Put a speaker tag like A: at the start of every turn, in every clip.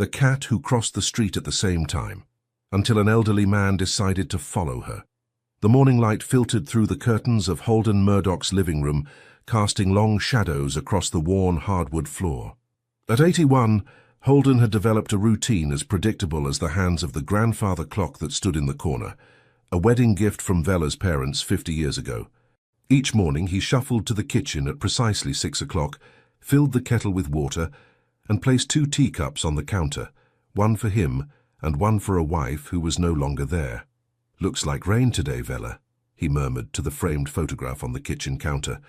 A: the cat who crossed the street at the same time, until an elderly man decided to follow her. The morning light filtered through the curtains of Holden Murdoch's living room, casting long shadows across the worn hardwood floor. At 81, Holden had developed a routine as predictable as the hands of the grandfather clock that stood in the corner, a wedding gift from Vella's parents 50 years ago. Each morning he shuffled to the kitchen at precisely 6 o'clock, filled the kettle with water, and placed 2 teacups on the counter, one for him and one for a wife who was no longer there. "Looks like rain today, Vella," he murmured to the framed photograph on the kitchen counter.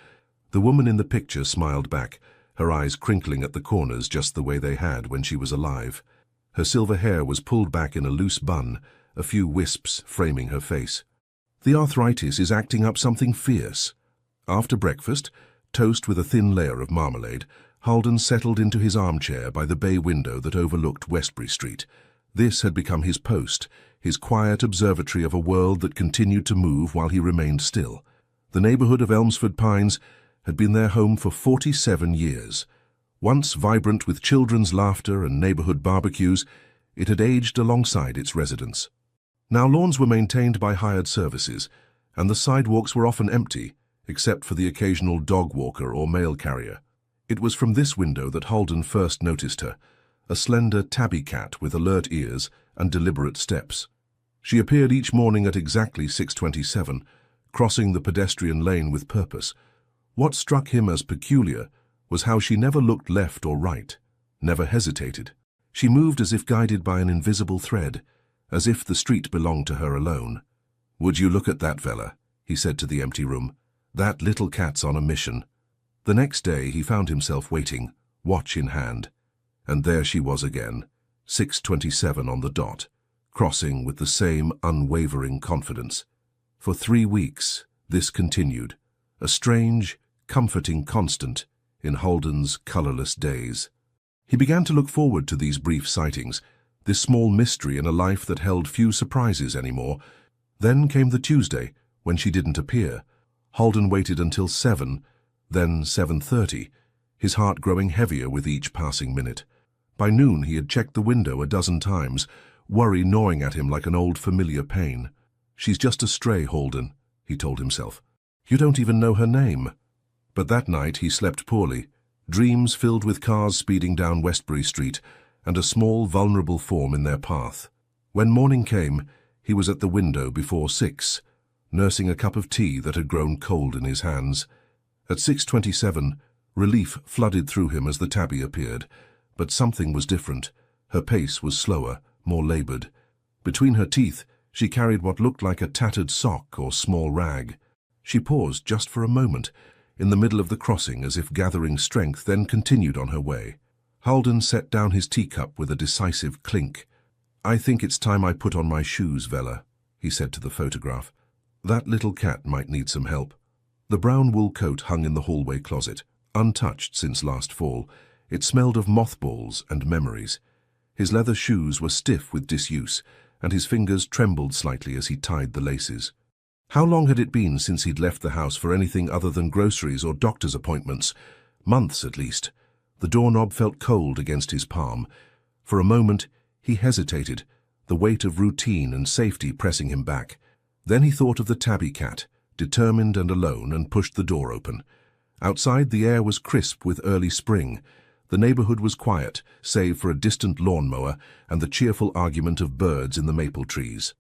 A: The woman in the picture smiled back, her eyes crinkling at the corners just the way they had when she was alive. Her silver hair was pulled back in a loose bun, a few wisps framing her face. "The arthritis is acting up something fierce." After breakfast, toast with a thin layer of marmalade, Holden settled into his armchair by the bay window that overlooked Westbury Street. This had become his post, his quiet observatory of a world that continued to move while he remained still. The neighborhood of Elmsford Pines had been their home for 47 years. Once vibrant with children's laughter and neighborhood barbecues, it had aged alongside its residents. Now lawns were maintained by hired services, and the sidewalks were often empty, except for the occasional dog walker or mail carrier. It was from this window that Holden first noticed her, a slender tabby cat with alert ears and deliberate steps. She appeared each morning at exactly 6:27, crossing the pedestrian lane with purpose. What struck him as peculiar was how she never looked left or right, never hesitated. She moved as if guided by an invisible thread, as if the street belonged to her alone. "Would you look at that, Vella?" he said to the empty room. "That little cat's on a mission." The next day he found himself waiting, watch in hand. And there she was again, 6:27 on the dot, crossing with the same unwavering confidence. For 3 weeks, this continued, a strange, comforting constant in Holden's colorless days. He began to look forward to these brief sightings, this small mystery in a life that held few surprises anymore. Then came the Tuesday, when she didn't appear. Holden waited until 7, then 7:30, his heart growing heavier with each passing minute. By noon he had checked the window a dozen times, worry gnawing at him like an old familiar pain. "She's just a stray, Holden," he told himself. "You don't even know her name." But that night he slept poorly, dreams filled with cars speeding down Westbury Street and a small, vulnerable form in their path. When morning came, he was at the window before 6, nursing a cup of tea that had grown cold in his hands. At 6:27, relief flooded through him as the tabby appeared, but something was different. Her pace was slower, more labored. Between her teeth, she carried what looked like a tattered sock or small rag. She paused just for a moment, in the middle of the crossing as if gathering strength, then continued on her way. Holden set down his teacup with a decisive clink. "I think it's time I put on my shoes, Vella," he said to the photograph. "That little cat might need some help." The brown wool coat hung in the hallway closet, untouched since last fall. It smelled of mothballs and memories. His leather shoes were stiff with disuse, and his fingers trembled slightly as he tied the laces. How long had it been since he'd left the house for anything other than groceries or doctor's appointments? Months at least. The doorknob felt cold against his palm. For a moment, he hesitated, the weight of routine and safety pressing him back. Then he thought of the tabby cat, determined and alone, and pushed the door open. Outside, the air was crisp with early spring. The neighborhood was quiet, save for a distant lawnmower and the cheerful argument of birds in the maple trees.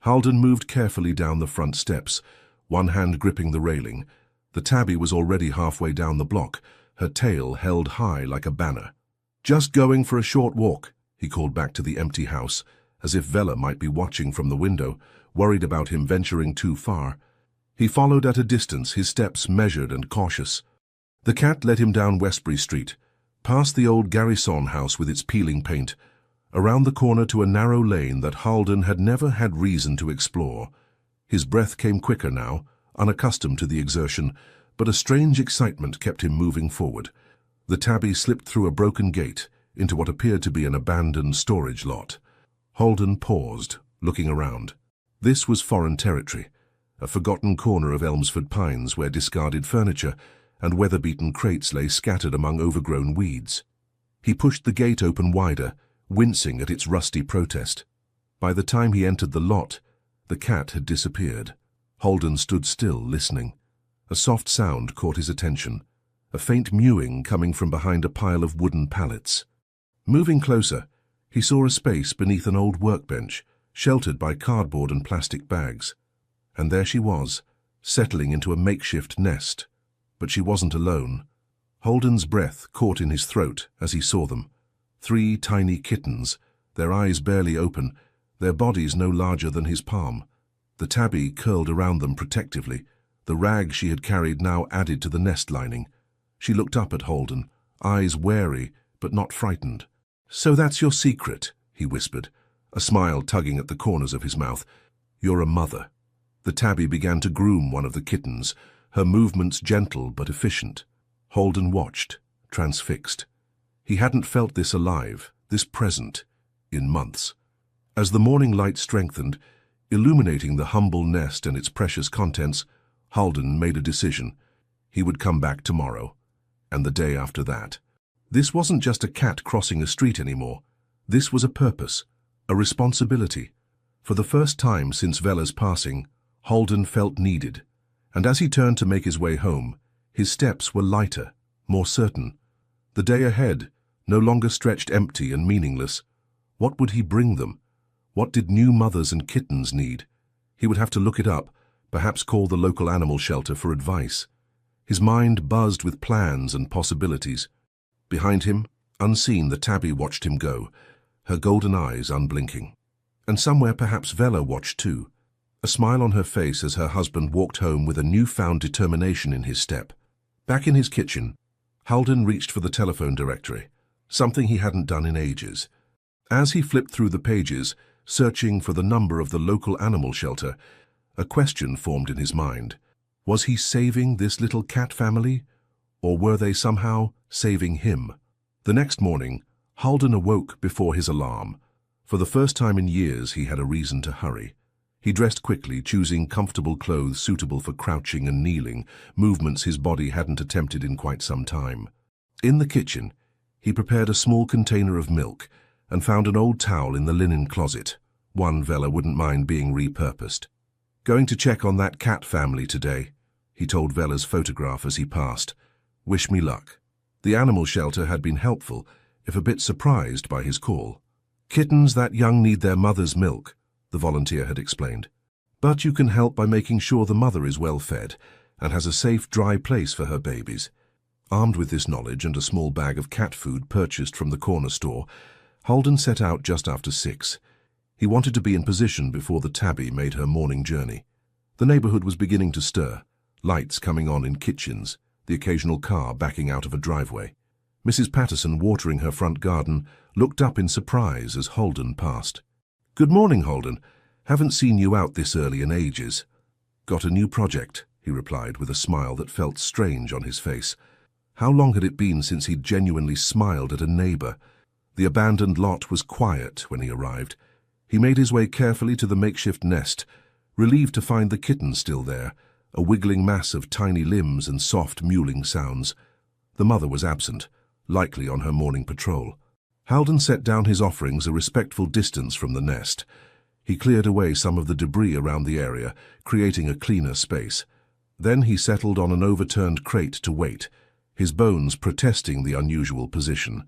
A: Holden moved carefully down the front steps, one hand gripping the railing. The tabby was already halfway down the block, her tail held high like a banner. "Just going for a short walk," he called back to the empty house, as if Vella might be watching from the window, worried about him venturing too far. He followed at a distance, his steps measured and cautious. The cat led him down Westbury Street, past the old Garrison house with its peeling paint, around the corner to a narrow lane that Holden had never had reason to explore. His breath came quicker now, unaccustomed to the exertion, but a strange excitement kept him moving forward. The tabby slipped through a broken gate into what appeared to be an abandoned storage lot. Holden paused, looking around. This was foreign territory, a forgotten corner of Elmsford Pines where discarded furniture and weather-beaten crates lay scattered among overgrown weeds. He pushed the gate open wider, wincing at its rusty protest. By the time he entered the lot, the cat had disappeared. Holden stood still, listening. A soft sound caught his attention, a faint mewing coming from behind a pile of wooden pallets. Moving closer, he saw a space beneath an old workbench, sheltered by cardboard and plastic bags. And there she was, settling into a makeshift nest. But she wasn't alone. Holden's breath caught in his throat as he saw them. 3 tiny kittens, their eyes barely open, their bodies no larger than his palm. The tabby curled around them protectively, the rag she had carried now added to the nest lining. She looked up at Holden, eyes wary but not frightened. "So that's your secret," he whispered, a smile tugging at the corners of his mouth. "You're a mother." The tabby began to groom one of the kittens, her movements gentle but efficient. Holden watched, transfixed. He hadn't felt this alive, this present, in months. As the morning light strengthened, illuminating the humble nest and its precious contents, Holden made a decision. He would come back tomorrow, and the day after that. This wasn't just a cat crossing a street anymore. This was a purpose, a responsibility. For the first time since Vela's passing, Holden felt needed, and as he turned to make his way home, his steps were lighter, more certain. The day ahead no longer stretched empty and meaningless. What would he bring them? What did new mothers and kittens need? He would have to look it up, perhaps call the local animal shelter for advice. His mind buzzed with plans and possibilities. Behind him, unseen, the tabby watched him go, her golden eyes unblinking. And somewhere perhaps Vela watched too, a smile on her face as her husband walked home with a newfound determination in his step. Back in his kitchen, Holden reached for the telephone directory, something he hadn't done in ages. As he flipped through the pages, searching for the number of the local animal shelter, a question formed in his mind. Was he saving this little cat family, or were they somehow saving him? The next morning, Holden awoke before his alarm. For the first time in years, he had a reason to hurry. He dressed quickly, choosing comfortable clothes suitable for crouching and kneeling, movements his body hadn't attempted in quite some time. In the kitchen, he prepared a small container of milk and found an old towel in the linen closet, one Vela wouldn't mind being repurposed. "Going to check on that cat family today," he told Vela's photograph as he passed. "Wish me luck." The animal shelter had been helpful, if a bit surprised by his call. "Kittens that young need their mother's milk," the volunteer had explained. "But you can help by making sure the mother is well fed and has a safe, dry place for her babies." Armed with this knowledge and a small bag of cat food purchased from the corner store, Holden set out just after 6. He wanted to be in position before the tabby made her morning journey. The neighborhood was beginning to stir, lights coming on in kitchens, the occasional car backing out of a driveway. Mrs. Patterson, watering her front garden, looked up in surprise as Holden passed. "Good morning, Holden. Haven't seen you out this early in ages." "Got a new project," he replied with a smile that felt strange on his face. How long had it been since he'd genuinely smiled at a neighbor? The abandoned lot was quiet when he arrived. He made his way carefully to the makeshift nest, relieved to find the kitten still there, a wiggling mass of tiny limbs and soft mewling sounds. The mother was absent, likely on her morning patrol. Holden set down his offerings a respectful distance from the nest. He cleared away some of the debris around the area, creating a cleaner space. Then he settled on an overturned crate to wait, his bones protesting the unusual position.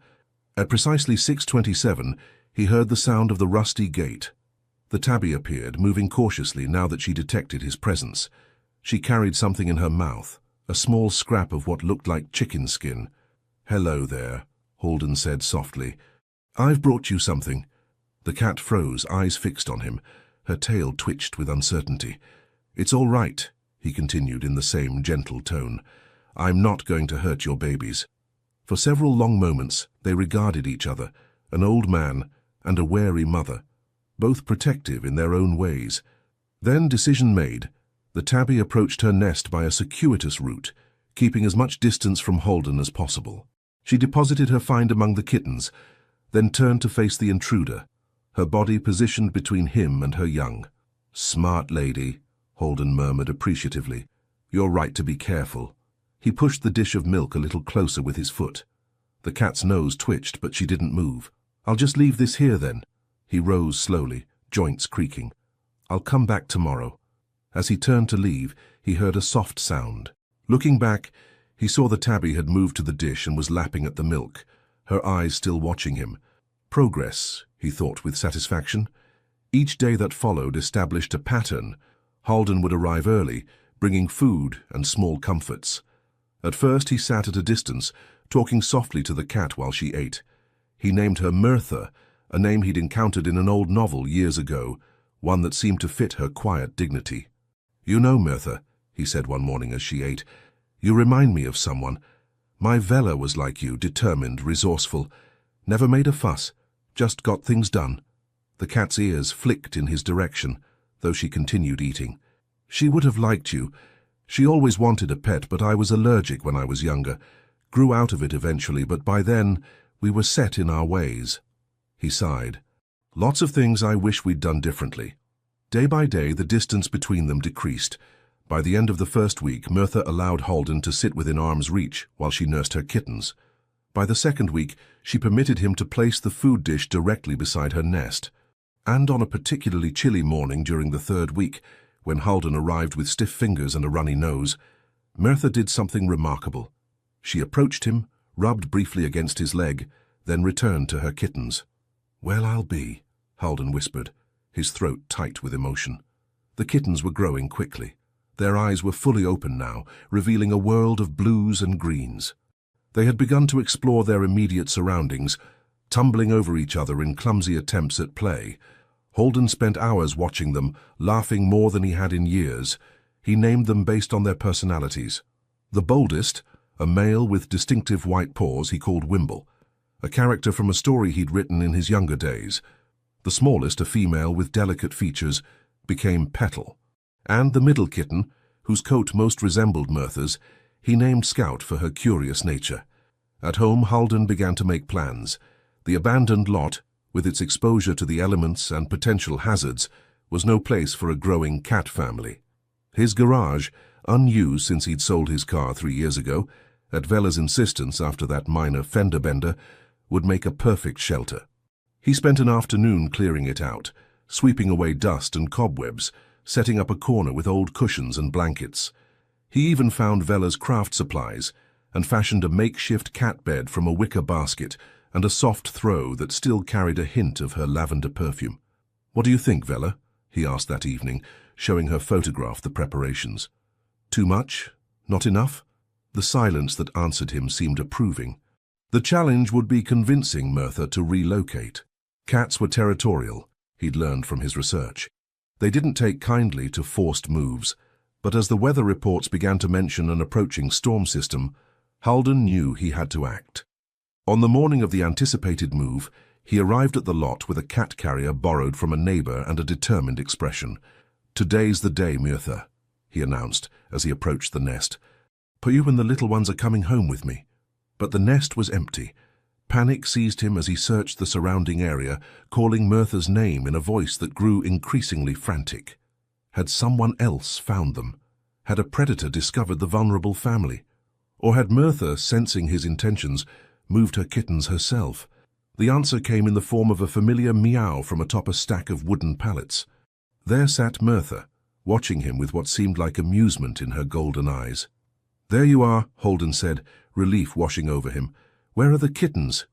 A: At precisely 6:27, he heard the sound of the rusty gate. The tabby appeared, moving cautiously now that she detected his presence. She carried something in her mouth, a small scrap of what looked like chicken skin. "Hello there," Holden said softly. "I've brought you something." The cat froze, eyes fixed on him. Her tail twitched with uncertainty. "It's all right," he continued in the same gentle tone. "I'm not going to hurt your babies." For several long moments, they regarded each other, an old man and a wary mother, both protective in their own ways. Then, decision made, the tabby approached her nest by a circuitous route, keeping as much distance from Holden as possible. She deposited her find among the kittens, then turned to face the intruder, her body positioned between him and her young. "Smart lady," Holden murmured appreciatively. "You're right to be careful." He pushed the dish of milk a little closer with his foot. The cat's nose twitched, but she didn't move. "I'll just leave this here then." He rose slowly, joints creaking. "I'll come back tomorrow." As he turned to leave, he heard a soft sound. Looking back, he saw the tabby had moved to the dish and was lapping at the milk, her eyes still watching him. Progress, he thought with satisfaction. Each day that followed established a pattern. Halden would arrive early, bringing food and small comforts. At first he sat at a distance, talking softly to the cat while she ate. He named her Mirtha, a name he'd encountered in an old novel years ago, one that seemed to fit her quiet dignity. "You know, Mirtha," he said one morning as she ate, "you remind me of someone. My Vela was like you, determined, resourceful. Never made a fuss, just got things done." The cat's ears flicked in his direction, though she continued eating. "She would have liked you. She always wanted a pet, but I was allergic when I was younger. Grew out of it eventually, but by then we were set in our ways." He sighed. "Lots of things I wish we'd done differently." Day by day, the distance between them decreased. By the end of the first week, Mirtha allowed Halden to sit within arm's reach while she nursed her kittens. By the second week, she permitted him to place the food dish directly beside her nest. And on a particularly chilly morning during the third week, when Halden arrived with stiff fingers and a runny nose, Mirtha did something remarkable. She approached him, rubbed briefly against his leg, then returned to her kittens. "Well, I'll be," Halden whispered, his throat tight with emotion. The kittens were growing quickly. Their eyes were fully open now, revealing a world of blues and greens. They had begun to explore their immediate surroundings, tumbling over each other in clumsy attempts at play. Halden spent hours watching them, laughing more than he had in years. He named them based on their personalities. The boldest, a male with distinctive white paws, he called Wimble, a character from a story he'd written in his younger days. The smallest, a female with delicate features, became Petal. And the middle kitten, whose coat most resembled Mirtha's, he named Scout for her curious nature. At home, Halden began to make plans. The abandoned lot, with its exposure to the elements and potential hazards, was no place for a growing cat family. His garage, unused since he'd sold his car 3 years ago, at Vela's insistence after that minor fender bender, would make a perfect shelter. He spent an afternoon clearing it out, sweeping away dust and cobwebs, setting up a corner with old cushions and blankets. He even found Vela's craft supplies and fashioned a makeshift cat bed from a wicker basket and a soft throw that still carried a hint of her lavender perfume. "What do you think, Vela?" he asked that evening, showing her photograph the preparations. "Too much? Not enough?" The silence that answered him seemed approving. The challenge would be convincing Mirtha to relocate. Cats were territorial, he'd learned from his research. They didn't take kindly to forced moves, but as the weather reports began to mention an approaching storm system, Halden knew he had to act. On the morning of the anticipated move, he arrived at the lot with a cat carrier borrowed from a neighbor and a determined expression. "Today's the day, Mirtha," he announced as he approached the nest. "You and the little ones are coming home with me." But the nest was empty. Panic seized him as he searched the surrounding area, calling Mirtha's name in a voice that grew increasingly frantic. Had someone else found them? Had a predator discovered the vulnerable family? Or had Mirtha, sensing his intentions, moved her kittens herself? The answer came in the form of a familiar meow from atop a stack of wooden pallets. There sat Mirtha, watching him with what seemed like amusement in her golden eyes. "There you are," Halden said, relief washing over him. "Where are the kittens?"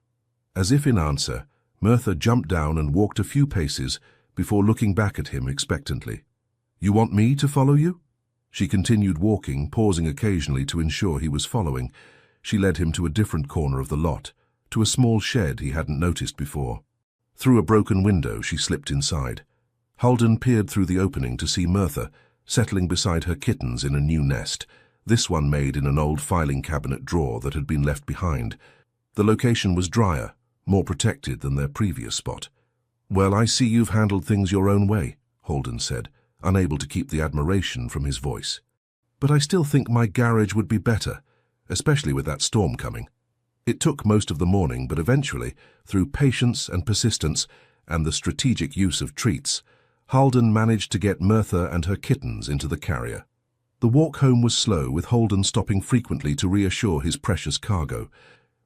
A: As if in answer, Mirtha jumped down and walked a few paces before looking back at him expectantly. "You want me to follow you?" She continued walking, pausing occasionally to ensure he was following. She led him to a different corner of the lot, to a small shed he hadn't noticed before. Through a broken window, she slipped inside. Halden peered through the opening to see Mirtha, settling beside her kittens in a new nest, this one made in an old filing cabinet drawer that had been left behind. The location was drier, more protected than their previous spot. "Well, I see you've handled things your own way," Halden said, unable to keep the admiration from his voice. "But I still think my garage would be better, especially with that storm coming." It took most of the morning, but eventually, through patience and persistence and the strategic use of treats, Halden managed to get Mirtha and her kittens into the carrier. The walk home was slow, with Halden stopping frequently to reassure his precious cargo.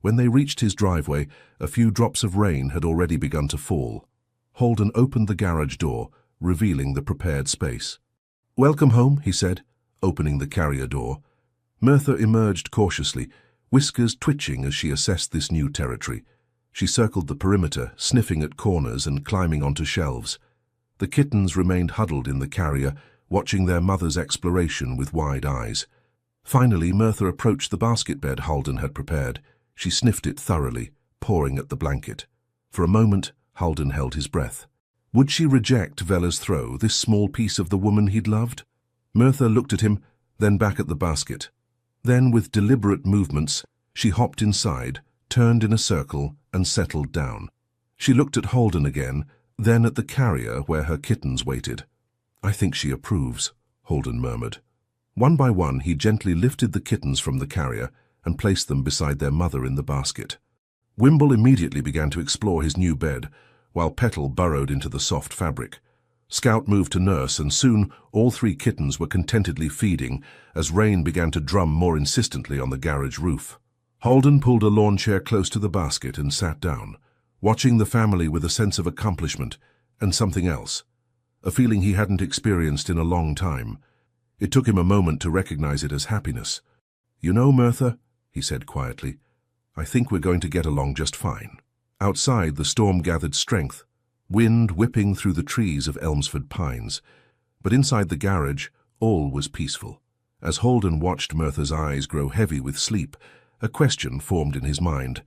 A: When they reached his driveway, a few drops of rain had already begun to fall. Holden opened the garage door, revealing the prepared space. "Welcome home," he said, opening the carrier door. Merthyr emerged cautiously, whiskers twitching as she assessed this new territory. She circled the perimeter, sniffing at corners and climbing onto shelves. The kittens remained huddled in the carrier, watching their mother's exploration with wide eyes. Finally, Merthyr approached the basket bed Holden had prepared. She sniffed it thoroughly, pawing at the blanket. For a moment, Holden held his breath. Would she reject Vela's throw, this small piece of the woman he'd loved? Merthyr looked at him, then back at the basket. Then, with deliberate movements, she hopped inside, turned in a circle, and settled down. She looked at Holden again, then at the carrier where her kittens waited. "I think she approves," Holden murmured. One by one, he gently lifted the kittens from the carrier and placed them beside their mother in the basket. Wimble immediately began to explore his new bed, while Petal burrowed into the soft fabric. Scout moved to nurse, and soon all three kittens were contentedly feeding as rain began to drum more insistently on the garage roof. Holden pulled a lawn chair close to the basket and sat down, watching the family with a sense of accomplishment and something else, a feeling he hadn't experienced in a long time. It took him a moment to recognize it as happiness. "You know, Merthyr," he said quietly, "I think we're going to get along just fine." Outside, the storm gathered strength, wind whipping through the trees of Elmsford pines. But inside the garage, all was peaceful. As Holden watched Merthyr's eyes grow heavy with sleep, a question formed in his mind.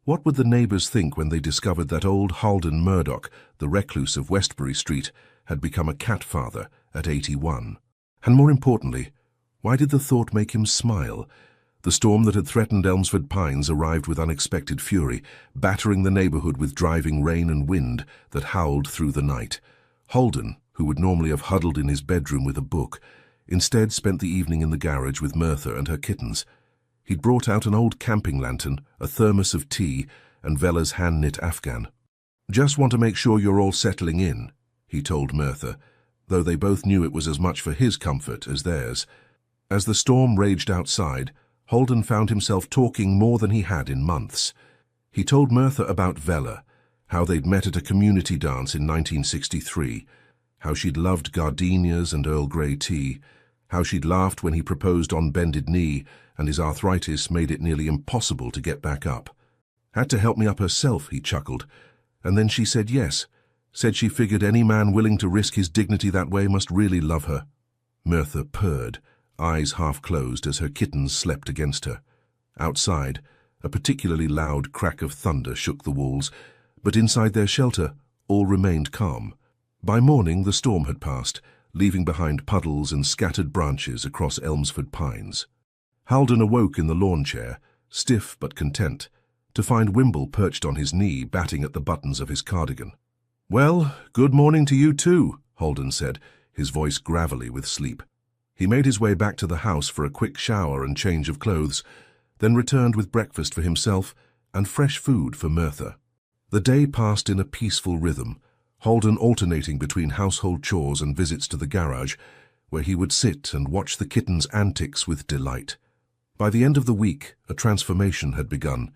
A: What would the neighbors think when they discovered that old Halden Murdoch, the recluse of Westbury Street, had become a cat father at 81? And more importantly, why did the thought make him smile? The storm that had threatened Elmsford Pines arrived with unexpected fury, battering the neighborhood with driving rain and wind that howled through the night. Holden, who would normally have huddled in his bedroom with a book, instead spent the evening in the garage with Merthyr and her kittens. He'd brought out an old camping lantern, a thermos of tea, and Vela's hand-knit afghan. "Just want to make sure you're all settling in," he told Merthyr, though they both knew it was as much for his comfort as theirs. As the storm raged outside, Holden found himself talking more than he had in months. He told Merthyr about Vela, how they'd met at a community dance in 1963, how she'd loved gardenias and Earl Grey tea, how she'd laughed when he proposed on bended knee and his arthritis made it nearly impossible to get back up. "Had to help me up herself," he chuckled, and then she said yes, said she figured any man willing to risk his dignity that way must really love her. Merthyr purred, eyes half closed as her kittens slept against her. Outside, a particularly loud crack of thunder shook the walls, but inside their shelter, all remained calm. By morning, the storm had passed, leaving behind puddles and scattered branches across Elmsford Pines. Halden awoke in the lawn chair, stiff but content, to find Wimble perched on his knee, batting at the buttons of his cardigan. "Well, good morning to you too," Holden said, his voice gravelly with sleep. He made his way back to the house for a quick shower and change of clothes, then returned with breakfast for himself and fresh food for Merthyr. The day passed in a peaceful rhythm, Holden alternating between household chores and visits to the garage, where he would sit and watch the kittens' antics with delight. By the end of the week, a transformation had begun.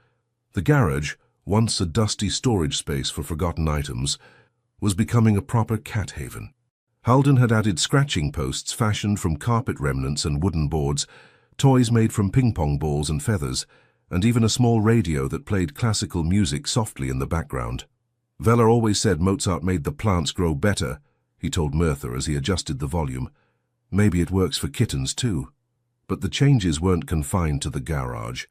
A: The garage, once a dusty storage space for forgotten items, was becoming a proper cat haven. Halden had added scratching posts fashioned from carpet remnants and wooden boards, toys made from ping-pong balls and feathers, and even a small radio that played classical music softly in the background. "Vela always said Mozart made the plants grow better," he told Merthyr as he adjusted the volume. "Maybe it works for kittens too." But the changes weren't confined to the garage.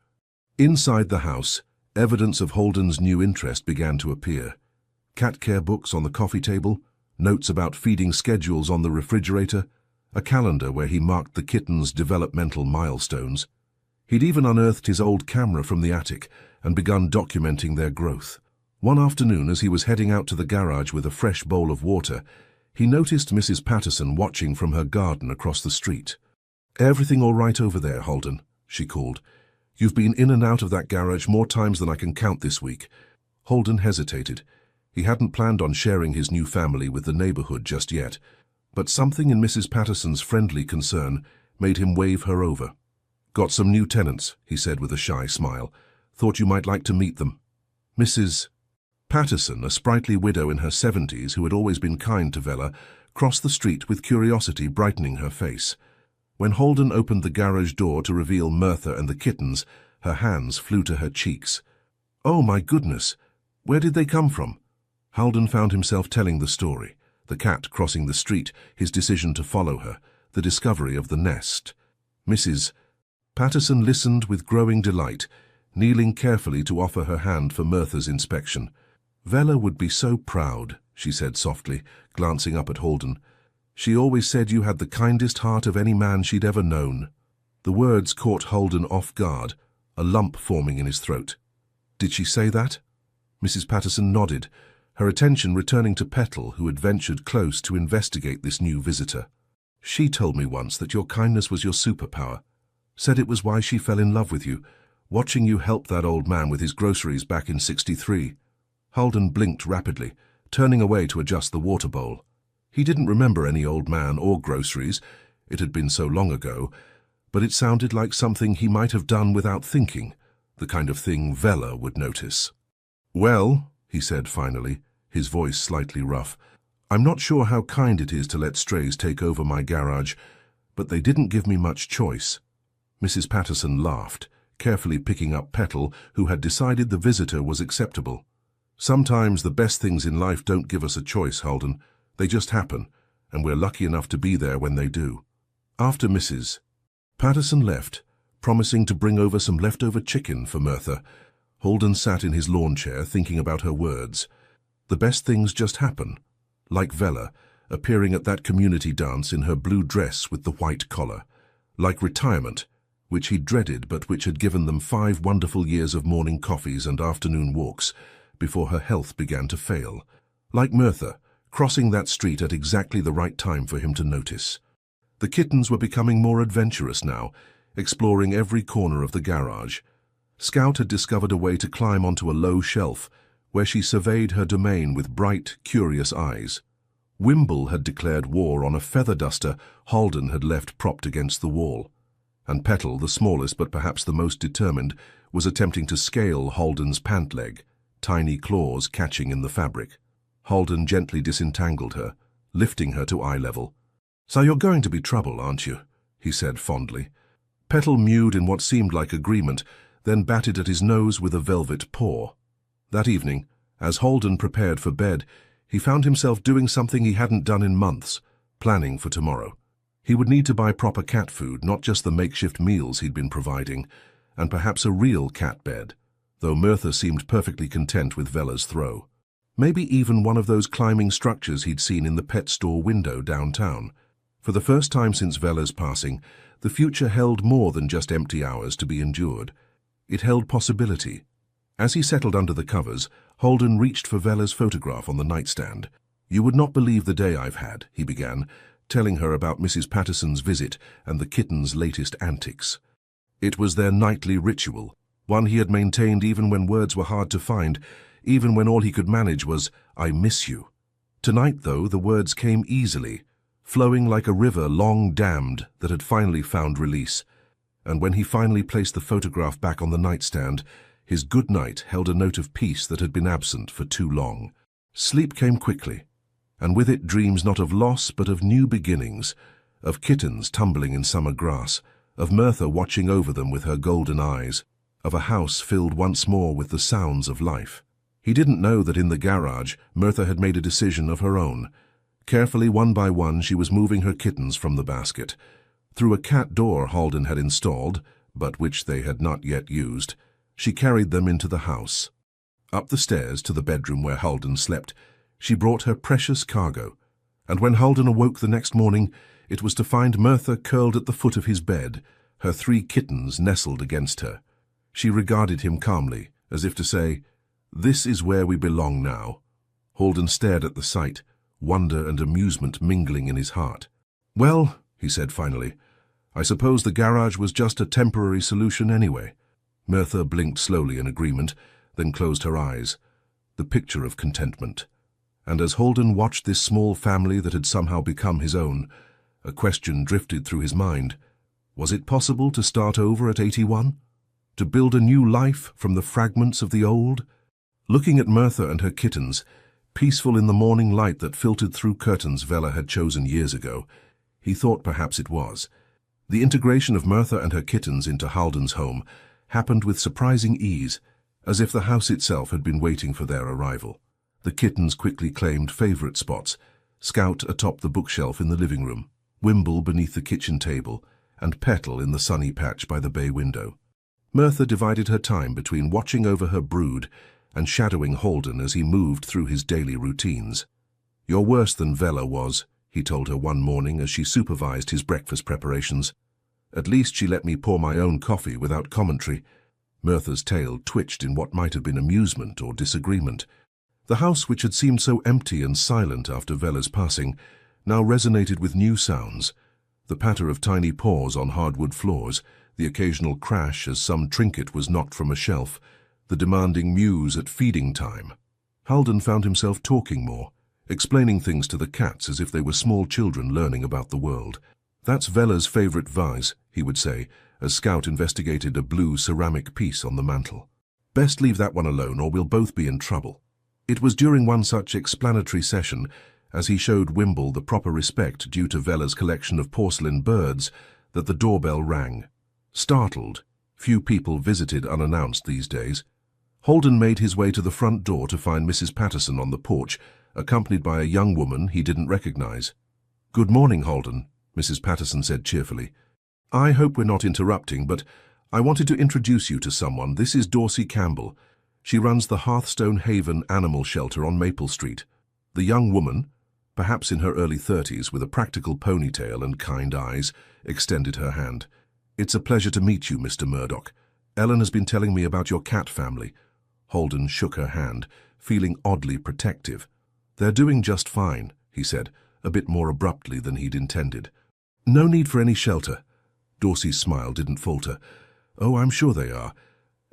A: Inside the house, evidence of Holden's new interest began to appear. Cat care books on the coffee table, notes about feeding schedules on the refrigerator, a calendar where he marked the kittens' developmental milestones. He'd even unearthed his old camera from the attic and begun documenting their growth. One afternoon, as he was heading out to the garage with a fresh bowl of water, he noticed Mrs. Patterson watching from her garden across the street. "Everything all right over there, Holden?" she called. "You've been in and out of that garage more times than I can count this week." Holden hesitated. He hadn't planned on sharing his new family with the neighborhood just yet, but something in Mrs. Patterson's friendly concern made him wave her over. "Got some new tenants," he said with a shy smile. Thought you might like to meet them. Mrs. Patterson, a sprightly widow in her 70s who had always been kind to Vella, crossed the street with curiosity brightening her face. When Holden opened the garage door to reveal Mirtha and the kittens, her hands flew to her cheeks. "Oh, my goodness! Where did they come from?" Holden found himself telling the story. The cat crossing the street, his decision to follow her, the discovery of the nest. Mrs. Patterson listened with growing delight, kneeling carefully to offer her hand for Mirtha's inspection. "Vella would be so proud," she said softly, glancing up at Holden. "She always said you had the kindest heart of any man she'd ever known." The words caught Holden off guard, a lump forming in his throat. "Did she say that?" Mrs. Patterson nodded, her attention returning to Petal, who had ventured close to investigate this new visitor. "She told me once that your kindness was your superpower. Said it was why she fell in love with you, watching you help that old man with his groceries back in '63. Holden blinked rapidly, turning away to adjust the water bowl. He didn't remember any old man or groceries. It had been so long ago, but it sounded like something he might have done without thinking, the kind of thing Vella would notice. "Well," he said finally, his voice slightly rough, "I'm not sure how kind it is to let strays take over my garage, but they didn't give me much choice." Mrs. Patterson laughed, carefully picking up Petal, who had decided the visitor was acceptable. "Sometimes the best things in life don't give us a choice, Holden. They just happen, and we're lucky enough to be there when they do." After Mrs. Patterson left, promising to bring over some leftover chicken for Mirtha, Holden sat in his lawn chair thinking about her words. The best things just happen, like Vella, appearing at that community dance in her blue dress with the white collar, like retirement, which he dreaded but which had given them 5 wonderful years of morning coffees and afternoon walks before her health began to fail, like Mirtha, crossing that street at exactly the right time for him to notice. The kittens were becoming more adventurous now, exploring every corner of the garage. Scout had discovered a way to climb onto a low shelf, where she surveyed her domain with bright, curious eyes. Wimble had declared war on a feather duster Holden had left propped against the wall, and Petal, the smallest but perhaps the most determined, was attempting to scale Holden's pant leg, tiny claws catching in the fabric. Holden gently disentangled her, lifting her to eye level. "So you're going to be trouble, aren't you?" he said fondly. Petal mewed in what seemed like agreement, then batted at his nose with a velvet paw. That evening, as Holden prepared for bed, he found himself doing something he hadn't done in months, planning for tomorrow. He would need to buy proper cat food, not just the makeshift meals he'd been providing, and perhaps a real cat bed, though Mirtha seemed perfectly content with Vella's throw. Maybe even one of those climbing structures he'd seen in the pet store window downtown. For the first time since Vella's passing, the future held more than just empty hours to be endured. It held possibility. As he settled under the covers, Holden reached for Vella's photograph on the nightstand. "You would not believe the day I've had," he began, telling her about Mrs. Patterson's visit and the kitten's latest antics. It was their nightly ritual, one he had maintained even when words were hard to find, even when all he could manage was, "I miss you." Tonight, though, the words came easily, flowing like a river long dammed that had finally found release. And when he finally placed the photograph back on the nightstand, his good night held a note of peace that had been absent for too long. Sleep came quickly, and with it dreams not of loss but of new beginnings, of kittens tumbling in summer grass, of Mirtha watching over them with her golden eyes, of a house filled once more with the sounds of life. He didn't know that in the garage, Mirtha had made a decision of her own. Carefully, one by one, she was moving her kittens from the basket. Through a cat door Holden had installed, but which they had not yet used, she carried them into the house. Up the stairs to the bedroom where Holden slept, she brought her precious cargo, and when Holden awoke the next morning, it was to find Mirtha curled at the foot of his bed, her 3 kittens nestled against her. She regarded him calmly, as if to say, "This is where we belong now." Holden stared at the sight, wonder and amusement mingling in his heart. "Well," he said finally, "I suppose the garage was just a temporary solution anyway." Mirtha blinked slowly in agreement, then closed her eyes, the picture of contentment. And as Holden watched this small family that had somehow become his own, a question drifted through his mind. Was it possible to start over at 81? To build a new life from the fragments of the old? Looking at Mirtha and her kittens, peaceful in the morning light that filtered through curtains Vela had chosen years ago, he thought perhaps it was. The integration of Mirtha and her kittens into Halden's home happened with surprising ease, as if the house itself had been waiting for their arrival. The kittens quickly claimed favorite spots: Scout atop the bookshelf in the living room, Wimble beneath the kitchen table, and Petal in the sunny patch by the bay window. Mirtha divided her time between watching over her brood and shadowing Halden as he moved through his daily routines. "You're worse than Vela was," he told her one morning as she supervised his breakfast preparations. "At least she let me pour my own coffee without commentary." Mirtha's tail twitched in what might have been amusement or disagreement. The house, which had seemed so empty and silent after Vela's passing, now resonated with new sounds: the patter of tiny paws on hardwood floors, the occasional crash as some trinket was knocked from a shelf, the demanding mews at feeding time. Halden found himself talking more, explaining things to the cats as if they were small children learning about the world. "That's Vela's favorite vase," he would say, as Scout investigated a blue ceramic piece on the mantel. "Best leave that one alone or we'll both be in trouble." It was during one such explanatory session, as he showed Wimble the proper respect due to Vela's collection of porcelain birds, that the doorbell rang. Startled, few people visited unannounced these days. Halden made his way to the front door to find Mrs. Patterson on the porch, accompanied by a young woman he didn't recognize. "Good morning, Halden," Mrs. Patterson said cheerfully. "I hope we're not interrupting, but I wanted to introduce you to someone. This is Dorsey Campbell. She runs the Hearthstone Haven Animal Shelter on Maple Street." The young woman, perhaps in her early 30s with a practical ponytail and kind eyes, extended her hand. "It's a pleasure to meet you, Mr. Murdoch. Ellen has been telling me about your cat family." Halden shook her hand, feeling oddly protective. "They're doing just fine," he said, a bit more abruptly than he'd intended. "No need for any shelter." Dorsey's smile didn't falter. "Oh, I'm sure they are.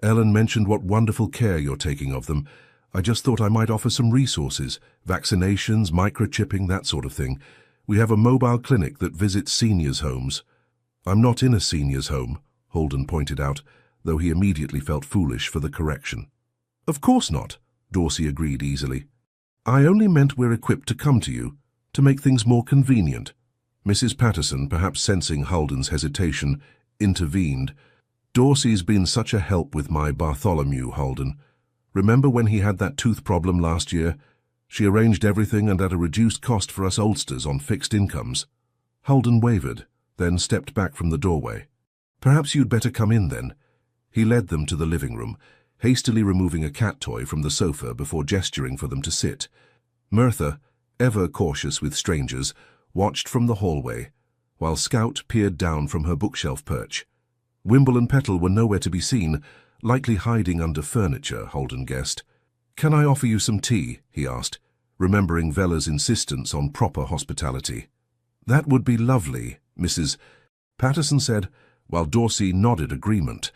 A: Ellen mentioned what wonderful care you're taking of them. I just thought I might offer some resources, vaccinations, microchipping, that sort of thing. We have a mobile clinic that visits seniors' homes." "I'm not in a seniors' home," Halden pointed out, though he immediately felt foolish for the correction. "Of course not," Dorsey agreed easily. "I only meant we're equipped to come to you, to make things more convenient." Mrs. Patterson, perhaps sensing Halden's hesitation, intervened. "Dorsey's been such a help with my Bartholomew, Halden. Remember when he had that tooth problem last year? She arranged everything and at a reduced cost for us oldsters on fixed incomes." Halden wavered, then stepped back from the doorway. "Perhaps you'd better come in then." He led them to the living room, hastily removing a cat toy from the sofa before gesturing for them to sit. Mirtha, ever cautious with strangers, watched from the hallway, while Scout peered down from her bookshelf perch. Wimble and Petal were nowhere to be seen, likely hiding under furniture, Halden guessed. "Can I offer you some tea?" he asked, remembering Vela's insistence on proper hospitality. "That would be lovely," Mrs. Patterson said, while Dorsey nodded agreement.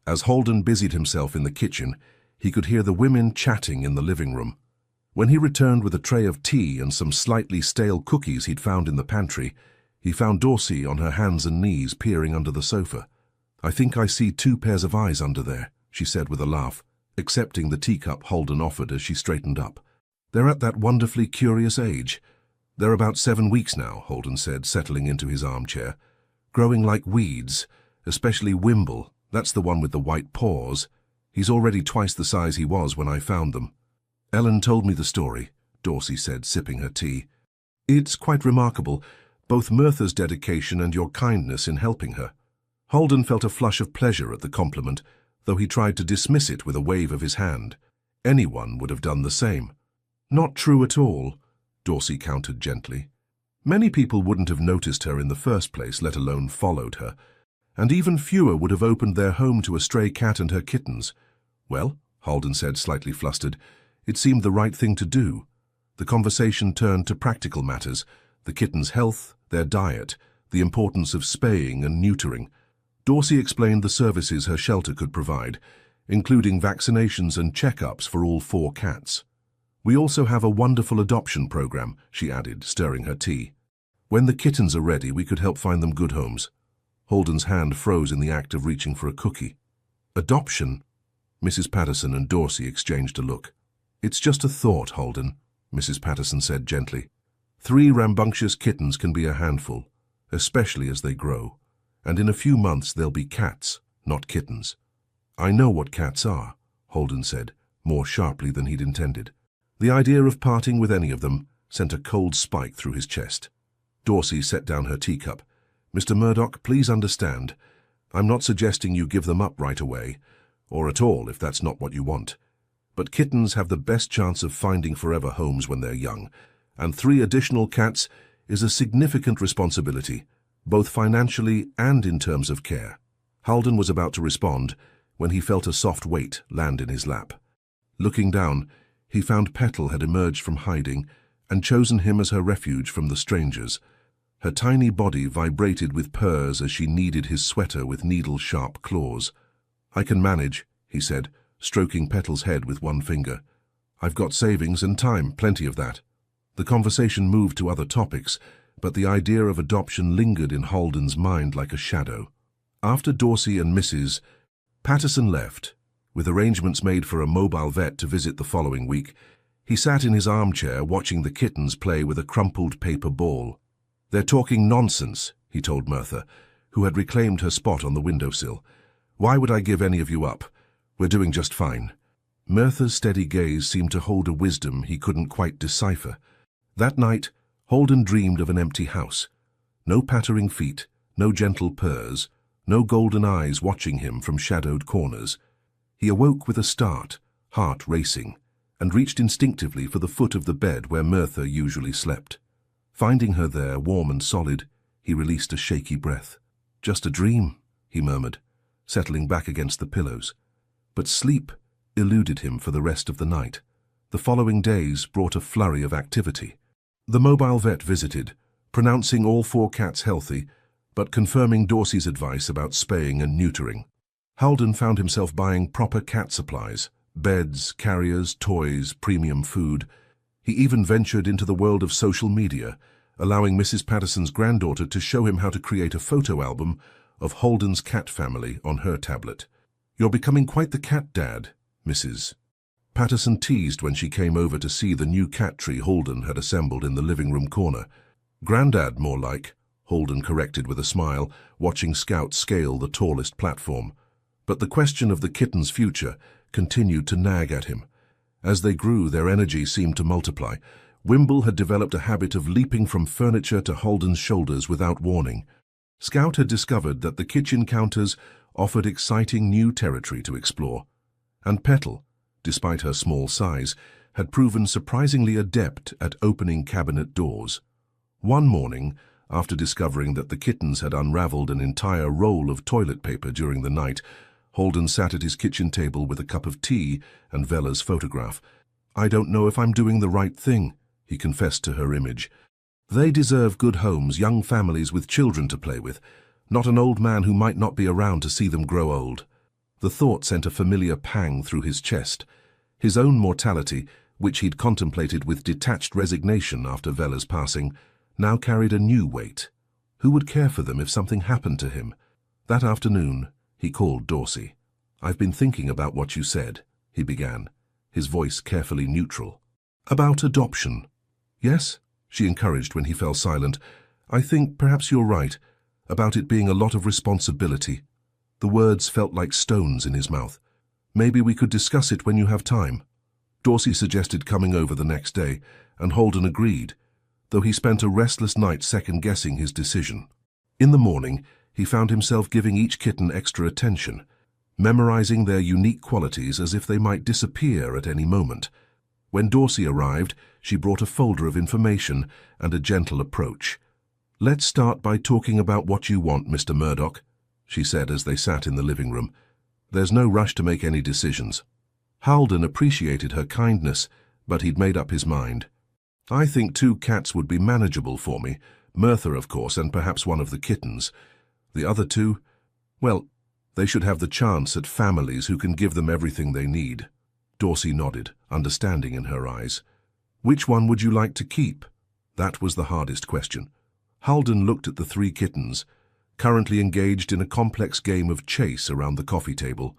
A: As Halden busied himself in the kitchen, he could hear the women chatting in the living room. When he returned with a tray of tea and some slightly stale cookies he'd found in the pantry, he found Dorsey on her hands and knees peering under the sofa. "I think I see 2 pairs of eyes under there," she said with a laugh, accepting the teacup Halden offered as she straightened up. "They're at that wonderfully curious age." "They're about 7 weeks now," Halden said, settling into his armchair. "Growing like weeds, especially Wimble. That's the one with the white paws. He's already twice the size he was when I found them." "Ellen told me the story," Dorsey said, sipping her tea. "It's quite remarkable, both Mirtha's dedication and your kindness in helping her." Halden felt a flush of pleasure at the compliment, though he tried to dismiss it with a wave of his hand. Anyone would have done the same. "Not true at all," Dorsey countered gently. "Many people wouldn't have noticed her in the first place, let alone followed her. And even fewer would have opened their home to a stray cat and her kittens." "Well," Halden said, slightly flustered, "it seemed the right thing to do." The conversation turned to practical matters: the kittens' health, their diet, the importance of spaying and neutering. Dorsey explained the services her shelter could provide, including vaccinations and checkups for all 4 cats. "We also have a wonderful adoption program," she added, stirring her tea. "When the kittens are ready, we could help find them good homes." Halden's hand froze in the act of reaching for a cookie. Adoption? Mrs. Patterson and Dorsey exchanged a look. It's just a thought, Holden, Mrs. Patterson said gently. 3 rambunctious kittens can be a handful, especially as they grow, and in a few months they'll be cats, not kittens. I know what cats are, Holden said, more sharply than he'd intended. The idea of parting with any of them sent a cold spike through his chest. Dorsey set down her teacup. Mr. Murdoch, please understand. I'm not suggesting you give them up right away, or at all if that's not what you want. But kittens have the best chance of finding forever homes when they're young, and 3 additional cats is a significant responsibility, both financially and in terms of care. Holden was about to respond when he felt a soft weight land in his lap. Looking down, he found Petal had emerged from hiding and chosen him as her refuge from the strangers. Her tiny body vibrated with purrs as she kneaded his sweater with needle-sharp claws. I can manage, he said, stroking Petal's head with one finger. I've got savings and time, plenty of that. The conversation moved to other topics, but the idea of adoption lingered in Holden's mind like a shadow. After Dorsey and Mrs. Patterson left, with arrangements made for a mobile vet to visit the following week, he sat in his armchair watching the kittens play with a crumpled paper ball. They're talking nonsense, he told Mertha, who had reclaimed her spot on the windowsill. Why would I give any of you up? We're doing just fine. Mertha's steady gaze seemed to hold a wisdom he couldn't quite decipher. That night, Holden dreamed of an empty house. No pattering feet, no gentle purrs, no golden eyes watching him from shadowed corners. He awoke with a start, heart racing, and reached instinctively for the foot of the bed where Mertha usually slept. Finding her there, warm and solid, he released a shaky breath. Just a dream, he murmured, settling back against the pillows. But sleep eluded him for the rest of the night. The following days brought a flurry of activity. The mobile vet visited, pronouncing all 4 cats healthy, but confirming Dorsey's advice about spaying and neutering. Holden found himself buying proper cat supplies, beds, carriers, toys, premium food. He even ventured into the world of social media, allowing Mrs. Patterson's granddaughter to show him how to create a photo album of Holden's cat family on her tablet. You're becoming quite the cat dad, Mrs. Patterson teased when she came over to see the new cat tree Holden had assembled in the living room corner. Grandad, more like, Holden corrected with a smile, watching Scout scale the tallest platform. But the question of the kitten's future continued to nag at him. As they grew, their energy seemed to multiply. Wimble had developed a habit of leaping from furniture to Holden's shoulders without warning. Scout had discovered that the kitchen counters offered exciting new territory to explore. And Petal, despite her small size, had proven surprisingly adept at opening cabinet doors. One morning, after discovering that the kittens had unraveled an entire roll of toilet paper during the night, Holden sat at his kitchen table with a cup of tea and Vella's photograph. I don't know if I'm doing the right thing, he confessed to her image. They deserve good homes, young families with children to play with, not an old man who might not be around to see them grow old. The thought sent a familiar pang through his chest. His own mortality, which he'd contemplated with detached resignation after Vella's passing, now carried a new weight. Who would care for them if something happened to him? That afternoon, he called Dorsey. I've been thinking about what you said, he began, his voice carefully neutral. About adoption. Yes, she encouraged when he fell silent. I think perhaps you're right, about it being a lot of responsibility. The words felt like stones in his mouth. Maybe we could discuss it when you have time. Dorsey suggested coming over the next day, and Holden agreed, though he spent a restless night second-guessing his decision. In the morning, he found himself giving each kitten extra attention, memorizing their unique qualities as if they might disappear at any moment. When Dorsey arrived, she brought a folder of information and a gentle approach. Let's start by talking about what you want, Mr. Murdoch, she said as they sat in the living room. There's no rush to make any decisions. Holden appreciated her kindness, but he'd made up his mind. I think 2 cats would be manageable for me, Mertha, of course, and perhaps one of the kittens. The other 2, well, they should have the chance at families who can give them everything they need. Dorsey nodded, understanding in her eyes. Which one would you like to keep? That was the hardest question. Holden looked at the 3 kittens, currently engaged in a complex game of chase around the coffee table.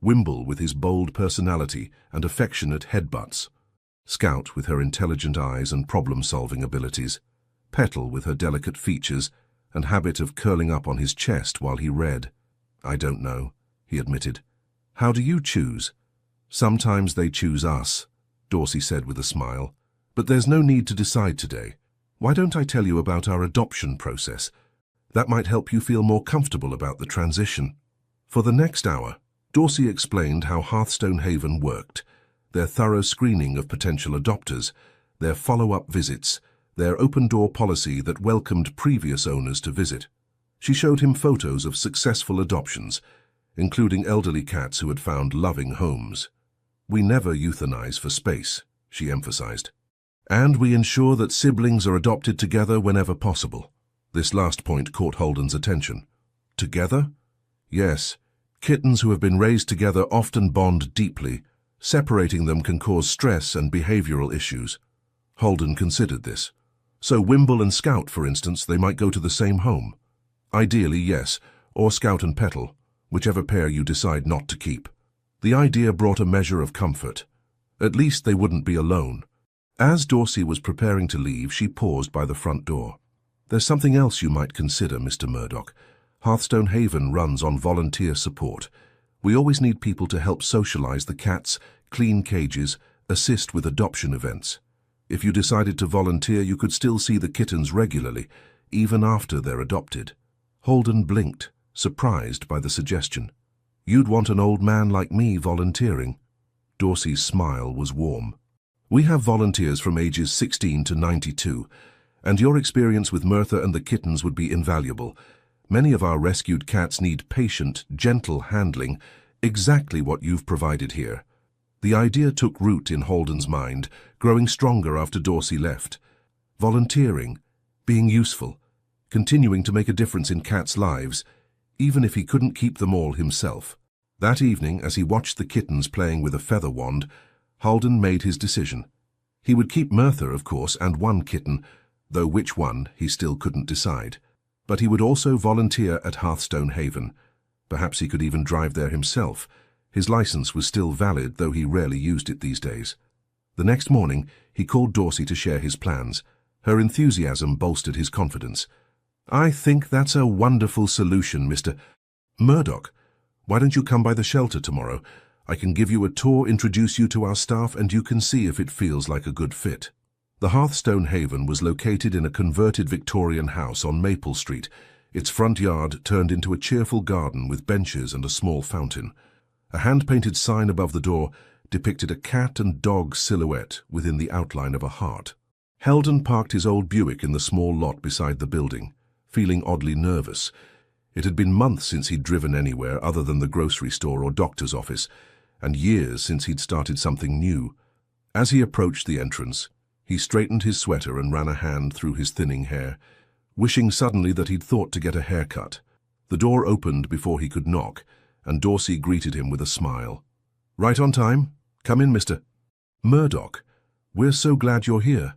A: Wimble with his bold personality and affectionate headbutts, Scout with her intelligent eyes and problem-solving abilities, Petal with her delicate features and habit of curling up on his chest while he read. "I don't know," he admitted. "How do you choose?" "Sometimes they choose us," Dorsey said with a smile. "But there's no need to decide today. Why don't I tell you about our adoption process? That might help you feel more comfortable about the transition." For the next hour, Dorsey explained how Hearthstone Haven worked, their thorough screening of potential adopters, their follow-up visits, their open-door policy that welcomed previous owners to visit. She showed him photos of successful adoptions, including elderly cats who had found loving homes. "We never euthanize for space," she emphasized. "And we ensure that siblings are adopted together whenever possible." This last point caught Holden's attention. "Together?" "Yes. Kittens who have been raised together often bond deeply. Separating them can cause stress and behavioral issues." Holden considered this. "So Wimble and Scout, for instance, they might go to the same home?" "Ideally, yes, or Scout and Petal, whichever pair you decide not to keep." The idea brought a measure of comfort. At least they wouldn't be alone. As Dorsey was preparing to leave, she paused by the front door. "There's something else you might consider, Mr. Murdoch. Hearthstone Haven runs on volunteer support. We always need people to help socialize the cats, clean cages, assist with adoption events. If you decided to volunteer, you could still see the kittens regularly, even after they're adopted." Holden blinked, surprised by the suggestion. "You'd want an old man like me volunteering?" Dorsey's smile was warm. "We have volunteers from ages 16 to 92, and your experience with Mertha and the kittens would be invaluable. Many of our rescued cats need patient, gentle handling, exactly what you've provided here." The idea took root in Holden's mind, growing stronger after Dorsey left. Volunteering, being useful, continuing to make a difference in cats' lives, even if he couldn't keep them all himself. That evening, as he watched the kittens playing with a feather wand, Holden made his decision. He would keep Mertha, of course, and one kitten, though which one he still couldn't decide. But he would also volunteer at Hearthstone Haven. Perhaps he could even drive there himself. His license was still valid, though he rarely used it these days. The next morning, he called Dorsey to share his plans. Her enthusiasm bolstered his confidence. "I think that's a wonderful solution, Mr. Murdoch. Why don't you come by the shelter tomorrow? I can give you a tour, introduce you to our staff, and you can see if it feels like a good fit." The Hearthstone Haven was located in a converted Victorian house on Maple Street, its front yard turned into a cheerful garden with benches and a small fountain. A hand-painted sign above the door depicted a cat and dog silhouette within the outline of a heart. Holden parked his old Buick in the small lot beside the building, feeling oddly nervous. It had been months since he'd driven anywhere other than the grocery store or doctor's office, and years since he'd started something new. As he approached the entrance, he straightened his sweater and ran a hand through his thinning hair, wishing suddenly that he'd thought to get a haircut. The door opened before he could knock, and Dorsey greeted him with a smile. "Right on time. Come in, Mr. Murdoch. We're so glad you're here."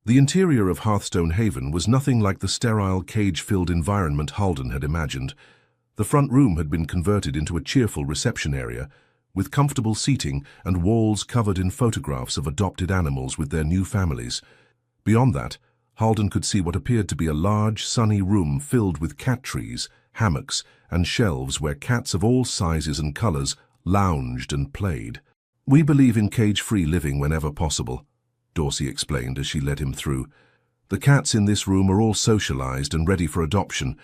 A: The interior of Hearthstone Haven was nothing like the sterile, cage-filled environment Holden had imagined. The front room had been converted into a cheerful reception area, with comfortable seating and walls covered in photographs of adopted animals with their new families. Beyond that, Holden could see what appeared to be a large, sunny room filled with cat trees, hammocks, and shelves where cats of all sizes and colors lounged and played. "We believe in cage-free living whenever possible," Dorsey explained as she led him through. "The cats in this room are all socialized and ready for adoption.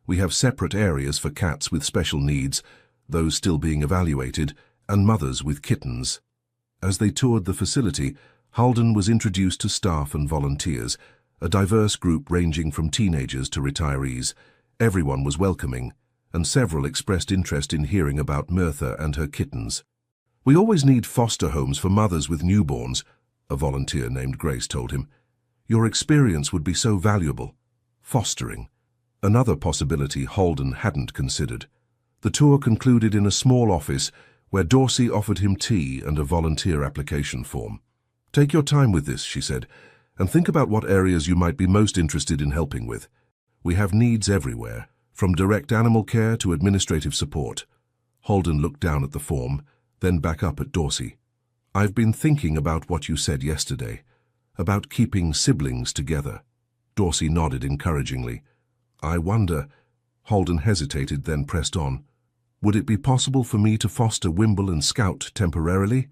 A: We have separate areas for cats with special needs, those still being evaluated, and mothers with kittens." As they toured the facility, Holden was introduced to staff and volunteers, a diverse group ranging from teenagers to retirees. Everyone was welcoming, and several expressed interest in hearing about Mertha and her kittens. "We always need foster homes for mothers with newborns," a volunteer named Grace told him. "Your experience would be so valuable." Fostering. Another possibility Holden hadn't considered. The tour concluded in a small office where Dorsey offered him tea and a volunteer application form. "Take your time with this," she said, "and think about what areas you might be most interested in helping with. We have needs everywhere, from direct animal care to administrative support." Holden looked down at the form, then back up at Dorsey. "I've been thinking about what you said yesterday, about keeping siblings together." Dorsey nodded encouragingly. "I wonder—" Holden hesitated, then pressed on. "Would it be possible for me to foster Wimble and Scout temporarily,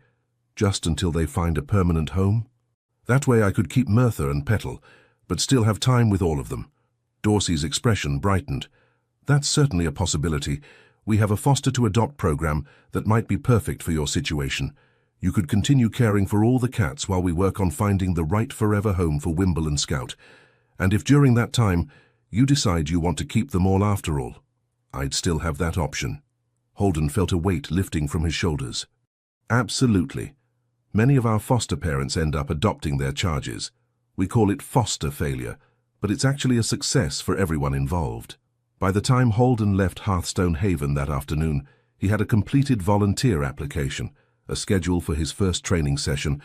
A: just until they find a permanent home? That way I could keep Merthyr and Petal, but still have time with all of them." Dorsey's expression brightened. "That's certainly a possibility. We have a foster-to-adopt program that might be perfect for your situation. You could continue caring for all the cats while we work on finding the right forever home for Wimble and Scout. And if during that time you decide you want to keep them all after all, I'd still have that option." Holden felt a weight lifting from his shoulders. "Absolutely. Many of our foster parents end up adopting their charges. We call it foster failure, but it's actually a success for everyone involved." By the time Holden left Hearthstone Haven that afternoon, he had a completed volunteer application, a schedule for his first training session,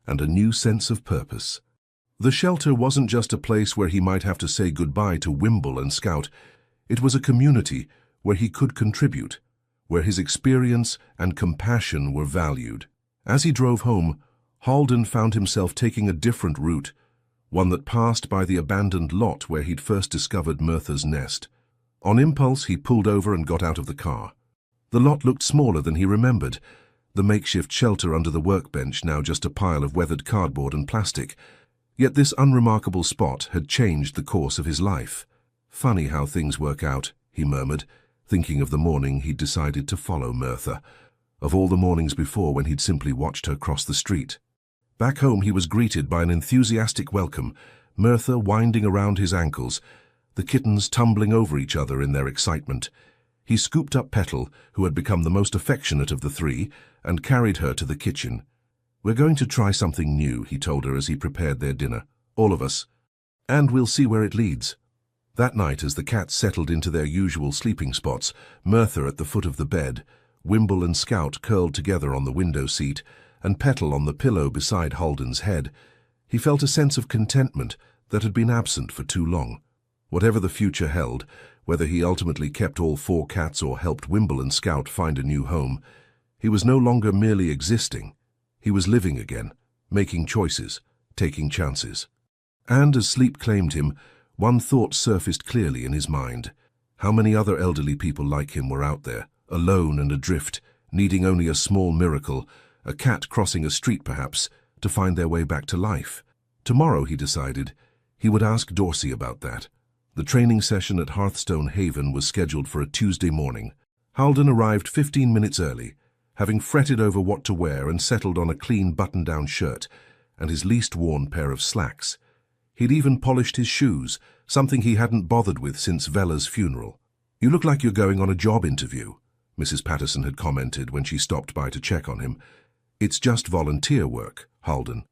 A: and a new sense of purpose. The shelter wasn't just a place where he might have to say goodbye to Wimble and Scout. It was a community where he could contribute, where his experience and compassion were valued. As he drove home, Holden found himself taking a different route, one that passed by the abandoned lot where he'd first discovered Merthyr's nest. On impulse, he pulled over and got out of the car. The lot looked smaller than he remembered, the makeshift shelter under the workbench now just a pile of weathered cardboard and plastic. Yet this unremarkable spot had changed the course of his life. "Funny how things work out," he murmured, thinking of the morning he'd decided to follow Merthyr, of all the mornings before when he'd simply watched her cross the street. Back home he was greeted by an enthusiastic welcome, Merthyr winding around his ankles, the kittens tumbling over each other in their excitement. He scooped up Petal, who had become the most affectionate of the three, and carried her to the kitchen. "We're going to try something new," he told her as he prepared their dinner. "All of us. And we'll see where it leads." That night, as the cats settled into their usual sleeping spots, Merthyr at the foot of the bed, Wimble and Scout curled together on the window seat, and Petal on the pillow beside Holden's head, he felt a sense of contentment that had been absent for too long. Whatever the future held, whether he ultimately kept all 4 cats or helped Wimble and Scout find a new home, he was no longer merely existing. He was living again, making choices, taking chances. And as sleep claimed him, one thought surfaced clearly in his mind. How many other elderly people like him were out there, alone and adrift, needing only a small miracle, a cat crossing a street perhaps, to find their way back to life? Tomorrow, he decided, he would ask Dorsey about that. The training session at Hearthstone Haven was scheduled for a Tuesday morning. Holden arrived 15 minutes early, having fretted over what to wear and settled on a clean button-down shirt and his least-worn pair of slacks. He'd even polished his shoes, something he hadn't bothered with since Vella's funeral. "You look like you're going on a job interview," Mrs. Patterson had commented when she stopped by to check on him. "It's just volunteer work, Holden."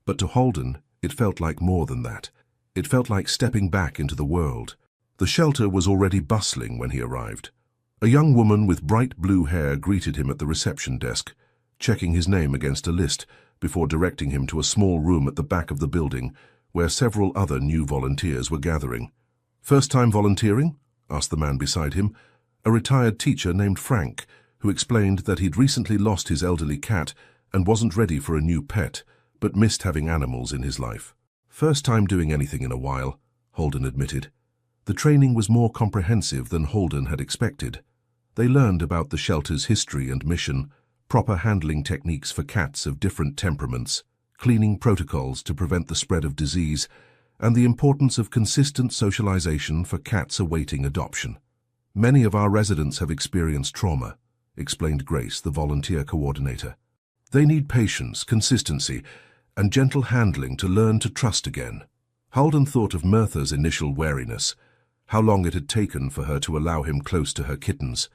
A: But to Holden, it felt like more than that. It felt like stepping back into the world. The shelter was already bustling when he arrived. A young woman with bright blue hair greeted him at the reception desk, checking his name against a list before directing him to a small room at the back of the building where several other new volunteers were gathering. "First time volunteering?" asked the man beside him, a retired teacher named Frank, who explained that he'd recently lost his elderly cat and wasn't ready for a new pet, but missed having animals in his life. "First time doing anything in a while," Holden admitted. The training was more comprehensive than Holden had expected. They learned about the shelter's history and mission, proper handling techniques for cats of different temperaments, cleaning protocols to prevent the spread of disease, and the importance of consistent socialization for cats awaiting adoption. "Many of our residents have experienced trauma," explained Grace, the volunteer coordinator. "They need patience, consistency, and gentle handling to learn to trust again." Holden thought of Merthyr's initial wariness, how long it had taken for her to allow him close to her kittens.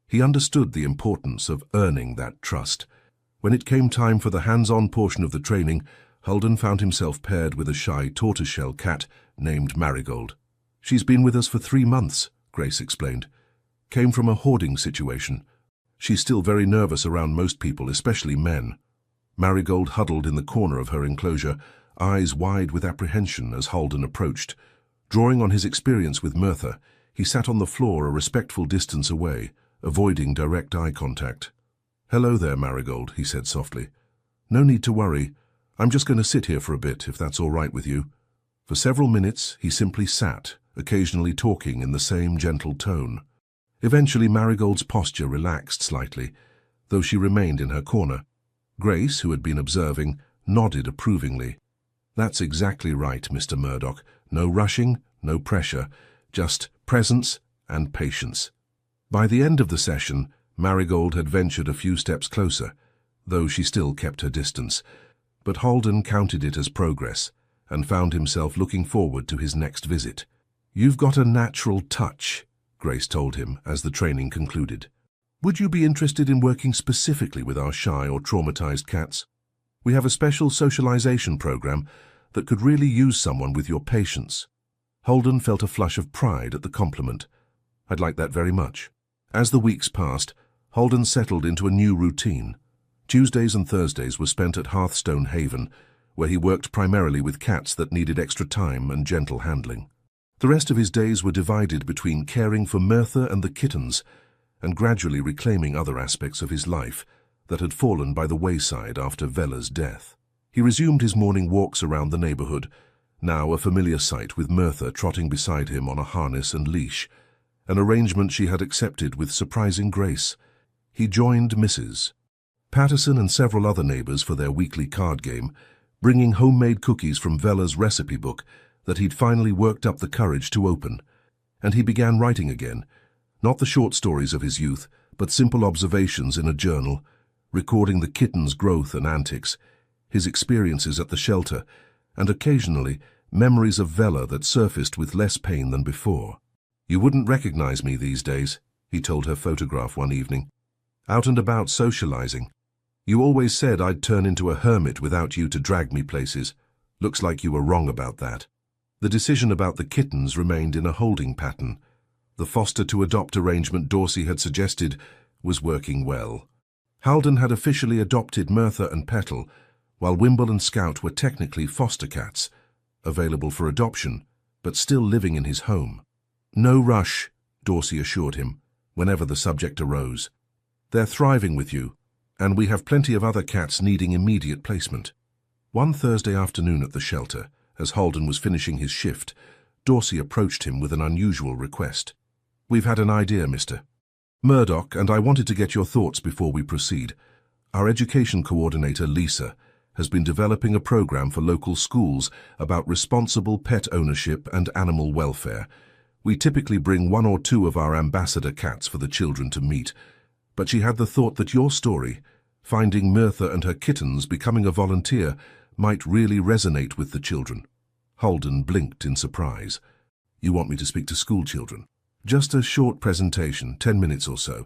A: He understood the importance of earning that trust. When it came time for the hands-on portion of the training, Holden found himself paired with a shy tortoiseshell cat named Marigold. "She's been with us for 3 months, Grace explained. "Came from a hoarding situation. She's still very nervous around most people, especially men." Marigold huddled in the corner of her enclosure, eyes wide with apprehension as Holden approached. Drawing on his experience with Merthyr, he sat on the floor a respectful distance away, avoiding direct eye contact. "Hello there, Marigold," he said softly. "No need to worry. I'm just going to sit here for a bit, if that's all right with you." For several minutes, he simply sat, occasionally talking in the same gentle tone. Eventually, Marigold's posture relaxed slightly, though she remained in her corner. Grace, who had been observing, nodded approvingly. "That's exactly right, Mr. Murdoch. No rushing, no pressure, just presence and patience." By the end of the session, Marigold had ventured a few steps closer, though she still kept her distance. But Holden counted it as progress and found himself looking forward to his next visit. "You've got a natural touch," Grace told him as the training concluded. "Would you be interested in working specifically with our shy or traumatized cats? We have a special socialization program that could really use someone with your patience." Holden felt a flush of pride at the compliment. "I'd like that very much." As the weeks passed, Holden settled into a new routine. Tuesdays and Thursdays were spent at Hearthstone Haven, where he worked primarily with cats that needed extra time and gentle handling. The rest of his days were divided between caring for Mertha and the kittens and gradually reclaiming other aspects of his life that had fallen by the wayside after Vella's death. He resumed his morning walks around the neighborhood, now a familiar sight with Mertha trotting beside him on a harness and leash, an arrangement she had accepted with surprising grace. He joined Mrs. Patterson and several other neighbors for their weekly card game, bringing homemade cookies from Vella's recipe book that he'd finally worked up the courage to open. And he began writing again, not the short stories of his youth, but simple observations in a journal, recording the kitten's growth and antics, his experiences at the shelter, and occasionally memories of Vella that surfaced with less pain than before. "You wouldn't recognize me these days," he told her photograph one evening. "Out and about socializing. You always said I'd turn into a hermit without you to drag me places. Looks like you were wrong about that." The decision about the kittens remained in a holding pattern. The foster-to-adopt arrangement Dorsey had suggested was working well. Holden had officially adopted Mertha and Petal, while Wimble and Scout were technically foster cats, available for adoption, but still living in his home. "No rush," Dorsey assured him, whenever the subject arose. "They're thriving with you, and we have plenty of other cats needing immediate placement." One Thursday afternoon at the shelter, as Holden was finishing his shift, Dorsey approached him with an unusual request. "We've had an idea, Mr. Murdoch, and I wanted to get your thoughts before we proceed. Our education coordinator, Lisa, has been developing a program for local schools about responsible pet ownership and animal welfare. We typically bring one or two of our ambassador cats for the children to meet, but she had the thought that your story, finding Mertha and her kittens becoming a volunteer, might really resonate with the children." Holden blinked in surprise. "You want me to speak to school children?" "Just a short presentation, 10 minutes or so.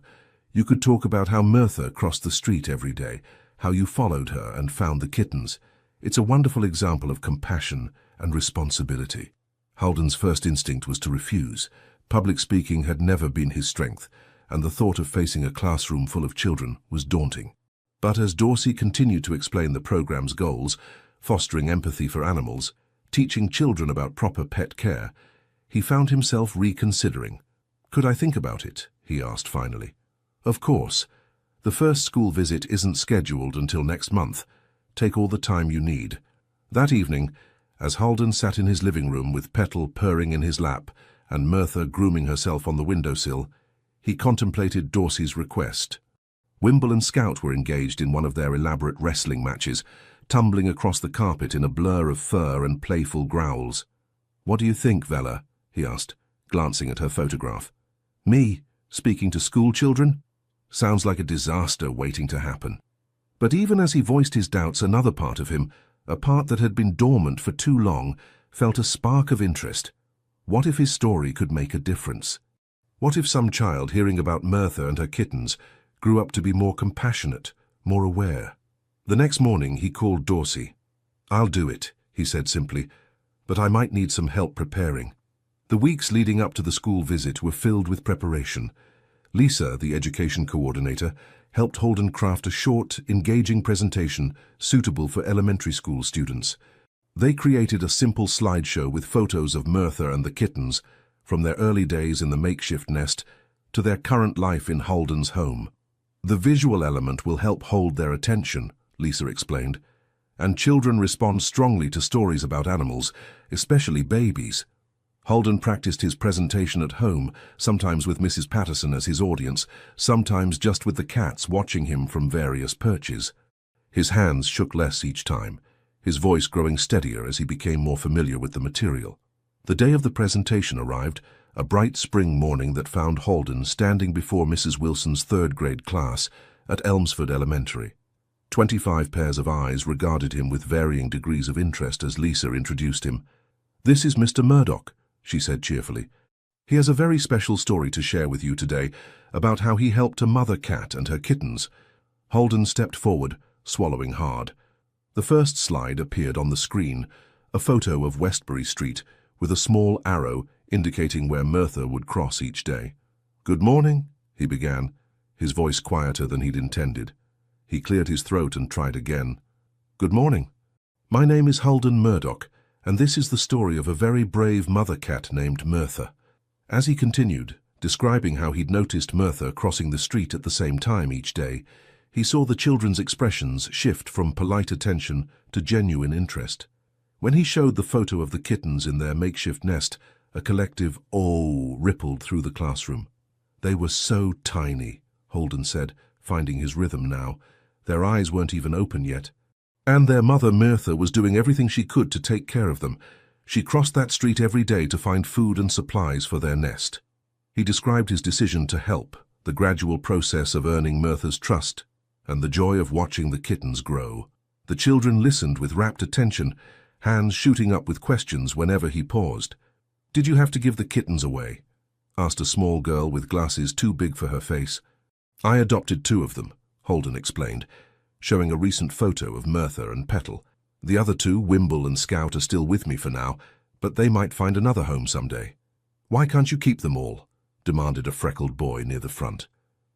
A: You could talk about how Mertha crossed the street every day, how you followed her and found the kittens. It's a wonderful example of compassion and responsibility." Holden's first instinct was to refuse. Public speaking had never been his strength, and the thought of facing a classroom full of children was daunting. But as Dorsey continued to explain the program's goals, fostering empathy for animals, teaching children about proper pet care, he found himself reconsidering. "Could I think about it?" he asked finally. "Of course. The first school visit isn't scheduled until next month. Take all the time you need." That evening, as Holden sat in his living room with Petal purring in his lap and Mertha grooming herself on the windowsill, he contemplated Dorsey's request. Wimble and Scout were engaged in one of their elaborate wrestling matches, tumbling across the carpet in a blur of fur and playful growls. "What do you think, Vella?" he asked, glancing at her photograph. "Me, speaking to school children? Sounds like a disaster waiting to happen." But even as he voiced his doubts, another part of him, a part that had been dormant for too long, felt a spark of interest. What if his story could make a difference? What if some child hearing about Mertha and her kittens grew up to be more compassionate, more aware? The next morning he called Dorsey. "I'll do it," he said simply, "but I might need some help preparing." The weeks leading up to the school visit were filled with preparation. Lisa, the education coordinator, helped Holden craft a short, engaging presentation suitable for elementary school students. They created a simple slideshow with photos of Mertha and the kittens, from their early days in the makeshift nest to their current life in Holden's home. The visual element will help hold their attention, Lisa explained, and children respond strongly to stories about animals, especially babies. Holden practiced his presentation at home, sometimes with Mrs. Patterson as his audience, sometimes just with the cats watching him from various perches. His hands shook less each time, his voice growing steadier as he became more familiar with the material. The day of the presentation arrived, a bright spring morning that found Holden standing before Mrs. Wilson's third-grade class at Elmsford Elementary. 25 pairs of eyes regarded him with varying degrees of interest as Lisa introduced him. "This is Mr. Murdoch," she said cheerfully. "He has a very special story to share with you today about how he helped a mother cat and her kittens." Holden stepped forward, swallowing hard. The first slide appeared on the screen, a photo of Westbury Street, with a small arrow indicating where Mertha would cross each day. "Good morning," he began, his voice quieter than he'd intended. He cleared his throat and tried again. "Good morning. My name is Holden Murdoch, and this is the story of a very brave mother cat named Mertha." As he continued, describing how he'd noticed Mertha crossing the street at the same time each day, he saw the children's expressions shift from polite attention to genuine interest. When he showed the photo of the kittens in their makeshift nest, a collective "oh" rippled through the classroom. "They were so tiny," Holden said, finding his rhythm now. Their eyes weren't even open yet. And their mother Mertha was doing everything she could to take care of them. She crossed that street every day to find food and supplies for their nest. He described his decision to help, the gradual process of earning Mertha's trust, and the joy of watching the kittens grow. The children listened with rapt attention, hands shooting up with questions whenever he paused. "Did you have to give the kittens away?" asked a small girl with glasses too big for her face. "I adopted 2 of them," Holden explained, showing a recent photo of Mertha and Petal. "The other 2, Wimble and Scout, are still with me for now, but they might find another home someday." "Why can't you keep them all?" demanded a freckled boy near the front.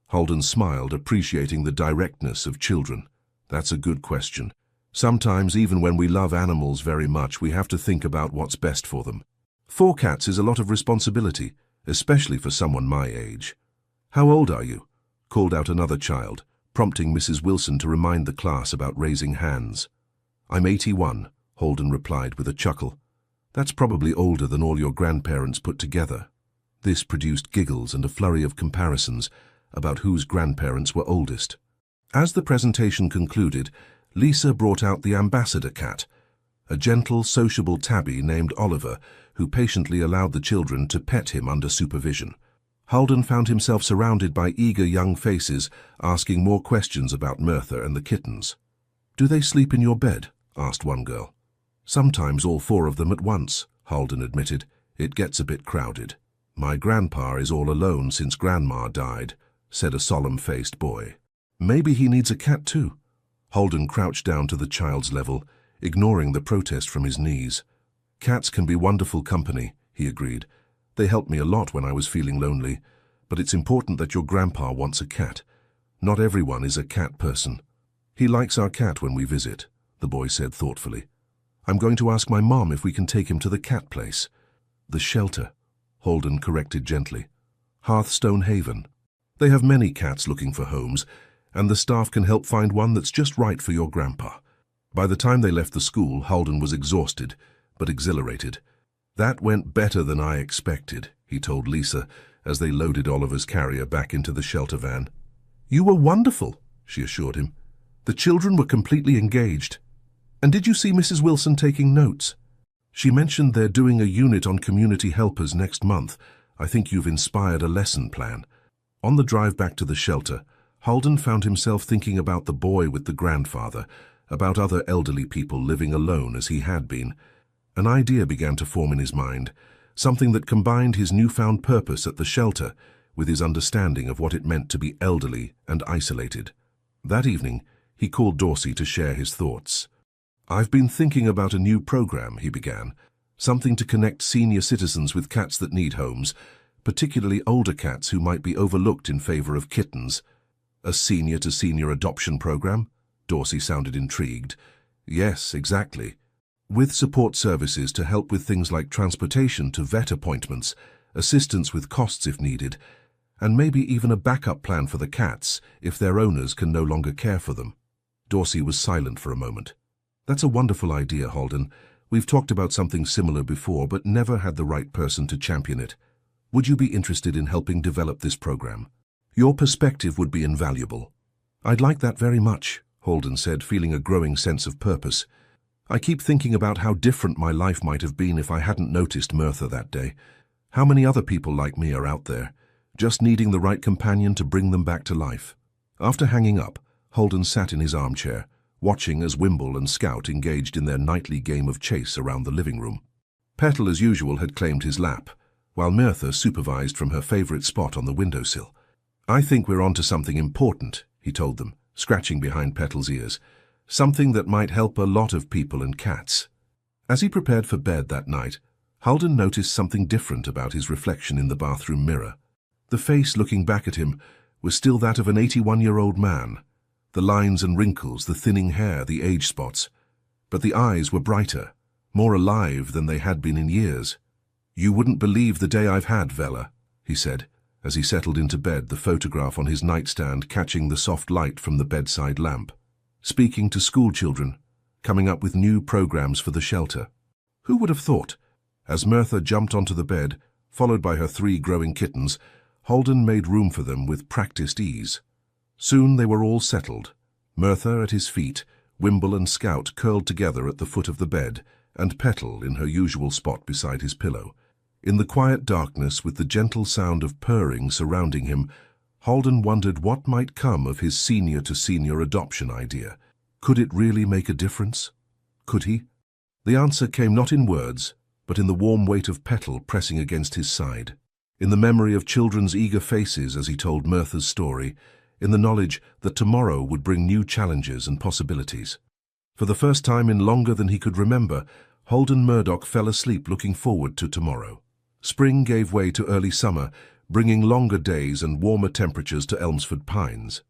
A: Holden smiled, appreciating the directness of children. "That's a good question. Sometimes, even when we love animals very much, we have to think about what's best for them. 4 cats is a lot of responsibility, especially for someone my age." "How old are you?" called out another child, prompting Mrs. Wilson to remind the class about raising hands. "I'm 81, Holden replied with a chuckle. "That's probably older than all your grandparents put together." This produced giggles and a flurry of comparisons about whose grandparents were oldest. As the presentation concluded, Lisa brought out the ambassador cat, a gentle, sociable tabby named Oliver, who patiently allowed the children to pet him under supervision. Holden found himself surrounded by eager young faces, asking more questions about Mertha and the kittens. "Do they sleep in your bed?" asked one girl. "Sometimes all 4 of them at once," Holden admitted. "It gets a bit crowded." "My grandpa is all alone since Grandma died," said a solemn-faced boy. "Maybe he needs a cat too." Holden crouched down to the child's level, ignoring the protest from his knees. "Cats can be wonderful company," he agreed. "They helped me a lot when I was feeling lonely, but it's important that your grandpa wants a cat. Not everyone is a cat person." "He likes our cat when we visit," the boy said thoughtfully. "I'm going to ask my mom if we can take him to the cat place." "The shelter," Holden corrected gently. "Hearthstone Haven. They have many cats looking for homes, and the staff can help find one that's just right for your grandpa." By the time they left the school, Holden was exhausted, but exhilarated. "That went better than I expected," he told Lisa as they loaded Oliver's carrier back into the shelter van. "You were wonderful," she assured him. "The children were completely engaged. And did you see Mrs. Wilson taking notes? She mentioned they're doing a unit on community helpers next month. I think you've inspired a lesson plan." On the drive back to the shelter, Holden found himself thinking about the boy with the grandfather, about other elderly people living alone as he had been. An idea began to form in his mind, something that combined his newfound purpose at the shelter with his understanding of what it meant to be elderly and isolated. That evening, he called Dorsey to share his thoughts. "I've been thinking about a new program," he began, "something to connect senior citizens with cats that need homes, particularly older cats who might be overlooked in favor of kittens." "A senior-to-senior adoption program?" Dorsey sounded intrigued. "Yes, exactly. With support services to help with things like transportation to vet appointments, assistance with costs if needed, And maybe even a backup plan for the cats if their owners can no longer care for them. Dorsey was silent for a moment. That's a wonderful idea, Holden. We've talked about something similar before, but never had the right person to champion it. Would you be interested in helping develop this program? Your perspective would be invaluable. I'd like that very much, Holden said, feeling a growing sense of purpose. I keep thinking about how different my life might have been if I hadn't noticed Mertha that day. How many other people like me are out there, just needing the right companion to bring them back to life? After hanging up, Holden sat in his armchair, watching as Wimble and Scout engaged in their nightly game of chase around the living room. Petal, as usual, had claimed his lap, while Mertha supervised from her favorite spot on the windowsill. I think we're onto something important, he told them, scratching behind Petal's ears. Something that might help a lot of people and cats. As he prepared for bed that night, Holden noticed something different about his reflection in the bathroom mirror. The face looking back at him was still that of an 81-year-old man. The lines and wrinkles, the thinning hair, the age spots. But the eyes were brighter, more alive than they had been in years. You wouldn't believe the day I've had, Vella, he said, as he settled into bed, the photograph on his nightstand catching the soft light from the bedside lamp. Speaking to school children, coming up with new programs for the shelter. Who would have thought? As Mertha jumped onto the bed, followed by her 3 growing kittens, Holden made room for them with practiced ease. Soon they were all settled, Mertha at his feet, Wimble and Scout curled together at the foot of the bed, and Petal in her usual spot beside his pillow. In the quiet darkness, with the gentle sound of purring surrounding him, Holden wondered what might come of his senior-to-senior adoption idea. Could it really make a difference? Could he? The answer came not in words, but in the warm weight of Petal pressing against his side, in the memory of children's eager faces as he told Mertha's story, in the knowledge that tomorrow would bring new challenges and possibilities. For the first time in longer than he could remember, Holden Murdoch fell asleep looking forward to tomorrow. Spring gave way to early summer, bringing longer days and warmer temperatures to Elmsford Pines.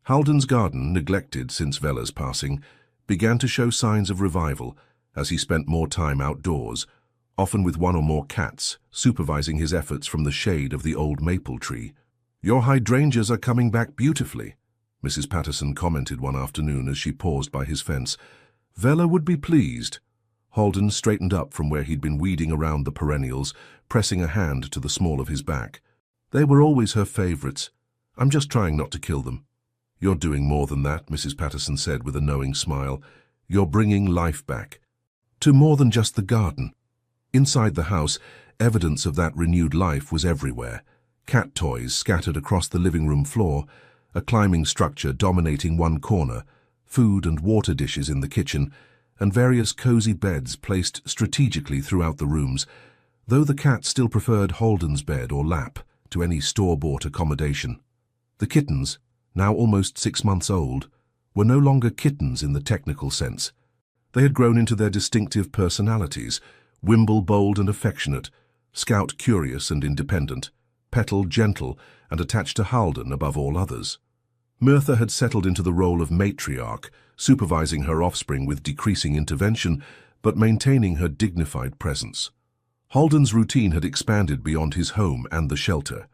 A: Holden's garden, neglected since Vella's passing, began to show signs of revival as he spent more time outdoors, often with 1 or more cats, supervising his efforts from the shade of the old maple tree. "Your hydrangeas are coming back beautifully," Mrs. Patterson commented one afternoon as she paused by his fence. "Vella would be pleased." Holden straightened up from where he'd been weeding around the perennials, pressing a hand to the small of his back. "They were always her favorites. I'm just trying not to kill them." "You're doing more than that," Mrs. Patterson said with a knowing smile. "You're bringing life back. To more than just the garden." Inside the house, evidence of that renewed life was everywhere. Cat toys scattered across the living room floor, a climbing structure dominating one corner, food and water dishes in the kitchen, and various cozy beds placed strategically throughout the rooms, though the cat still preferred Holden's bed or lap to any store-bought accommodation. The kittens, now almost 6 months old, were no longer kittens in the technical sense. They had grown into their distinctive personalities, Wimble bold and affectionate, Scout curious and independent, Petal gentle and attached to Holden above all others. Mertha had settled into the role of matriarch, supervising her offspring with decreasing intervention, but maintaining her dignified presence. Holden's routine had expanded beyond his home and the shelter.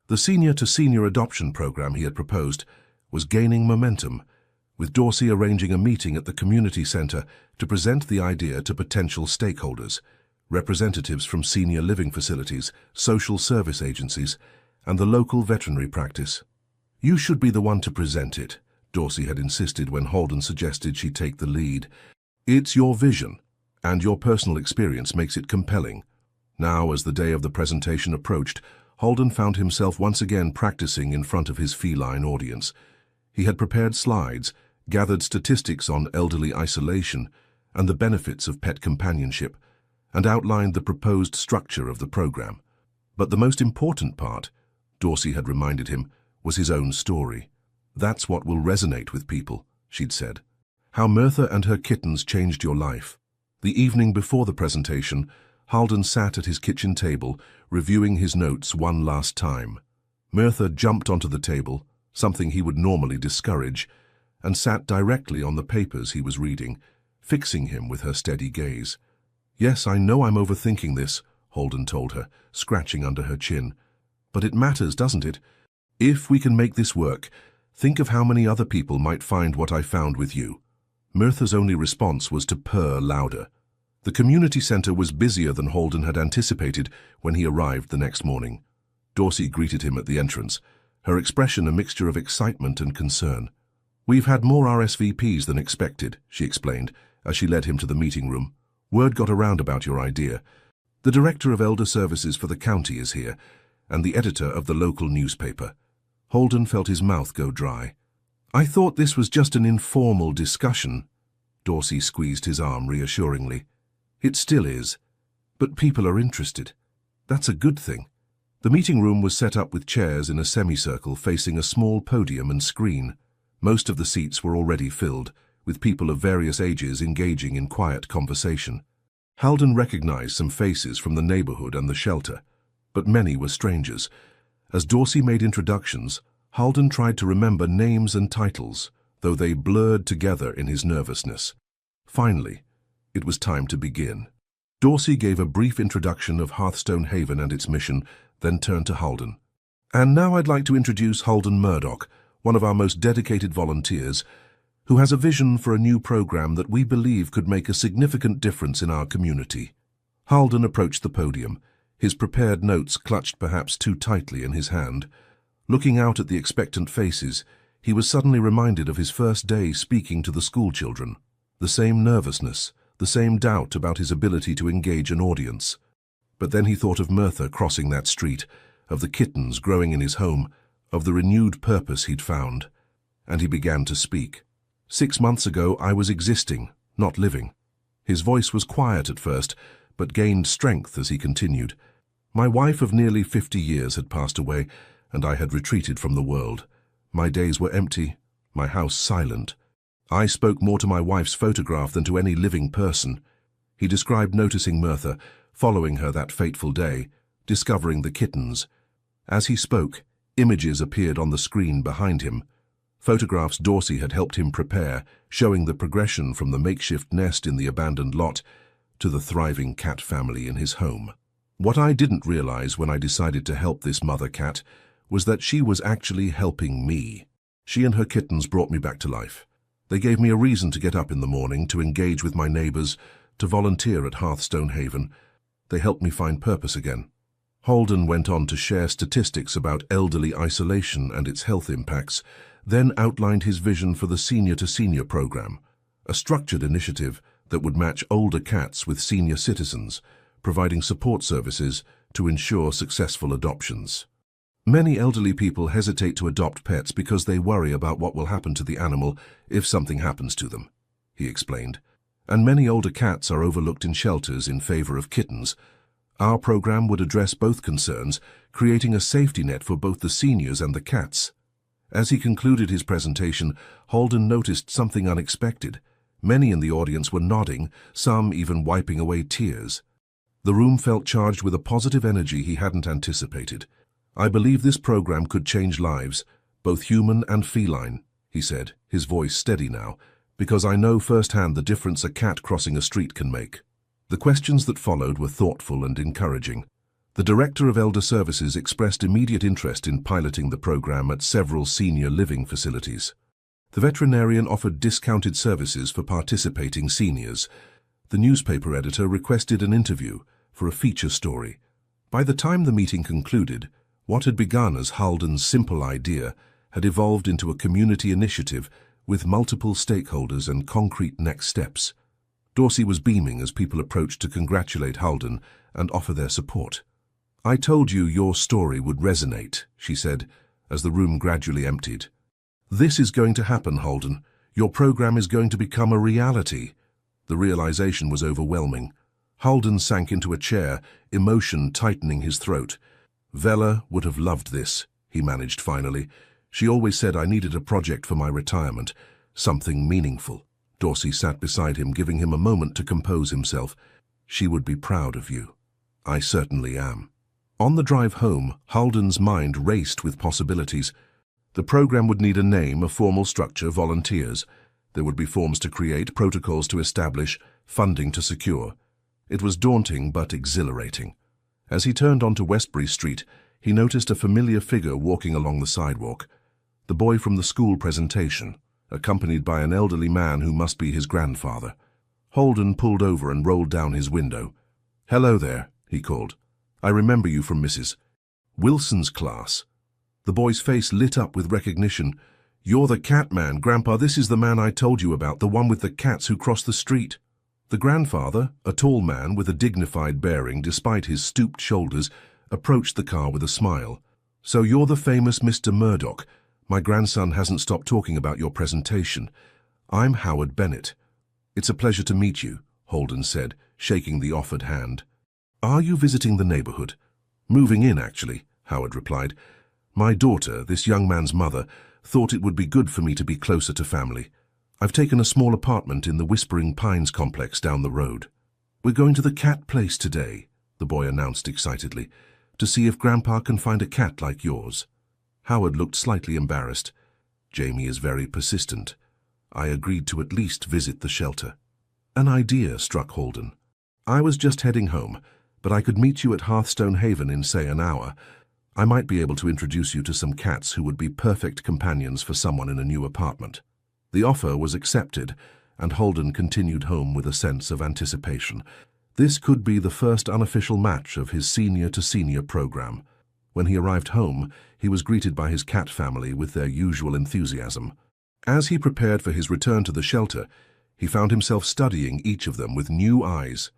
A: The senior-to-senior adoption program he had proposed was gaining momentum, with Dorsey arranging a meeting at the community center to present the idea to potential stakeholders, representatives from senior living facilities, social service agencies, and the local veterinary practice. "You should be the one to present it," Dorsey had insisted when Holden suggested she take the lead. "It's your vision, and your personal experience makes it compelling." Now, as the day of the presentation approached, Holden found himself once again practicing in front of his feline audience. He had prepared slides, gathered statistics on elderly isolation and the benefits of pet companionship, and outlined the proposed structure of the program. But the most important part, Dorsey had reminded him, was his own story. "That's what will resonate with people," she'd said. "How Mertha and her kittens changed your life." The evening before the presentation, Holden sat at his kitchen table, reviewing his notes one last time. Mertha jumped onto the table, something he would normally discourage, and sat directly on the papers he was reading, fixing him with her steady gaze. "Yes, I know I'm overthinking this," Holden told her, scratching under her chin. But it matters, doesn't it? If we can make this work, think of how many other people might find what I found with you. Mirtha's only response was to purr louder. The community centre was busier than Holden had anticipated when he arrived the next morning. Dorsey greeted him at the entrance, her expression a mixture of excitement and concern. "We've had more RSVPs than expected," she explained, as she led him to the meeting room. "Word got around about your idea. The director of elder services for the county is here, and the editor of the local newspaper." Holden felt his mouth go dry. "I thought this was just an informal discussion." Dorsey squeezed his arm reassuringly. "It still is, but people are interested. That's a good thing." The meeting room was set up with chairs in a semicircle facing a small podium and screen. Most of the seats were already filled, with people of various ages engaging in quiet conversation. Holden recognized some faces from the neighborhood and the shelter, but many were strangers. As Dorsey made introductions, Holden tried to remember names and titles, though they blurred together in his nervousness. Finally, it was time to begin. Dorsey gave a brief introduction of Hearthstone Haven and its mission, then turned to Holden. "And now I'd like to introduce Holden Murdoch, one of our most dedicated volunteers, who has a vision for a new program that we believe could make a significant difference in our community." Holden approached the podium, his prepared notes clutched perhaps too tightly in his hand. Looking out at the expectant faces, he was suddenly reminded of his first day speaking to the schoolchildren. The same nervousness, the same doubt about his ability to engage an audience. But then he thought of Mirtha crossing that street, of the kittens growing in his home, of the renewed purpose he'd found. And he began to speak. "6 months ago I was existing, not living." His voice was quiet at first, but gained strength as he continued. "My wife of nearly 50 years had passed away, and I had retreated from the world. My days were empty, my house silent. I spoke more to my wife's photograph than to any living person." He described noticing Mirtha, following her that fateful day, discovering the kittens. As he spoke, images appeared on the screen behind him. Photographs Dorsey had helped him prepare, showing the progression from the makeshift nest in the abandoned lot to the thriving cat family in his home. "What I didn't realize when I decided to help this mother cat was that she was actually helping me. She and her kittens brought me back to life. They gave me a reason to get up in the morning, to engage with my neighbors, to volunteer at Hearthstone Haven. They helped me find purpose again." Holden went on to share statistics about elderly isolation and its health impacts, then outlined his vision for the senior-to-senior program, a structured initiative that would match older cats with senior citizens, providing support services to ensure successful adoptions. "Many elderly people hesitate to adopt pets because they worry about what will happen to the animal if something happens to them," he explained. "And many older cats are overlooked in shelters in favor of kittens. Our program would address both concerns, creating a safety net for both the seniors and the cats." As he concluded his presentation, Holden noticed something unexpected. Many in the audience were nodding, some even wiping away tears. The room felt charged with a positive energy he hadn't anticipated. "I believe this program could change lives, both human and feline," he said, his voice steady now, "because I know firsthand the difference a cat crossing a street can make." The questions that followed were thoughtful and encouraging. The Director of Elder Services expressed immediate interest in piloting the program at several senior living facilities. The veterinarian offered discounted services for participating seniors. The newspaper editor requested an interview for a feature story. By the time the meeting concluded, what had begun as Holden's simple idea had evolved into a community initiative with multiple stakeholders and concrete next steps. Dorsey was beaming as people approached to congratulate Holden and offer their support. "I told you your story would resonate," she said, as the room gradually emptied. "This is going to happen, Holden. Your program is going to become a reality." The realization was overwhelming. Holden sank into a chair, emotion tightening his throat. "Vella would have loved this," he managed finally. "She always said I needed a project for my retirement, something meaningful." Dorsey sat beside him, giving him a moment to compose himself. "She would be proud of you." "I certainly am." On the drive home, Holden's mind raced with possibilities. The program would need a name, a formal structure, volunteers. There would be forms to create, protocols to establish, funding to secure. It was daunting but exhilarating. As he turned onto Westbury Street, He noticed a familiar figure walking along the sidewalk, the boy from the school presentation, accompanied by an elderly man who must be his grandfather. Holden pulled over and rolled down his window. "Hello there," he called. "I remember you from Mrs. Wilson's class." The boy's face lit up with recognition. "You're the cat man, Grandpa. This is the man I told you about, the one with the cats who crossed the street." The grandfather, a tall man with a dignified bearing despite his stooped shoulders, approached the car with a smile. "So you're the famous Mr. Murdoch. My grandson hasn't stopped talking about your presentation. I'm Howard Bennett." "It's a pleasure to meet you," Holden said, shaking the offered hand. "Are you visiting the neighborhood?" "Moving in, actually," Howard replied. "My daughter, this young man's mother, thought it would be good for me to be closer to family. I've taken a small apartment in the Whispering Pines complex down the road." "We're going to the cat place today," the boy announced excitedly, "to see if Grandpa can find a cat like yours." Howard looked slightly embarrassed. "Jamie is very persistent. I agreed to at least visit the shelter." An idea struck Holden. "I was just heading home, but I could meet you at Hearthstone Haven in, say, an hour. I might be able to introduce you to some cats who would be perfect companions for someone in a new apartment." The offer was accepted, and Holden continued home with a sense of anticipation. This could be the first unofficial match of his senior-to-senior program. When he arrived home, he was greeted by his cat family with their usual enthusiasm. As he prepared for his return to the shelter, he found himself studying each of them with new eyes.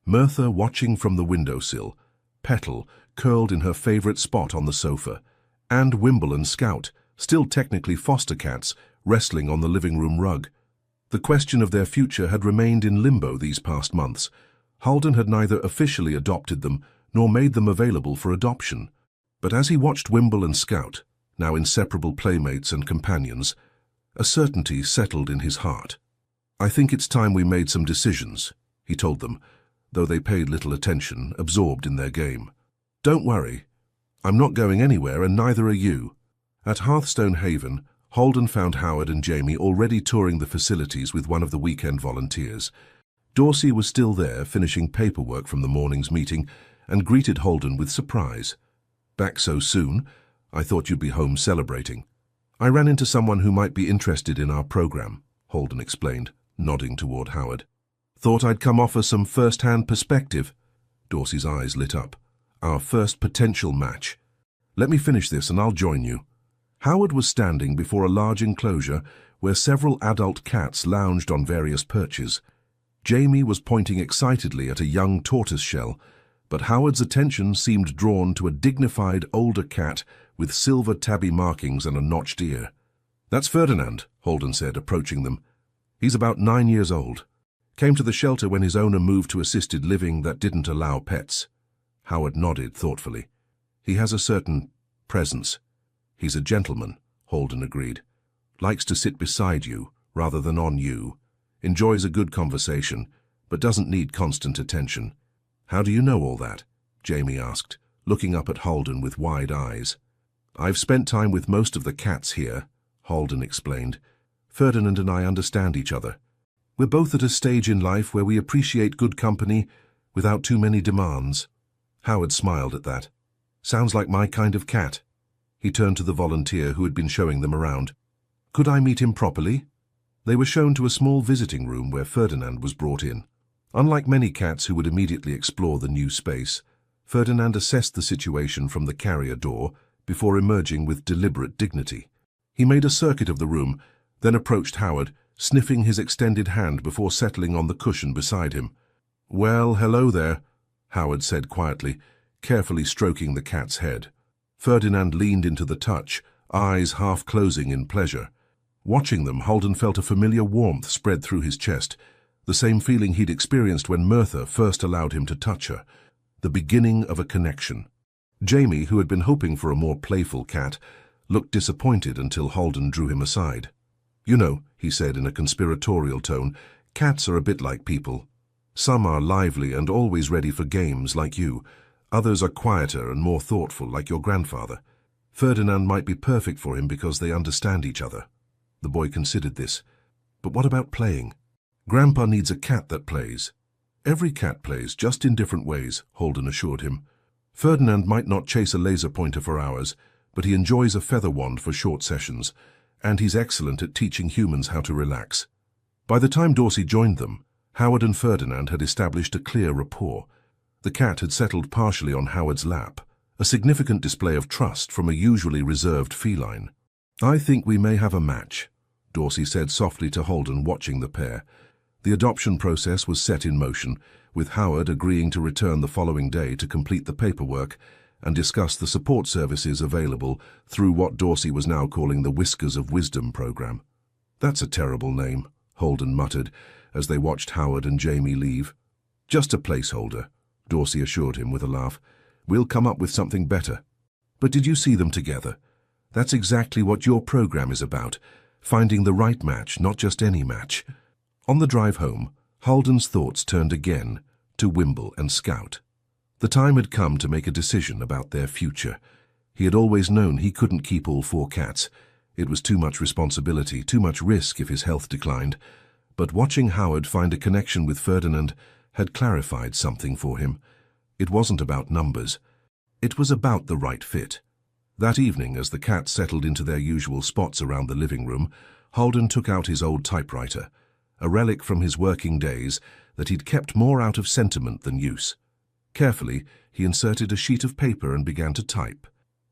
A: Mirtha watching from the windowsill, Petal curled in her favorite spot on the sofa, and Wimble and Scout, still technically foster cats, wrestling on the living room rug. The question of their future had remained in limbo these past months. Holden had neither officially adopted them nor made them available for adoption. But as he watched Wimble and Scout, now inseparable playmates and companions, a certainty settled in his heart. "I think it's time we made some decisions," he told them, though they paid little attention, absorbed in their game. "Don't worry. I'm not going anywhere, and neither are you." At Hearthstone Haven, Holden found Howard and Jamie already touring the facilities with one of the weekend volunteers. Dorsey was still there, finishing paperwork from the morning's meeting, and greeted Holden with surprise. "Back so soon? I thought you'd be home celebrating." "I ran into someone who might be interested in our program," Holden explained, nodding toward Howard. "Thought I'd come offer some first-hand perspective." Dorsey's eyes lit up. "Our first potential match. Let me finish this and I'll join you." Howard was standing before a large enclosure where several adult cats lounged on various perches. Jamie was pointing excitedly at a young tortoiseshell, but Howard's attention seemed drawn to a dignified older cat with silver tabby markings and a notched ear. "That's Ferdinand," Holden said, approaching them. "He's about 9 years old. Came to the shelter when his owner moved to assisted living that didn't allow pets." Howard nodded thoughtfully. "He has a certain presence." "He's a gentleman," Holden agreed. "Likes to sit beside you, rather than on you. Enjoys a good conversation, but doesn't need constant attention." "How do you know all that?" Jamie asked, looking up at Holden with wide eyes. "I've spent time with most of the cats here," Holden explained. "Ferdinand and I understand each other. We're both at a stage in life where we appreciate good company without too many demands." Howard smiled at that. "Sounds like my kind of cat." He turned to the volunteer who had been showing them around. "Could I meet him properly?" They were shown to a small visiting room where Ferdinand was brought in. Unlike many cats who would immediately explore the new space, Ferdinand assessed the situation from the carrier door before emerging with deliberate dignity. He made a circuit of the room, then approached Howard, sniffing his extended hand before settling on the cushion beside him. "Well, hello there," Howard said quietly, carefully stroking the cat's head. Ferdinand leaned into the touch, eyes half closing in pleasure. Watching them, Holden felt a familiar warmth spread through his chest, the same feeling he'd experienced when Mirtha first allowed him to touch her, the beginning of a connection. Jamie, who had been hoping for a more playful cat, looked disappointed until Holden drew him aside. "You know," he said in a conspiratorial tone, "cats are a bit like people. Some are lively and always ready for games like you. Others are quieter and more thoughtful like your grandfather. Ferdinand might be perfect for him because they understand each other." The boy considered this. "But what about playing?" "Grandpa needs a cat that plays." "Every cat plays, just in different ways," Holden assured him. Ferdinand might not chase a laser pointer for hours, but he enjoys a feather wand for short sessions, and he's excellent at teaching humans how to relax. By the time Dorsey joined them, Howard and Ferdinand had established a clear rapport. The cat had settled partially on Howard's lap, a significant display of trust from a usually reserved feline. "I think we may have a match," Dorsey said softly to Holden, watching the pair. The adoption process was set in motion, with Howard agreeing to return the following day to complete the paperwork and discuss the support services available through what Dorsey was now calling the Whiskers of Wisdom program. "That's a terrible name," Holden muttered as they watched Howard and Jamie leave. "Just a placeholder," Dorsey assured him with a laugh. "We'll come up with something better." "But did you see them together? That's exactly what your program is about, finding the right match, not just any match." On the drive home, Holden's thoughts turned again to Wimble and Scout. The time had come to make a decision about their future. He had always known he couldn't keep all 4 cats. It was too much responsibility, too much risk if his health declined. But watching Howard find a connection with Ferdinand had clarified something for him. It wasn't about numbers. It was about the right fit. That evening, as the cats settled into their usual spots around the living room, Holden took out his old typewriter, a relic from his working days that he'd kept more out of sentiment than use. Carefully, he inserted a sheet of paper and began to type.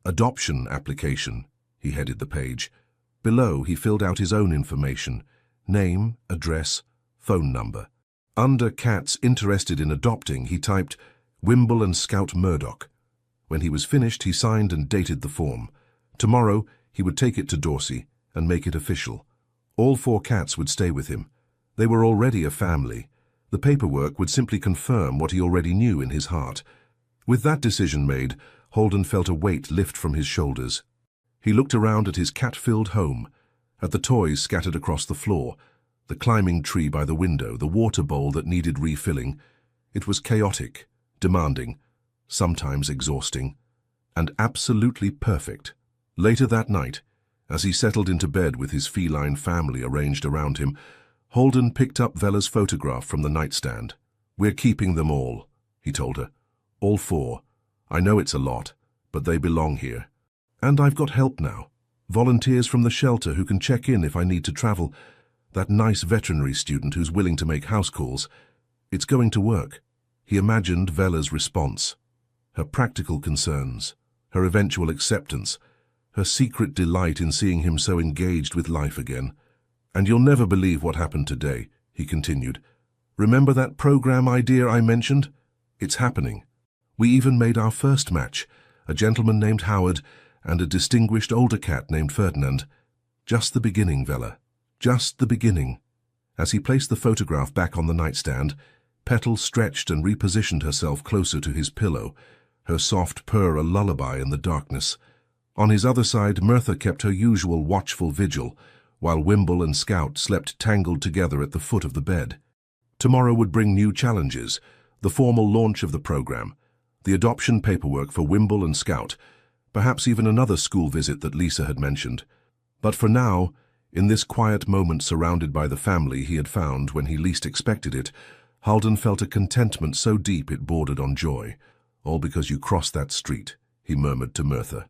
A: "Adoption application," he headed the page. Below, he filled out his own information: name, address, phone number. Under cats interested in adopting, he typed Wimble and Scout Murdoch. When he was finished, he signed and dated the form. Tomorrow, he would take it to Dorsey and make it official. All 4 cats would stay with him. They were already a family. The paperwork would simply confirm what he already knew in his heart. With that decision made, Holden felt a weight lift from his shoulders. He looked around at his cat-filled home, at the toys scattered across the floor, the climbing tree by the window, the water bowl that needed refilling. It was chaotic, demanding, sometimes exhausting, and absolutely perfect. Later that night, as he settled into bed with his feline family arranged around him, Holden picked up Vella's photograph from the nightstand. "We're keeping them all," he told her. "All 4. I know it's a lot, but they belong here. And I've got help now. Volunteers from the shelter who can check in if I need to travel. That nice veterinary student who's willing to make house calls. It's going to work." He imagined Vella's response, her practical concerns, her eventual acceptance, her secret delight in seeing him so engaged with life again. "And you'll never believe what happened today," he continued. "Remember that program idea I mentioned? It's happening. We even made our first match, a gentleman named Howard and a distinguished older cat named Ferdinand. Just the beginning, Vella. Just the beginning." As he placed the photograph back on the nightstand, Petal stretched and repositioned herself closer to his pillow, her soft purr a lullaby in the darkness. On his other side, Mirtha kept her usual watchful vigil, while Wimble and Scout slept tangled together at the foot of the bed. Tomorrow would bring new challenges: the formal launch of the program, the adoption paperwork for Wimble and Scout, perhaps even another school visit that Lisa had mentioned. But for now, in this quiet moment surrounded by the family he had found when he least expected it, Holden felt a contentment so deep it bordered on joy. "All because you crossed that street," he murmured to Mirtha.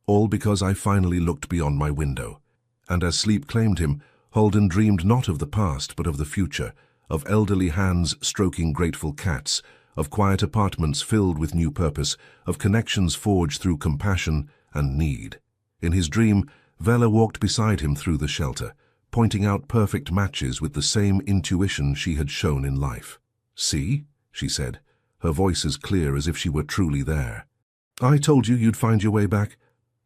A: "All because I finally looked beyond my window." And as sleep claimed him, Holden dreamed not of the past but of the future, of elderly hands stroking grateful cats, of quiet apartments filled with new purpose, of connections forged through compassion and need. In his dream, Vella walked beside him through the shelter, pointing out perfect matches with the same intuition she had shown in life. "See?" she said, her voice as clear as if she were truly there. "I told you you'd find your way back."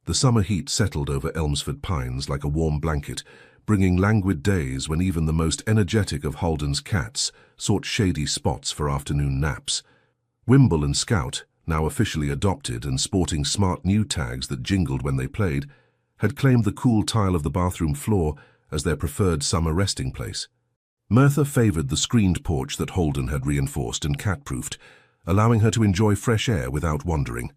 A: The summer heat settled over Elmsford Pines like a warm blanket, bringing languid days when even the most energetic of Holden's cats sought shady spots for afternoon naps. Wimble and Scout, now officially adopted and sporting smart new tags that jingled when they played, had claimed the cool tile of the bathroom floor as their preferred summer resting place. Mirtha favored the screened porch that Holden had reinforced and cat-proofed, allowing her to enjoy fresh air without wandering.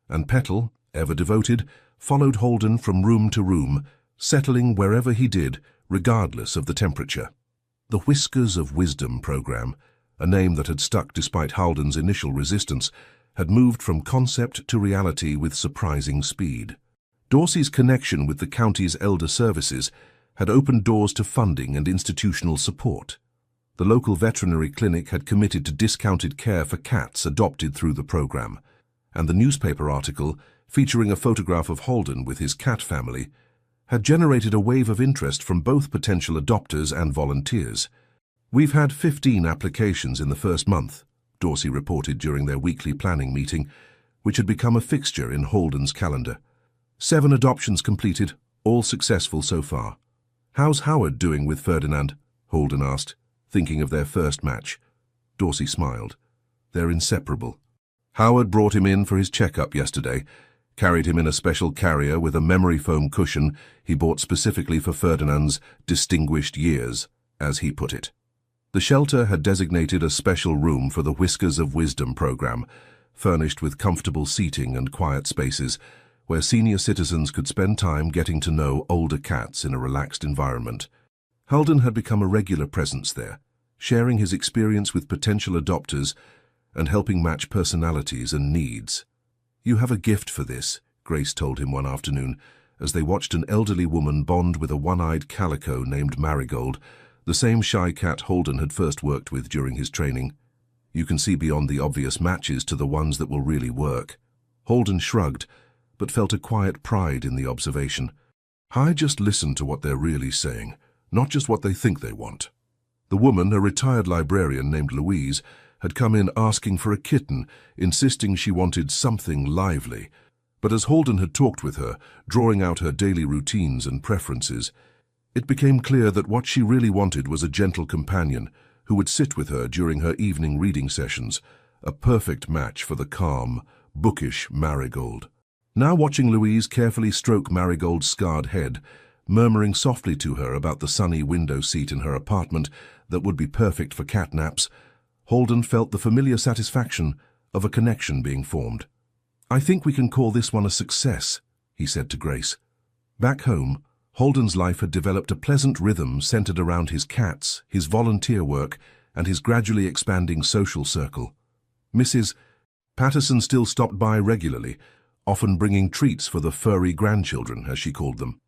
A: And Petal, ever devoted, followed Holden from room to room, settling wherever he did, regardless of the temperature. The Whiskers of Wisdom program, a name that had stuck despite Holden's initial resistance, had moved from concept to reality with surprising speed. Dorsey's connection with the county's elder services had opened doors to funding and institutional support. The local veterinary clinic had committed to discounted care for cats adopted through the program, and the newspaper article, featuring a photograph of Holden with his cat family, had generated a wave of interest from both potential adopters and volunteers. "We've had 15 applications in the first month," Dorsey reported during their weekly planning meeting, which had become a fixture in Holden's calendar. 7 adoptions completed, all successful so far. "How's Howard doing with Ferdinand?" Holden asked, thinking of their first match. Dorsey smiled. "They're inseparable. Howard brought him in for his checkup yesterday, carried him in a special carrier with a memory foam cushion he bought specifically for Ferdinand's distinguished years, as he put it." The shelter had designated a special room for the Whiskers of Wisdom program, furnished with comfortable seating and quiet spaces, where senior citizens could spend time getting to know older cats in a relaxed environment. Holden had become a regular presence there, sharing his experience with potential adopters and helping match personalities and needs. "You have a gift for this," Grace told him one afternoon, as they watched an elderly woman bond with a one-eyed calico named Marigold, the same shy cat Holden had first worked with during his training. "You can see beyond the obvious matches to the ones that will really work." Holden shrugged, but felt a quiet pride in the observation. "I just listen to what they're really saying, not just what they think they want." The woman, a retired librarian named Louise, had come in asking for a kitten, insisting she wanted something lively. But as Holden had talked with her, drawing out her daily routines and preferences, it became clear that what she really wanted was a gentle companion who would sit with her during her evening reading sessions, a perfect match for the calm, bookish Marigold. Now watching Louise carefully stroke Marigold's scarred head, murmuring softly to her about the sunny window seat in her apartment that would be perfect for cat naps, Holden felt the familiar satisfaction of a connection being formed. "I think we can call this one a success," he said to Grace. Back home, Holden's life had developed a pleasant rhythm centered around his cats, his volunteer work, and his gradually expanding social circle. Mrs. Patterson still stopped by regularly, often bringing treats for the furry grandchildren, as she called them.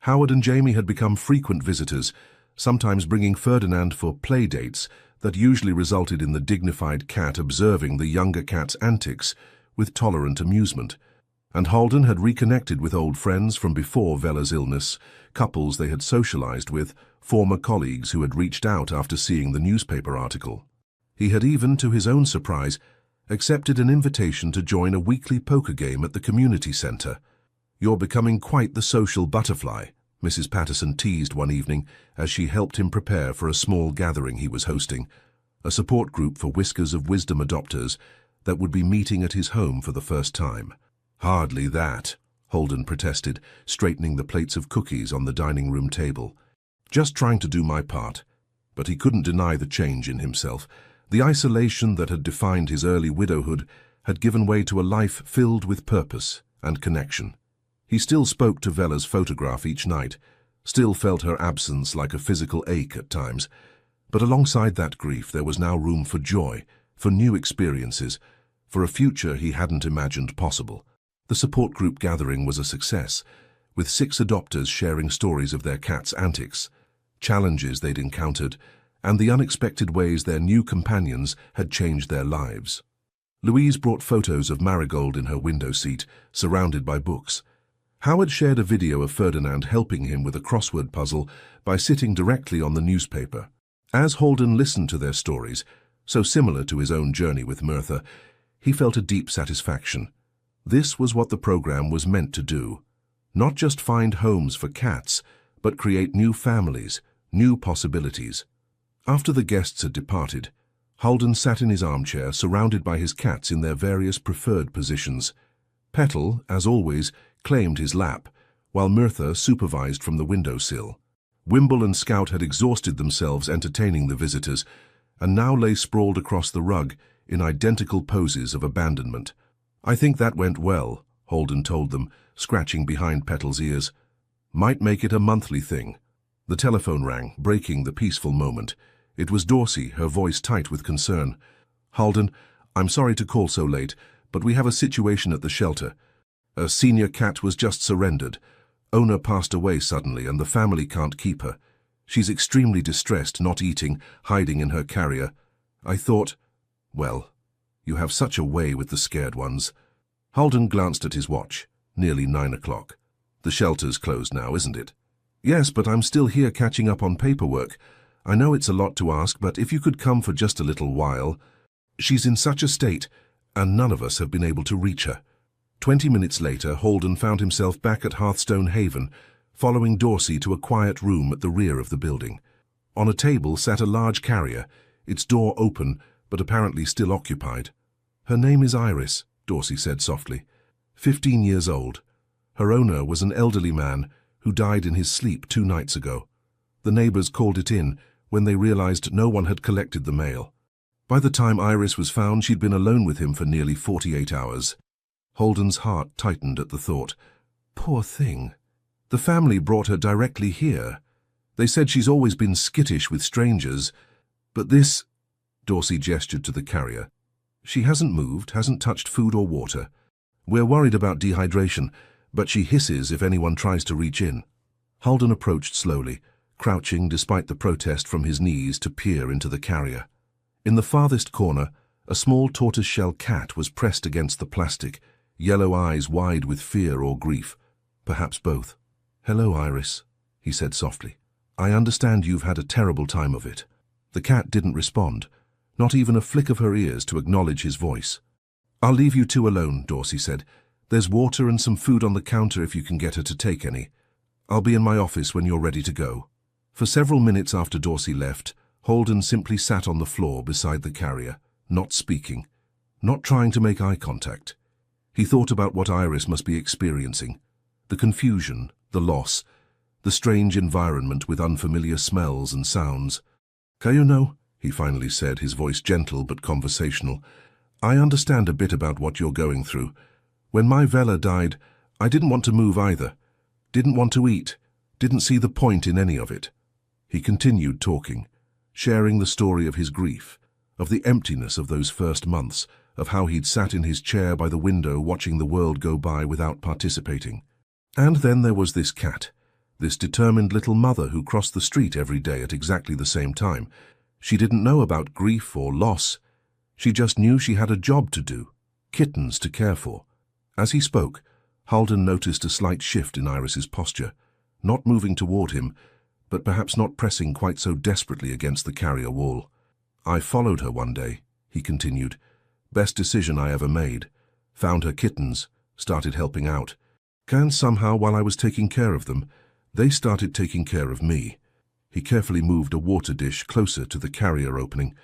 A: Howard and Jamie had become frequent visitors, sometimes bringing Ferdinand for play dates that usually resulted in the dignified cat observing the younger cat's antics with tolerant amusement. And Holden had reconnected with old friends from before Vella's illness, couples they had socialized with, former colleagues who had reached out after seeing the newspaper article. He had even, to his own surprise, accepted an invitation to join a weekly poker game at the community center. "You're becoming quite the social butterfly," Mrs. Patterson teased one evening as she helped him prepare for a small gathering he was hosting, a support group for Whiskers of Wisdom adopters that would be meeting at his home for the first time. "Hardly that," Holden protested, straightening the plates of cookies on the dining room table. "Just trying to do my part." But he couldn't deny the change in himself. The isolation that had defined his early widowhood had given way to a life filled with purpose and connection. He still spoke to Vella's photograph each night, still felt her absence like a physical ache at times, but alongside that grief there was now room for joy, for new experiences, for a future he hadn't imagined possible. The support group gathering was a success, with 6 adopters sharing stories of their cat's antics, challenges they'd encountered, and the unexpected ways their new companions had changed their lives. Louise brought photos of Marigold in her window seat, surrounded by books. Howard shared a video of Ferdinand helping him with a crossword puzzle by sitting directly on the newspaper. As Holden listened to their stories, so similar to his own journey with Mirtha, he felt a deep satisfaction. This was what the program was meant to do. Not just find homes for cats, but create new families, new possibilities. After the guests had departed, Holden sat in his armchair surrounded by his cats in their various preferred positions. Petal, as always, claimed his lap, while Mirtha supervised from the windowsill. Wimble and Scout had exhausted themselves entertaining the visitors, and now lay sprawled across the rug in identical poses of abandonment. "I think that went well," Holden told them, scratching behind Petal's ears. "Might make it a monthly thing." The telephone rang, breaking the peaceful moment. It was Dorsey, her voice tight with concern. "Holden, I'm sorry to call so late, but we have a situation at the shelter. A senior cat was just surrendered. Owner passed away suddenly and the family can't keep her. She's extremely distressed, not eating, hiding in her carrier. I thought, well, you have such a way with the scared ones. Holden glanced at his watch. Nearly 9 o'clock. The shelter's closed now, isn't it? Yes, but I'm still here catching up on paperwork. I know it's a lot to ask, but if you could come for just a little while. She's in such a state, and none of us have been able to reach her. 20 minutes later, Holden found himself back at Hearthstone Haven, following Dorsey to a quiet room at the rear of the building. On a table sat a large carrier, its door open, but apparently still occupied. Her name is Iris, Dorsey said softly. 15 years old. Her owner was an elderly man who died in his sleep 2 nights ago. The neighbors called it in when they realized no one had collected the mail. By the time Iris was found, she'd been alone with him for nearly 48 hours. Holden's heart tightened at the thought. Poor thing. The family brought her directly here. They said she's always been skittish with strangers, but this... Dorsey gestured to the carrier. She hasn't moved, hasn't touched food or water. We're worried about dehydration, but she hisses if anyone tries to reach in. Holden approached slowly, crouching despite the protest from his knees to peer into the carrier. In the farthest corner, a small tortoise-shell cat was pressed against the plastic, yellow eyes wide with fear or grief, perhaps both. Hello, Iris, he said softly. I understand you've had a terrible time of it. The cat didn't respond, not even a flick of her ears to acknowledge his voice. I'll leave you two alone, Dorsey said. There's water and some food on the counter if you can get her to take any. I'll be in my office when you're ready to go. For several minutes after Dorsey left, Holden simply sat on the floor beside the carrier, not speaking, not trying to make eye contact. He thought about what Iris must be experiencing, the confusion, the loss, the strange environment with unfamiliar smells and sounds. Kayuno, he finally said, his voice gentle but conversational, I understand a bit about what you're going through. When my Vela died, I didn't want to move either. Didn't want to eat. Didn't see the point in any of it. He continued talking, sharing the story of his grief, of the emptiness of those first months, of how he'd sat in his chair by the window watching the world go by without participating. And then there was this cat, this determined little mother who crossed the street every day at exactly the same time. She didn't know about grief or loss. She just knew she had a job to do, kittens to care for. As he spoke, Holden noticed a slight shift in Iris's posture, not moving toward him, but perhaps not pressing quite so desperately against the carrier wall. I followed her one day, he continued. Best decision I ever made. Found her kittens, started helping out. And somehow, while I was taking care of them, they started taking care of me. He carefully moved a water dish closer to the carrier opening.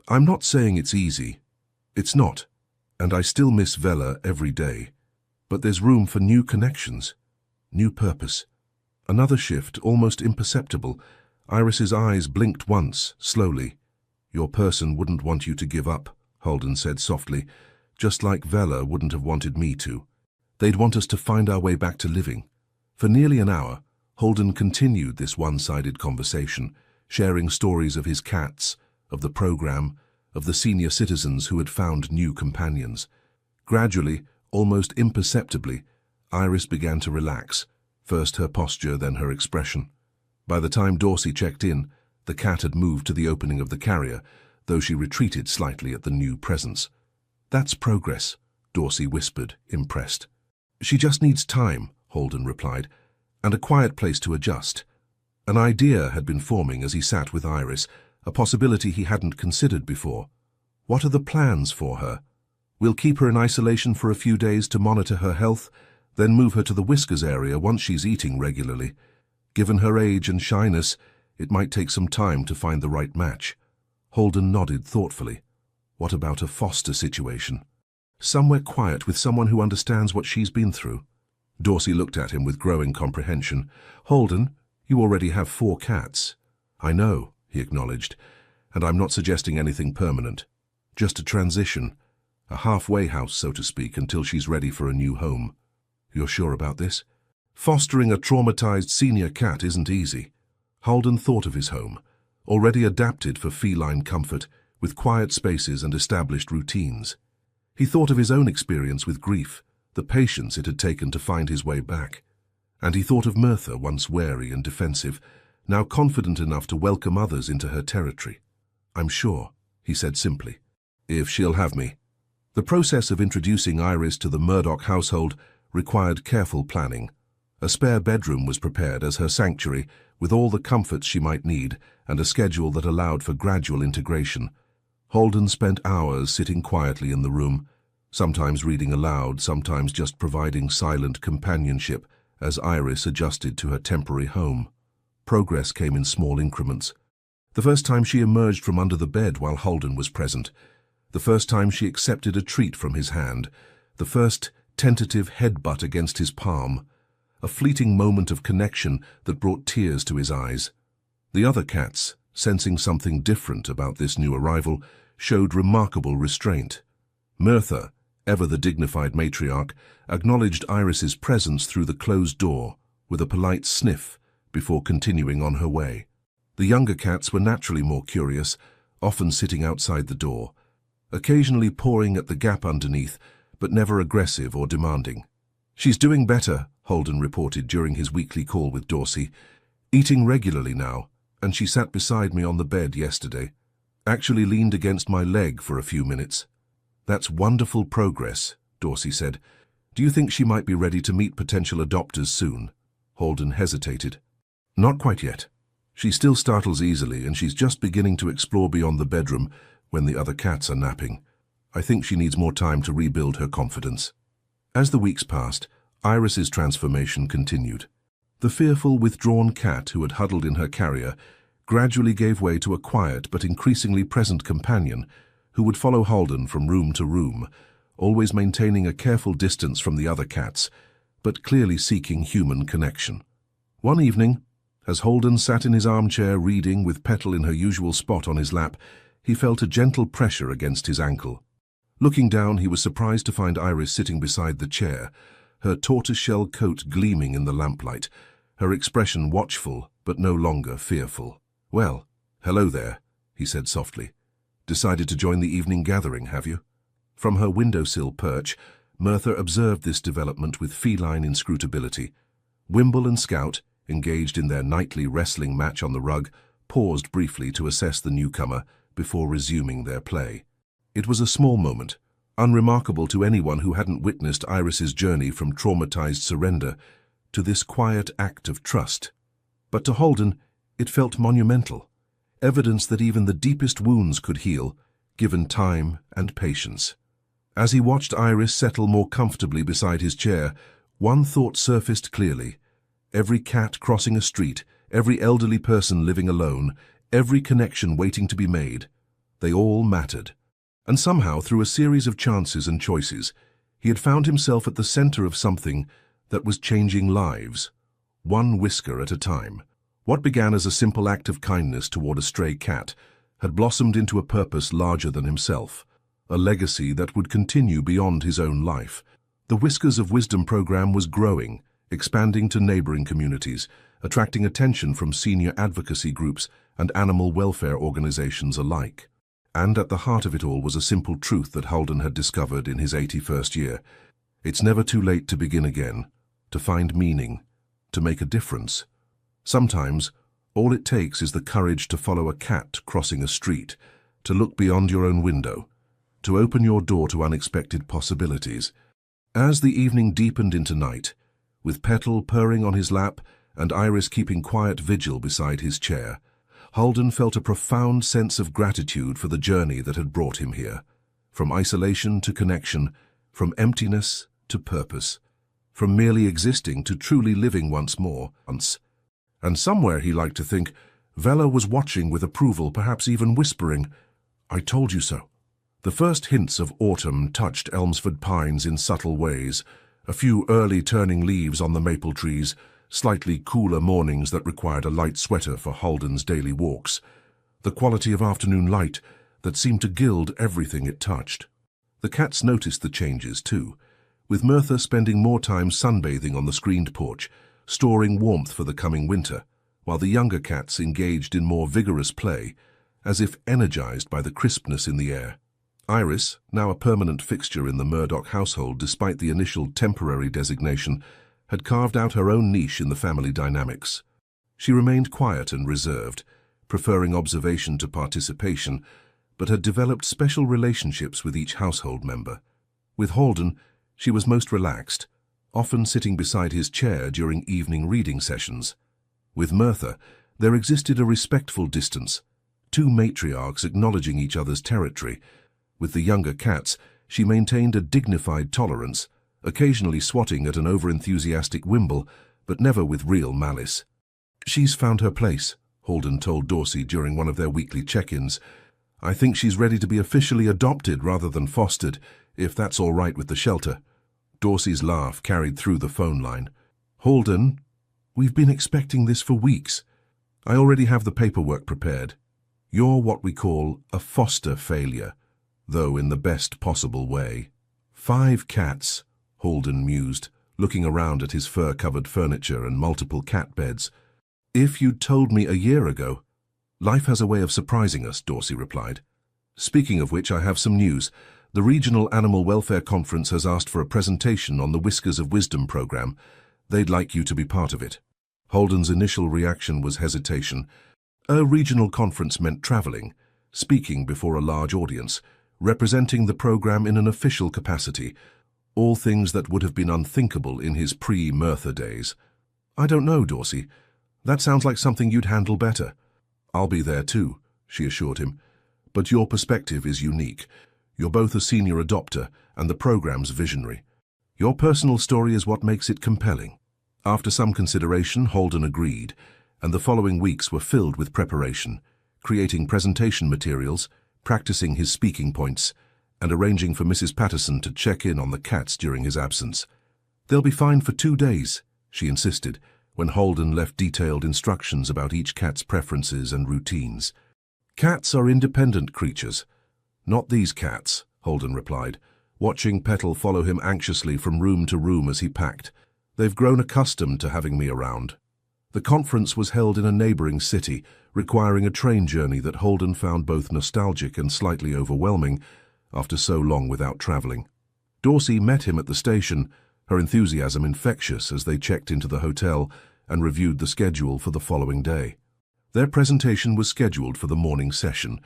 A: I'm not saying it's easy. It's not. And I still miss Vela every day. But there's room for new connections, new purpose. Another shift, almost imperceptible. Iris's eyes blinked once, slowly. Your person wouldn't want you to give up, Holden said softly, just like Vela wouldn't have wanted me to. They'd want us to find our way back to living. For nearly an hour, Holden continued this one-sided conversation, sharing stories of his cats, of the program, of the senior citizens who had found new companions. Gradually, almost imperceptibly, Iris began to relax, first her posture, then her expression. By the time Dorsey checked in, the cat had moved to the opening of the carrier, though she retreated slightly at the new presence. That's progress, Dorsey whispered, impressed. She just needs time, Holden replied, and a quiet place to adjust. An idea had been forming as he sat with Iris, a possibility he hadn't considered before. What are the plans for her? We'll keep her in isolation for a few days to monitor her health, then move her to the whiskers area once she's eating regularly. Given her age and shyness, it might take some time to find the right match. Holden nodded thoughtfully. What about a foster situation? Somewhere quiet with someone who understands what she's been through. Dorsey looked at him with growing comprehension. Holden, you already have 4 cats. I know, he acknowledged, and I'm not suggesting anything permanent. Just a transition, a halfway house, so to speak, until she's ready for a new home. You're sure about this? Fostering a traumatized senior cat isn't easy. Holden thought of his home, already adapted for feline comfort, with quiet spaces and established routines. He thought of his own experience with grief, the patience it had taken to find his way back. And he thought of Mirtha, once wary and defensive, now confident enough to welcome others into her territory. "I'm sure," he said simply, "if she'll have me." The process of introducing Iris to the Murdoch household required careful planning. A spare bedroom was prepared as her sanctuary, with all the comforts she might need and a schedule that allowed for gradual integration. Holden spent hours sitting quietly in the room, sometimes reading aloud, sometimes just providing silent companionship as Iris adjusted to her temporary home. Progress came in small increments. The first time she emerged from under the bed while Holden was present, the first time she accepted a treat from his hand, the first tentative headbutt against his palm, a fleeting moment of connection that brought tears to his eyes. The other cats, sensing something different about this new arrival, showed remarkable restraint. Mirtha, ever the dignified matriarch, acknowledged Iris's presence through the closed door with a polite sniff before continuing on her way. The younger cats were naturally more curious, often sitting outside the door, occasionally pawing at the gap underneath, but never aggressive or demanding. "She's doing better," Holden reported during his weekly call with Dorsey. "Eating regularly now, and she sat beside me on the bed yesterday. Actually leaned against my leg for a few minutes." "That's wonderful progress," Dorsey said. "Do you think she might be ready to meet potential adopters soon?" Holden hesitated. "Not quite yet. She still startles easily, and she's just beginning to explore beyond the bedroom when the other cats are napping. I think she needs more time to rebuild her confidence." As the weeks passed, Iris's transformation continued. The fearful, withdrawn cat who had huddled in her carrier gradually gave way to a quiet but increasingly present companion who would follow Holden from room to room, always maintaining a careful distance from the other cats, but clearly seeking human connection. One evening, as Holden sat in his armchair reading with Petal in her usual spot on his lap, he felt a gentle pressure against his ankle. Looking down, he was surprised to find Iris sitting beside the chair, her tortoiseshell coat gleaming in the lamplight, her expression watchful but no longer fearful. "Well, hello there," he said softly. "Decided to join the evening gathering, have you?" From her windowsill perch, Mirtha observed this development with feline inscrutability. Wimble and Scout, engaged in their nightly wrestling match on the rug, paused briefly to assess the newcomer before resuming their play. It was a small moment, unremarkable to anyone who hadn't witnessed Iris's journey from traumatized surrender to this quiet act of trust. But to Holden, it felt monumental, evidence that even the deepest wounds could heal, given time and patience. As he watched Iris settle more comfortably beside his chair, one thought surfaced clearly. Every cat crossing a street, every elderly person living alone, every connection waiting to be made, they all mattered. And somehow, through a series of chances and choices, he had found himself at the center of something that was changing lives, one whisker at a time. What began as a simple act of kindness toward a stray cat had blossomed into a purpose larger than himself, a legacy that would continue beyond his own life. The Whiskers of Wisdom program was growing, expanding to neighboring communities, attracting attention from senior advocacy groups and animal welfare organizations alike. And at the heart of it all was a simple truth that Holden had discovered in his 81st year. It's never too late to begin again, to find meaning, to make a difference. Sometimes, all it takes is the courage to follow a cat crossing a street, to look beyond your own window, to open your door to unexpected possibilities. As the evening deepened into night, with Petal purring on his lap and Iris keeping quiet vigil beside his chair, Holden felt a profound sense of gratitude for the journey that had brought him here. From isolation to connection, from emptiness to purpose, from merely existing to truly living once more. And somewhere, he liked to think, Vela was watching with approval, perhaps even whispering, "I told you so." The first hints of autumn touched Elmsford pines in subtle ways, a few early turning leaves on the maple trees, slightly cooler mornings that required a light sweater for Holden's daily walks, the quality of afternoon light that seemed to gild everything it touched. The cats noticed the changes too, with Mirtha spending more time sunbathing on the screened porch, storing warmth for the coming winter, while the younger cats engaged in more vigorous play, as if energized by the crispness in the air. Iris, now a permanent fixture in the Murdoch household despite the initial temporary designation, had carved out her own niche in the family dynamics. She remained quiet and reserved, preferring observation to participation, but had developed special relationships with each household member. With Holden, she was most relaxed, often sitting beside his chair during evening reading sessions. With Mertha, there existed a respectful distance, two matriarchs acknowledging each other's territory. With the younger cats, she maintained a dignified tolerance, occasionally swatting at an over-enthusiastic Wimble, but never with real malice. "She's found her place," Holden told Dorsey during one of their weekly check-ins. "I think she's ready to be officially adopted rather than fostered, if that's all right with the shelter." Dorsey's laugh carried through the phone line. "Holden, we've been expecting this for weeks. I already have the paperwork prepared. You're what we call a foster failure, though in the best possible way." 5 cats, Holden mused, looking around at his fur-covered furniture and multiple cat beds. "If you'd told me a year ago." "Life has a way of surprising us," Dorsey replied. "Speaking of which, I have some news. The Regional Animal Welfare Conference has asked for a presentation on the Whiskers of Wisdom program. They'd like you to be part of it." Holden's initial reaction was hesitation. A regional conference meant traveling, speaking before a large audience, representing the program in an official capacity, all things that would have been unthinkable in his pre-Mertha days. "I don't know, Dorsey. That sounds like something you'd handle better." "I'll be there too," she assured him. "But your perspective is unique. You're both a senior adopter and the program's visionary. Your personal story is what makes it compelling." After some consideration, Holden agreed, and the following weeks were filled with preparation, creating presentation materials, practicing his speaking points, and arranging for Mrs. Patterson to check in on the cats during his absence. "They'll be fine for 2 days," she insisted, when Holden left detailed instructions about each cat's preferences and routines. "Cats are independent creatures." "Not these cats," Holden replied, watching Petal follow him anxiously from room to room as he packed. "They've grown accustomed to having me around." The conference was held in a neighboring city, requiring a train journey that Holden found both nostalgic and slightly overwhelming after so long without traveling. Dorsey met him at the station, her enthusiasm infectious as they checked into the hotel and reviewed the schedule for the following day. Their presentation was scheduled for the morning session,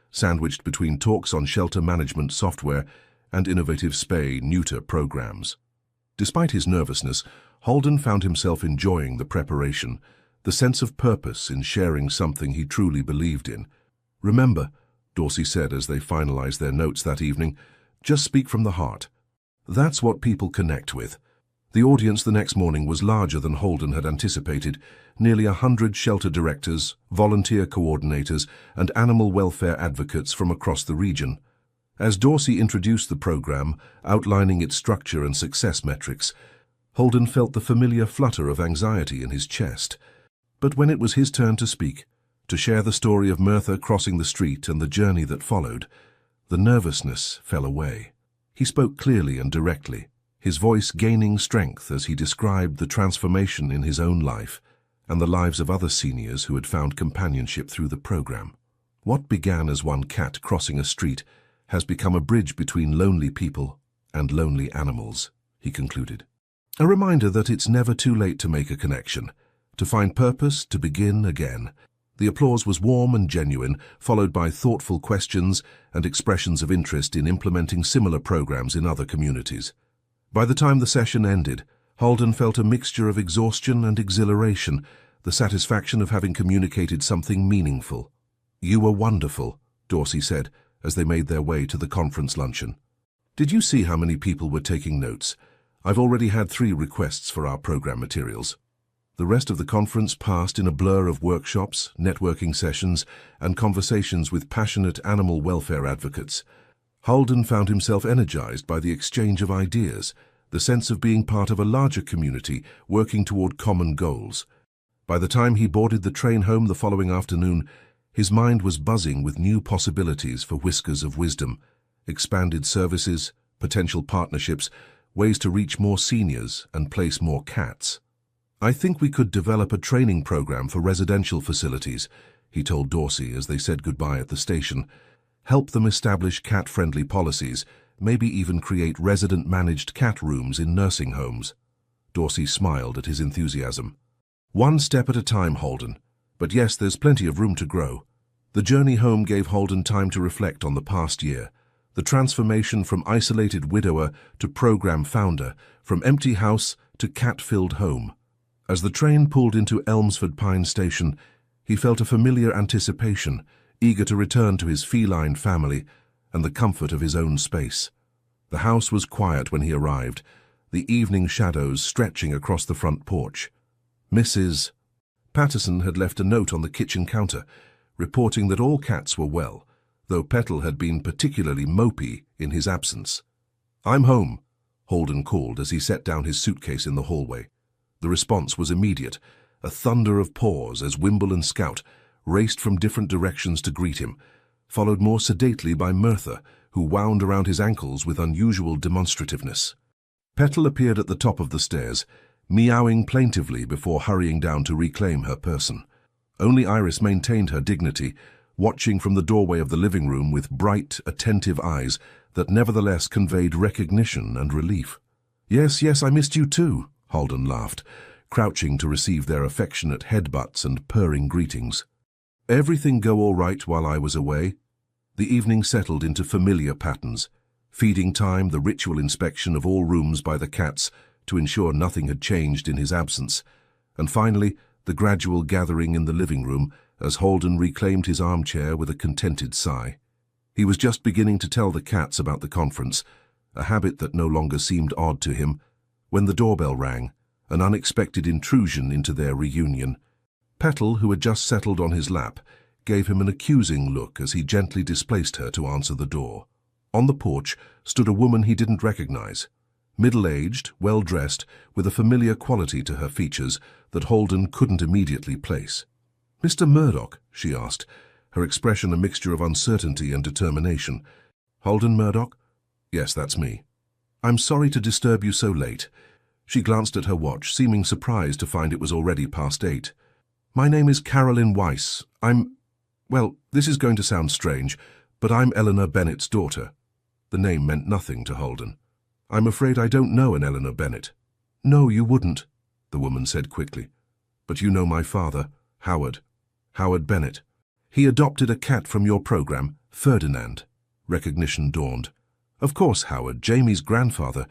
A: sandwiched between talks on shelter management software and innovative spay-neuter programs. Despite his nervousness, Holden found himself enjoying the preparation, the sense of purpose in sharing something he truly believed in. "Remember," Dorsey said as they finalized their notes that evening, "just speak from the heart." That's what people connect with. The audience the next morning was larger than Holden had anticipated, nearly 100 shelter directors, volunteer coordinators, and animal welfare advocates from across the region. As Dorsey introduced the program, outlining its structure and success metrics, Holden felt the familiar flutter of anxiety in his chest. But when it was his turn to speak, to share the story of Mertha crossing the street and the journey that followed, the nervousness fell away. He spoke clearly and directly, his voice gaining strength as he described the transformation in his own life and the lives of other seniors who had found companionship through the program. What began as one cat crossing a street has become a bridge between lonely people and lonely animals, he concluded. A reminder that it's never too late to make a connection, to find purpose, to begin again. The applause was warm and genuine, followed by thoughtful questions and expressions of interest in implementing similar programs in other communities. By the time the session ended, Holden felt a mixture of exhaustion and exhilaration, the satisfaction of having communicated something meaningful. "You were wonderful," Dorsey said, as they made their way to the conference luncheon. "Did you see how many people were taking notes? I've already had 3 requests for our program materials." The rest of the conference passed in a blur of workshops, networking sessions, and conversations with passionate animal welfare advocates. Holden found himself energized by the exchange of ideas, the sense of being part of a larger community working toward common goals. By the time he boarded the train home the following afternoon, his mind was buzzing with new possibilities for Whiskers of Wisdom, expanded services, potential partnerships, ways to reach more seniors and place more cats. "I think we could develop a training program for residential facilities," he told Dorsey as they said goodbye at the station. help them establish cat-friendly policies, maybe even create resident-managed cat rooms in nursing homes. Dorsey smiled at his enthusiasm. One step at a time, Holden. But yes, there's plenty of room to grow. The journey home gave Holden time to reflect on the past year. The transformation from isolated widower to program founder, from empty house to cat-filled home. As the train pulled into Elmsford Pine Station, he felt a familiar anticipation, eager to return to his feline family and the comfort of his own space. The house was quiet when he arrived, the evening shadows stretching across the front porch. Mrs. Patterson had left a note on the kitchen counter, reporting that all cats were well, though Petal had been particularly mopey in his absence. "I'm home," Holden called as he set down his suitcase in the hallway. The response was immediate, a thunder of paws as Wimble and Scout raced from different directions to greet him, followed more sedately by Mirtha, who wound around his ankles with unusual demonstrativeness. Petal appeared at the top of the stairs, meowing plaintively before hurrying down to reclaim her person. Only Iris maintained her dignity, watching from the doorway of the living room with bright, attentive eyes that nevertheless conveyed recognition and relief. "Yes, I missed you too," Holden laughed, crouching to receive their affectionate headbutts and purring greetings. "Everything go all right while I was away?" The evening settled into familiar patterns. Feeding time, the ritual inspection of all rooms by the cats to ensure nothing had changed in his absence, and finally the gradual gathering in the living room as Holden reclaimed his armchair with a contented sigh. He was just beginning to tell the cats about the conference, a habit that no longer seemed odd to him, when the doorbell rang, an unexpected intrusion into their reunion. Petal, who had just settled on his lap, gave him an accusing look as he gently displaced her to answer the door. On the porch stood a woman he didn't recognize. Middle-aged, well-dressed, with a familiar quality to her features that Holden couldn't immediately place. "Mr. Murdoch?" she asked, her expression a mixture of uncertainty and determination. "Holden Murdoch?" "Yes, that's me." "I'm sorry to disturb you so late." She glanced at her watch, seeming surprised to find it was already past 8. "My name is Caroline Weiss. Well, this is going to sound strange, but I'm Eleanor Bennett's daughter." The name meant nothing to Holden. "I'm afraid I don't know an Eleanor Bennett." "No, you wouldn't," the woman said quickly. "But you know my father, Howard Bennett. He adopted a cat from your program, Ferdinand." Recognition dawned. "Of course, Howard, Jamie's grandfather.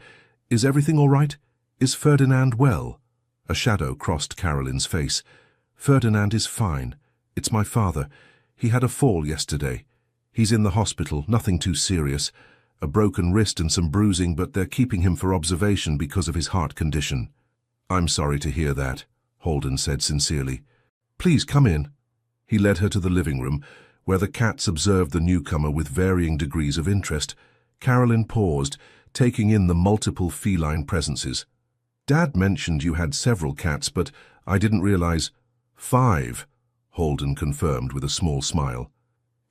A: Is everything all right? Is Ferdinand well?" A shadow crossed Caroline's face. "Ferdinand is fine. It's my father. He had a fall yesterday. He's in the hospital, nothing too serious. A broken wrist and some bruising, but they're keeping him for observation because of his heart condition." "I'm sorry to hear that," Holden said sincerely. "Please come in." He led her to the living room, where the cats observed the newcomer with varying degrees of interest. Caroline paused, taking in the multiple feline presences. "Dad mentioned you had several cats, but I didn't realize—" "5, Holden confirmed with a small smile.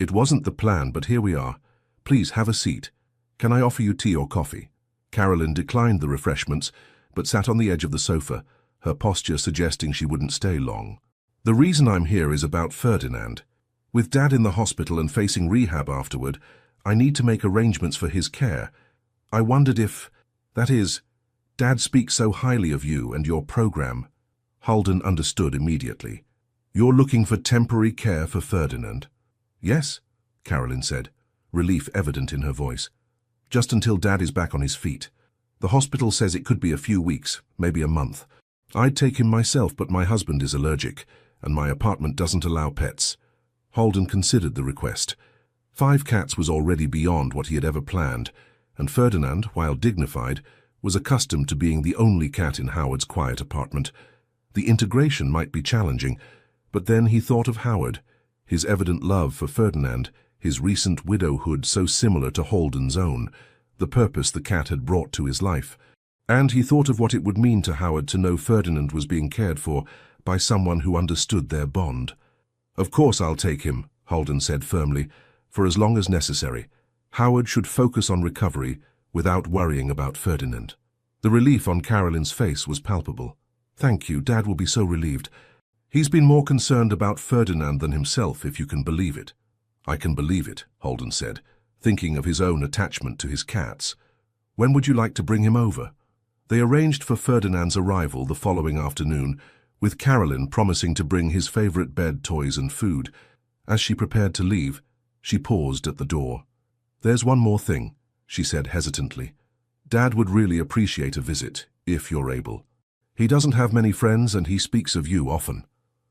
A: "It wasn't the plan, but here we are. Please have a seat. Can I offer you tea or coffee?" Caroline declined the refreshments, but sat on the edge of the sofa, her posture suggesting she wouldn't stay long. "The reason I'm here is about Ferdinand. With Dad in the hospital and facing rehab afterward, I need to make arrangements for his care. I wondered if, that is, Dad speaks so highly of you and your program." Holden understood immediately. "You're looking for temporary care for Ferdinand?" "Yes," Caroline said, relief evident in her voice. "Just until Dad is back on his feet. The hospital says it could be a few weeks, maybe a month. I'd take him myself, but my husband is allergic, and my apartment doesn't allow pets." Holden considered the request. 5 cats was already beyond what he had ever planned, and Ferdinand, while dignified, was accustomed to being the only cat in Howard's quiet apartment. The integration might be challenging, but then he thought of Howard, his evident love for Ferdinand, his recent widowhood so similar to Holden's own, the purpose the cat had brought to his life. And he thought of what it would mean to Howard to know Ferdinand was being cared for by someone who understood their bond. "Of course I'll take him," Holden said firmly, "for as long as necessary. Howard should focus on recovery without worrying about Ferdinand." The relief on Caroline's face was palpable. "Thank you, Dad will be so relieved. He's been more concerned about Ferdinand than himself, if you can believe it." "I can believe it," Holden said, thinking of his own attachment to his cats. "When would you like to bring him over?" They arranged for Ferdinand's arrival the following afternoon, with Carolyn promising to bring his favorite bed toys and food. As she prepared to leave, she paused at the door. "There's one more thing," she said hesitantly. "Dad would really appreciate a visit, if you're able. He doesn't have many friends and he speaks of you often."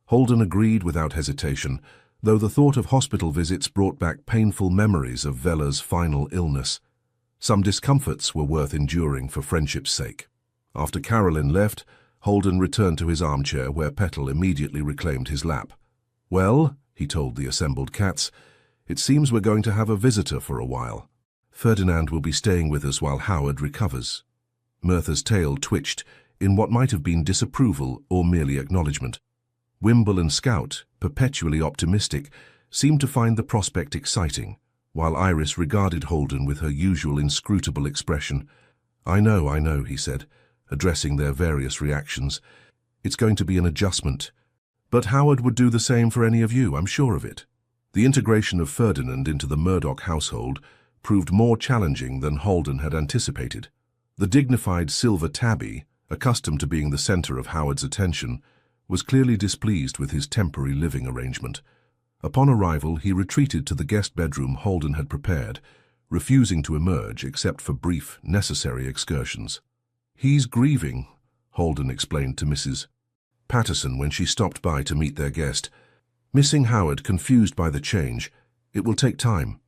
A: Holden agreed without hesitation, though the thought of hospital visits brought back painful memories of Vella's final illness. Some discomforts were worth enduring for friendship's sake. After Carolyn left, Holden returned to his armchair where Petal immediately reclaimed his lap. "Well," he told the assembled cats, "it seems we're going to have a visitor for a while. Ferdinand will be staying with us while Howard recovers." Mirtha's tail twitched in what might have been disapproval or merely acknowledgement. Wimble and Scout, perpetually optimistic, seemed to find the prospect exciting, while Iris regarded Holden with her usual inscrutable expression. I know," he said, addressing their various reactions. "It's going to be an adjustment. But Howard would do the same for any of you, I'm sure of it." The integration of Ferdinand into the Murdoch household proved more challenging than Holden had anticipated. The dignified silver tabby, accustomed to being the center of Howard's attention, was clearly displeased with his temporary living arrangement. Upon arrival, he retreated to the guest bedroom Holden had prepared, refusing to emerge except for brief, necessary excursions. "He's grieving," Holden explained to Mrs. Patterson when she stopped by to meet their guest. "Missing Howard, confused by the change. It will take time.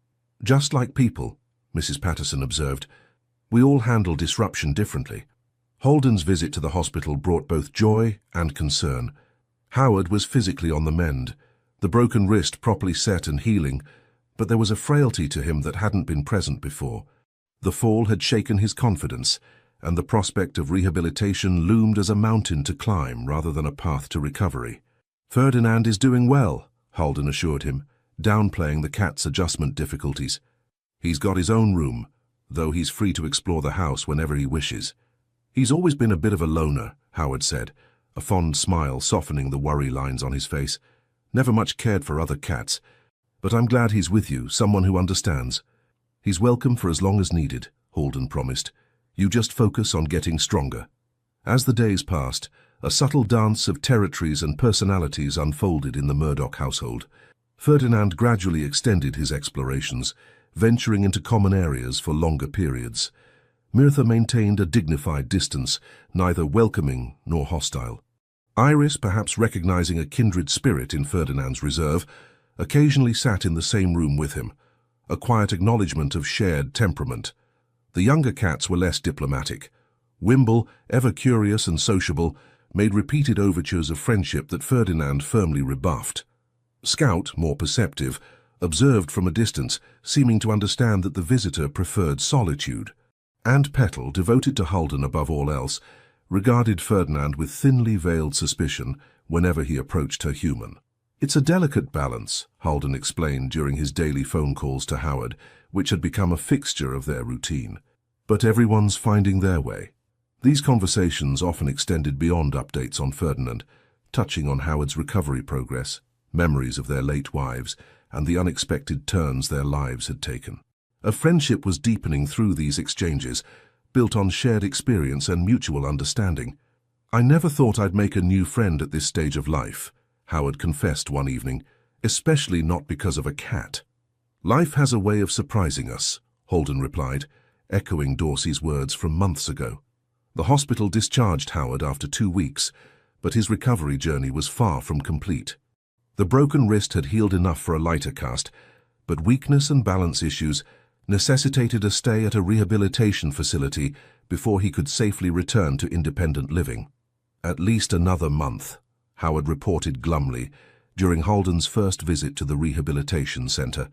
A: Just like people," Mrs. Patterson observed. "We all handle disruption differently." Holden's visit to the hospital brought both joy and concern. Howard was physically on the mend, the broken wrist properly set and healing, but there was a frailty to him that hadn't been present before. The fall had shaken his confidence, and the prospect of rehabilitation loomed as a mountain to climb rather than a path to recovery. "Ferdinand is doing well," Holden assured him, downplaying the cat's adjustment difficulties. "He's got his own room, though he's free to explore the house whenever he wishes." "He's always been a bit of a loner," Howard said, a fond smile softening the worry lines on his face. "Never much cared for other cats. But I'm glad he's with you, someone who understands." "He's welcome for as long as needed," Holden promised. "You just focus on getting stronger." As the days passed, a subtle dance of territories and personalities unfolded in the Murdoch household. Ferdinand gradually extended his explorations, venturing into common areas for longer periods. Mirtha maintained a dignified distance, neither welcoming nor hostile. Iris, perhaps recognizing a kindred spirit in Ferdinand's reserve, occasionally sat in the same room with him, a quiet acknowledgement of shared temperament. The younger cats were less diplomatic. Wimble, ever curious and sociable, made repeated overtures of friendship that Ferdinand firmly rebuffed. Scout, more perceptive, observed from a distance, seeming to understand that the visitor preferred solitude. And Petal, devoted to Holden above all else, regarded Ferdinand with thinly veiled suspicion whenever he approached her human. "It's a delicate balance," Holden explained during his daily phone calls to Howard, which had become a fixture of their routine. "But everyone's finding their way." These conversations often extended beyond updates on Ferdinand, touching on Howard's recovery progress, memories of their late wives, and the unexpected turns their lives had taken. A friendship was deepening through these exchanges, built on shared experience and mutual understanding. "I never thought I'd make a new friend at this stage of life," Howard confessed one evening, "especially not because of a cat." "Life has a way of surprising us," Holden replied, echoing Dorsey's words from months ago. The hospital discharged Howard after 2 weeks, but his recovery journey was far from complete. The broken wrist had healed enough for a lighter cast, but weakness and balance issues necessitated a stay at a rehabilitation facility before he could safely return to independent living. "At least another month," Howard reported glumly during Holden's first visit to the rehabilitation center.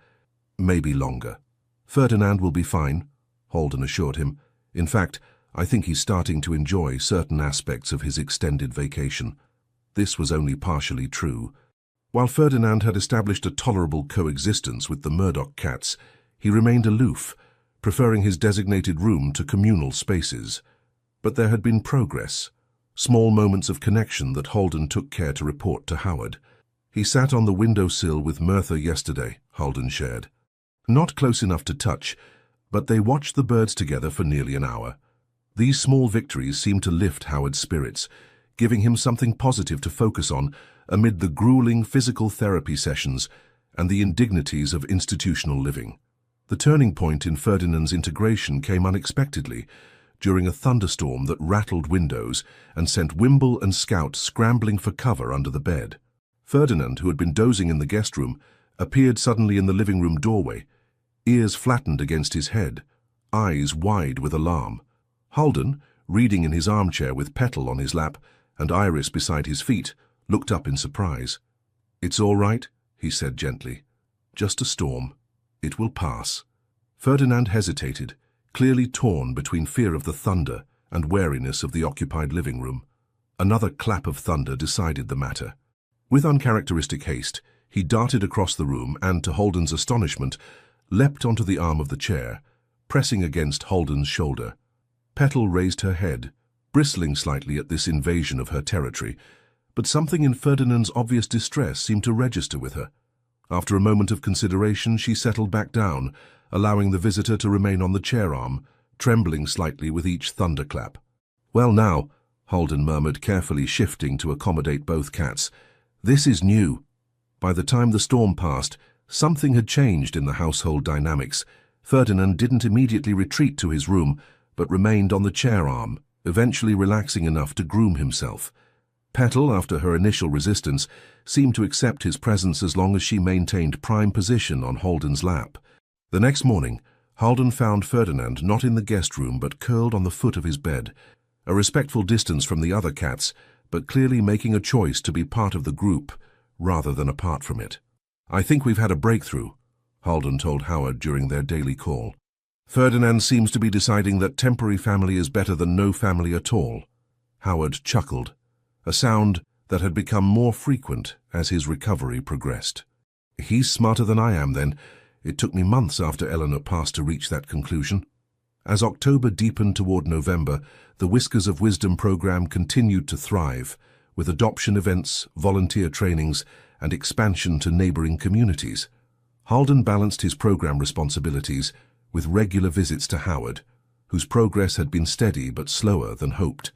A: "Maybe longer." "Ferdinand will be fine," Holden assured him. "In fact, I think he's starting to enjoy certain aspects of his extended vacation." This was only partially true. While Ferdinand had established a tolerable coexistence with the Murdoch cats, he remained aloof, preferring his designated room to communal spaces. But there had been progress, small moments of connection that Holden took care to report to Howard. He sat on the windowsill with Mirtha yesterday, Holden shared. Not close enough to touch, but they watched the birds together for nearly an hour. These small victories seemed to lift Howard's spirits, giving him something positive to focus on amid the grueling physical therapy sessions and the indignities of institutional living. The turning point in Ferdinand's integration came unexpectedly, during a thunderstorm that rattled windows and sent Wimble and Scout scrambling for cover under the bed. Ferdinand, who had been dozing in the guest room, appeared suddenly in the living room doorway, ears flattened against his head, eyes wide with alarm. Holden, reading in his armchair with Petal on his lap and Iris beside his feet, looked up in surprise. "It's all right," he said gently. "Just a storm. It will pass." Ferdinand hesitated, clearly torn between fear of the thunder and wariness of the occupied living room. Another clap of thunder decided the matter. With uncharacteristic haste, he darted across the room and, to Holden's astonishment, leapt onto the arm of the chair, pressing against Holden's shoulder. Petal raised her head, bristling slightly at this invasion of her territory, but something in Ferdinand's obvious distress seemed to register with her. After a moment of consideration, she settled back down, allowing the visitor to remain on the chair arm, trembling slightly with each thunderclap. "Well now," Holden murmured, carefully shifting to accommodate both cats, "this is new." By the time the storm passed, something had changed in the household dynamics. Ferdinand didn't immediately retreat to his room, but remained on the chair arm, eventually relaxing enough to groom himself. Petal, after her initial resistance, seemed to accept his presence as long as she maintained prime position on Holden's lap. The next morning, Holden found Ferdinand not in the guest room but curled on the foot of his bed, a respectful distance from the other cats, but clearly making a choice to be part of the group rather than apart from it. "I think we've had a breakthrough," Holden told Howard during their daily call. "Ferdinand seems to be deciding that temporary family is better than no family at all." Howard chuckled, a sound that had become more frequent as his recovery progressed. "He's smarter than I am, then. It took me months after Eleanor passed to reach that conclusion." As October deepened toward November, the Whiskers of Wisdom program continued to thrive, with adoption events, volunteer trainings, and expansion to neighboring communities. Holden balanced his program responsibilities with regular visits to Howard, whose progress had been steady but slower than hoped.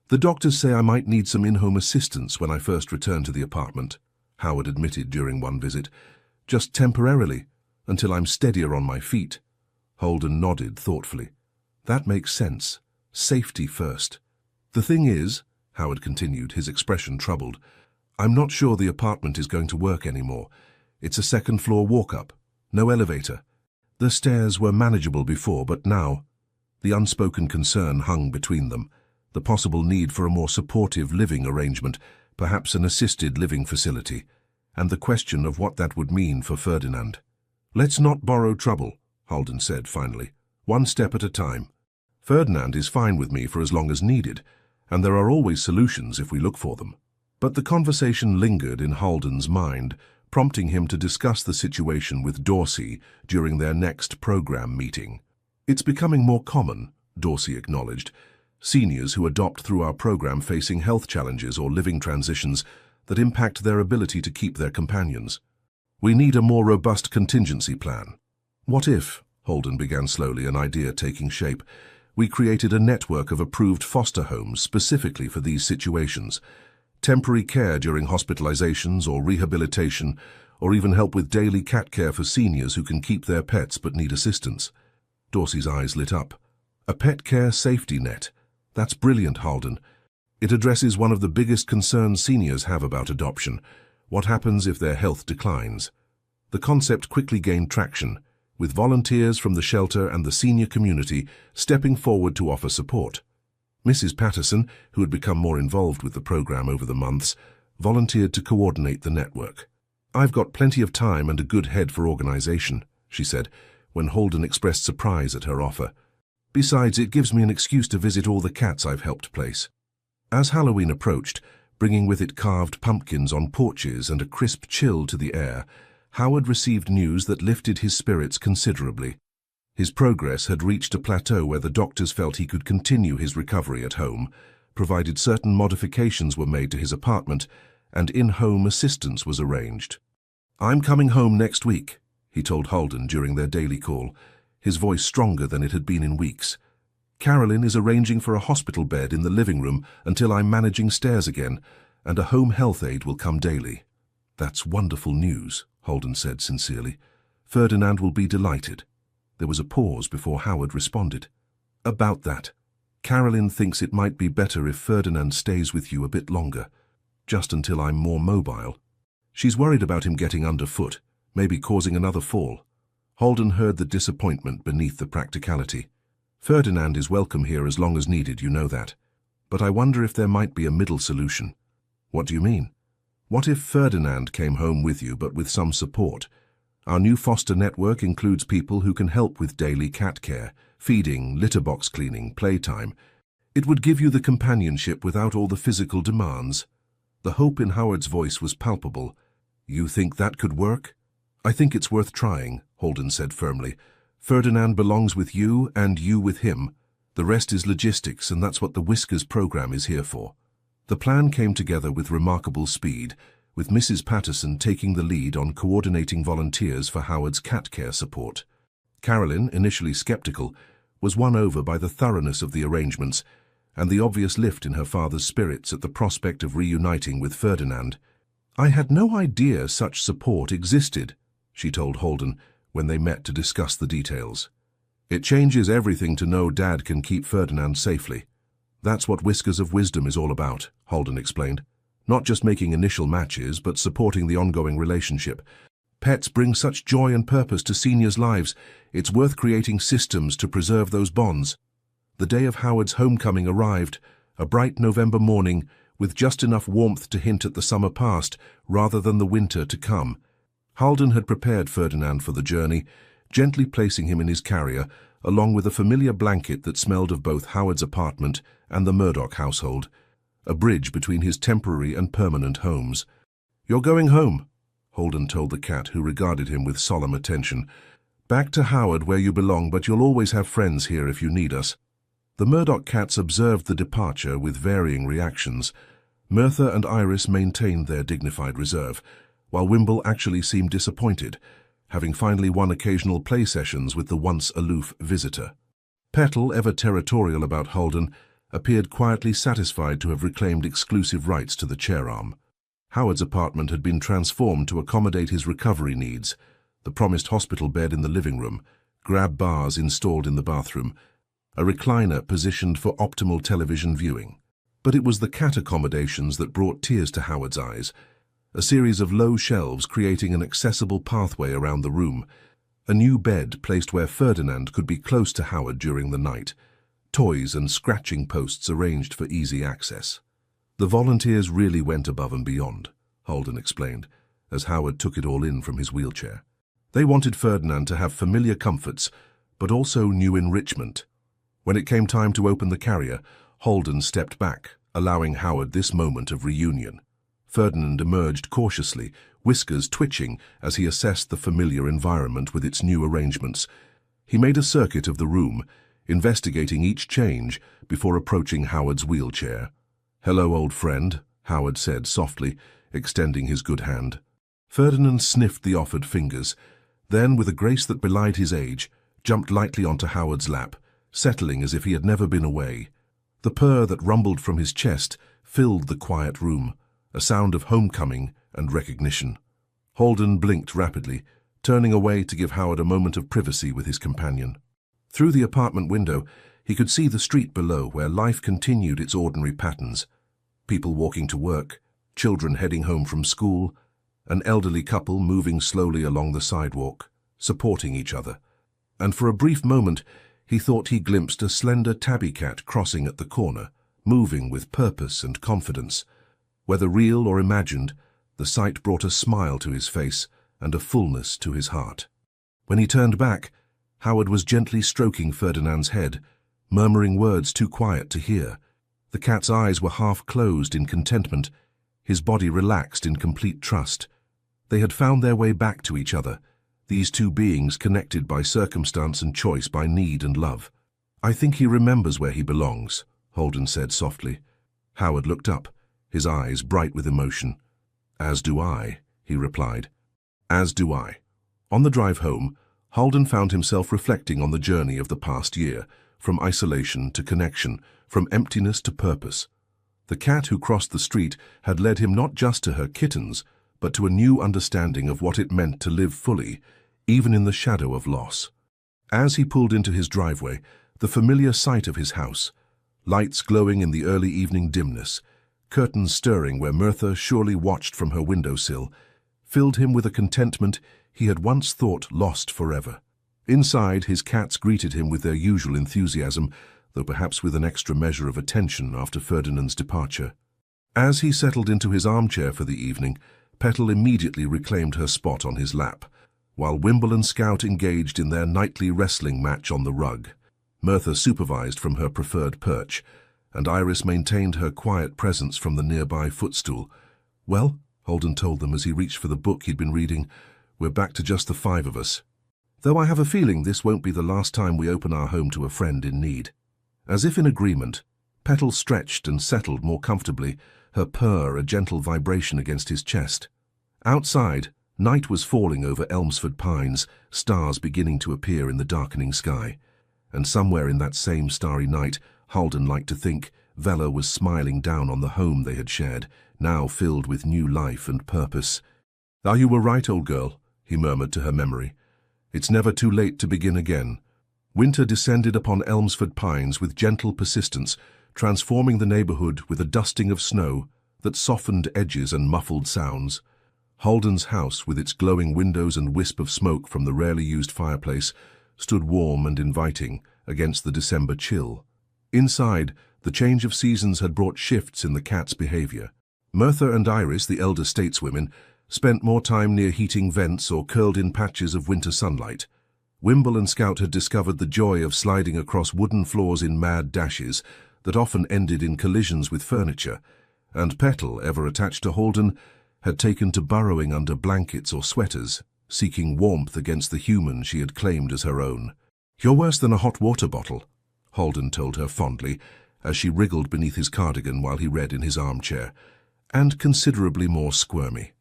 A: "The doctors say I might need some in-home assistance when I first return to the apartment," Howard admitted during one visit. "Just temporarily, until I'm steadier on my feet." Holden nodded thoughtfully. "That makes sense. Safety first. The thing is," Howard continued, his expression troubled, "I'm not sure the apartment is going to work anymore. It's a second-floor walk-up, no elevator. The stairs were manageable before, but now—" The unspoken concern hung between them, the possible need for a more supportive living arrangement, perhaps an assisted living facility, and the question of what that would mean for Ferdinand. "Let's not borrow trouble," Holden said finally. "One step at a time. Ferdinand is fine with me for as long as needed, and there are always solutions if we look for them." But the conversation lingered in Holden's mind, prompting him to discuss the situation with Dorsey during their next program meeting. "It's becoming more common," Dorsey acknowledged. "Seniors who adopt through our program facing health challenges or living transitions that impact their ability to keep their companions. We need a more robust contingency plan. What if," Holden began slowly, an idea taking shape, "we created a network of approved foster homes specifically for these situations? Temporary care during hospitalizations or rehabilitation, or even help with daily cat care for seniors who can keep their pets but need assistance." Dorsey's eyes lit up. "A pet care safety net. That's brilliant, Holden. It addresses one of the biggest concerns seniors have about adoption: what happens if their health declines?" The concept quickly gained traction, with volunteers from the shelter and the senior community stepping forward to offer support. Mrs. Patterson, who had become more involved with the program over the months, volunteered to coordinate the network. "I've got plenty of time and a good head for organization," she said, when Holden expressed surprise at her offer. "Besides, it gives me an excuse to visit all the cats I've helped place." As Halloween approached, bringing with it carved pumpkins on porches and a crisp chill to the air, Howard received news that lifted his spirits considerably. His progress had reached a plateau where the doctors felt he could continue his recovery at home, provided certain modifications were made to his apartment and in-home assistance was arranged. "I'm coming home next week," he told Holden during their daily call, his voice stronger than it had been in weeks. "Carolyn is arranging for a hospital bed in the living room until I'm managing stairs again, and a home health aide will come daily." "That's wonderful news," Holden said sincerely. "Ferdinand will be delighted." There was a pause before Howard responded. "About that, Carolyn thinks it might be better if Ferdinand stays with you a bit longer, just until I'm more mobile. She's worried about him getting underfoot, maybe causing another fall." Holden heard the disappointment beneath the practicality. "Ferdinand is welcome here as long as needed, you know that. But I wonder if there might be a middle solution." "What do you mean?" "What if Ferdinand came home with you, but with some support? Our new foster network includes people who can help with daily cat care, feeding, litter box cleaning, playtime. It would give you the companionship without all the physical demands." The hope in Howard's voice was palpable. "You think that could work?" "I think it's worth trying," Holden said firmly. "Ferdinand belongs with you and you with him. The rest is logistics, and that's what the Whiskers program is here for." The plan came together with remarkable speed, with Mrs. Patterson taking the lead on coordinating volunteers for Howard's cat care support. Carolyn, initially skeptical, was won over by the thoroughness of the arrangements and the obvious lift in her father's spirits at the prospect of reuniting with Ferdinand. "I had no idea such support existed," she told Holden when they met to discuss the details. "It changes everything to know Dad can keep Ferdinand safely. That's what Whiskers of Wisdom is all about," Holden explained. "Not just making initial matches, but supporting the ongoing relationship. Pets bring such joy and purpose to seniors' lives. It's worth creating systems to preserve those bonds." The day of Howard's homecoming arrived, a bright November morning, with just enough warmth to hint at the summer past, rather than the winter to come. Holden had prepared Ferdinand for the journey, gently placing him in his carrier, along with a familiar blanket that smelled of both Howard's apartment and the Murdoch household, a bridge between his temporary and permanent homes. "You're going home," Holden told the cat, who regarded him with solemn attention. "Back to Howard where you belong, but you'll always have friends here if you need us." The Murdoch cats observed the departure with varying reactions. Mirtha and Iris maintained their dignified reserve, while Wimble actually seemed disappointed, having finally won occasional play sessions with the once aloof visitor. Petal, ever territorial about Holden, appeared quietly satisfied to have reclaimed exclusive rights to the chair arm. Howard's apartment had been transformed to accommodate his recovery needs, the promised hospital bed in the living room, grab bars installed in the bathroom, a recliner positioned for optimal television viewing. But it was the cat accommodations that brought tears to Howard's eyes, a series of low shelves creating an accessible pathway around the room, a new bed placed where Ferdinand could be close to Howard during the night, toys and scratching posts arranged for easy access. "The volunteers really went above and beyond," Holden explained, as Howard took it all in from his wheelchair. "They wanted Ferdinand to have familiar comforts, but also new enrichment." When it came time to open the carrier, Holden stepped back, allowing Howard this moment of reunion. Ferdinand emerged cautiously, whiskers twitching as he assessed the familiar environment with its new arrangements. He made a circuit of the room, investigating each change before approaching Howard's wheelchair. "Hello, old friend," Howard said softly, extending his good hand. Ferdinand sniffed the offered fingers, then, with a grace that belied his age, jumped lightly onto Howard's lap, settling as if he had never been away. The purr that rumbled from his chest filled the quiet room, a sound of homecoming and recognition. Holden blinked rapidly, turning away to give Howard a moment of privacy with his companion. Through the apartment window, he could see the street below where life continued its ordinary patterns. People walking to work, children heading home from school, an elderly couple moving slowly along the sidewalk, supporting each other. And for a brief moment, he thought he glimpsed a slender tabby cat crossing at the corner, moving with purpose and confidence. Whether real or imagined, the sight brought a smile to his face and a fullness to his heart. When he turned back, Howard was gently stroking Ferdinand's head, murmuring words too quiet to hear. The cat's eyes were half closed in contentment, his body relaxed in complete trust. They had found their way back to each other, these two beings connected by circumstance and choice by need and love. "I think he remembers where he belongs," Holden said softly. Howard looked up, his eyes bright with emotion. "As do I," he replied. "As do I." On the drive home, Holden found himself reflecting on the journey of the past year, from isolation to connection, from emptiness to purpose. The cat who crossed the street had led him not just to her kittens, but to a new understanding of what it meant to live fully, even in the shadow of loss. As he pulled into his driveway, the familiar sight of his house, lights glowing in the early evening dimness, curtains stirring where Mirtha surely watched from her windowsill, filled him with a contentment he had once thought lost forever. Inside, his cats greeted him with their usual enthusiasm, though perhaps with an extra measure of attention after Ferdinand's departure. As he settled into his armchair for the evening, Petal immediately reclaimed her spot on his lap, while Wimble and Scout engaged in their nightly wrestling match on the rug. Mirtha supervised from her preferred perch, and Iris maintained her quiet presence from the nearby footstool. "Well," Holden told them as he reached for the book he'd been reading, "we're back to just the 5 of us. Though I have a feeling this won't be the last time we open our home to a friend in need." As if in agreement, Petal stretched and settled more comfortably, her purr a gentle vibration against his chest. Outside, night was falling over Elmsford Pines, stars beginning to appear in the darkening sky. And somewhere in that same starry night, Holden liked to think, Vela was smiling down on the home they had shared, now filled with new life and purpose. "Ah, you were right, old girl," he murmured to her memory. "It's never too late to begin again." Winter descended upon Elmsford Pines with gentle persistence, transforming the neighborhood with a dusting of snow that softened edges and muffled sounds. Holden's house, with its glowing windows and wisp of smoke from the rarely used fireplace, stood warm and inviting against the December chill. Inside, the change of seasons had brought shifts in the cat's behavior. Mirtha and Iris, the elder stateswomen, spent more time near heating vents or curled in patches of winter sunlight. Wimble and Scout had discovered the joy of sliding across wooden floors in mad dashes that often ended in collisions with furniture, and Petal, ever attached to Holden, had taken to burrowing under blankets or sweaters, seeking warmth against the human she had claimed as her own. "You're worse than a hot water bottle," Holden told her fondly, as she wriggled beneath his cardigan while he read in his armchair, "and considerably more squirmy."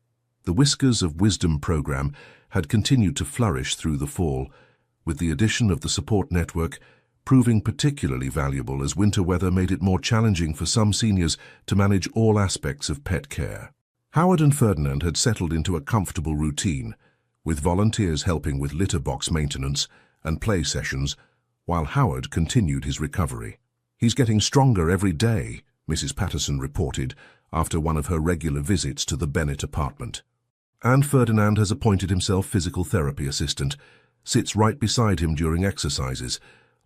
A: The Whiskers of Wisdom program had continued to flourish through the fall, with the addition of the support network proving particularly valuable as winter weather made it more challenging for some seniors to manage all aspects of pet care. Howard and Ferdinand had settled into a comfortable routine, with volunteers helping with litter box maintenance and play sessions, while Howard continued his recovery. "He's getting stronger every day," Mrs. Patterson reported after one of her regular visits to the Bennett apartment. "And Ferdinand has appointed himself physical therapy assistant, sits right beside him during exercises,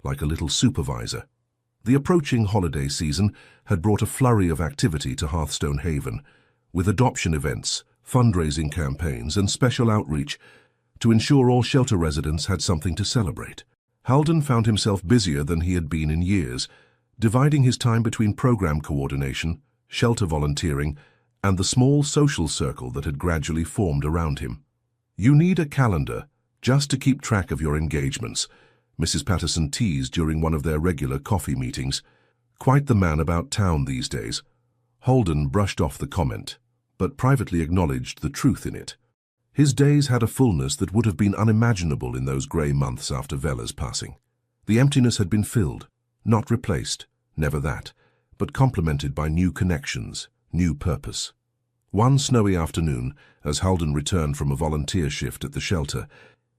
A: like a little supervisor." The approaching holiday season had brought a flurry of activity to Hearthstone Haven, with adoption events, fundraising campaigns, and special outreach to ensure all shelter residents had something to celebrate. Holden found himself busier than he had been in years, dividing his time between program coordination, shelter volunteering, and the small social circle that had gradually formed around him. "You need a calendar, just to keep track of your engagements," Mrs. Patterson teased during one of their regular coffee meetings. Quite the man about town these days. Holden brushed off the comment, but privately acknowledged the truth in it. His days had a fullness that would have been unimaginable in those grey months after Vela's passing. The emptiness had been filled, not replaced, never that, but complemented by new connections, new purpose. One snowy afternoon, as Holden returned from a volunteer shift at the shelter,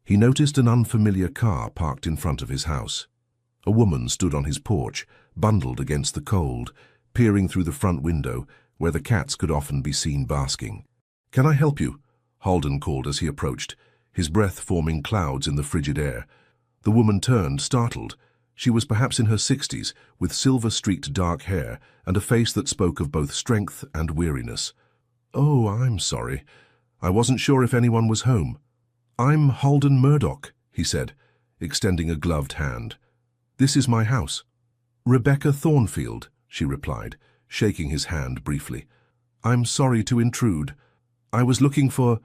A: he noticed an unfamiliar car parked in front of his house. A woman stood on his porch, bundled against the cold, peering through the front window, where the cats could often be seen basking. "Can I help you?" Holden called as he approached, his breath forming clouds in the frigid air. The woman turned, startled. She was perhaps in her 60s, with silver-streaked dark hair and a face that spoke of both strength and weariness. "Oh, I'm sorry. I wasn't sure if anyone was home." "I'm Holden Murdoch," he said, extending a gloved hand. "This is my house." "Rebecca Thornfield," she replied, shaking his hand briefly. "I'm sorry to intrude. I was looking for—"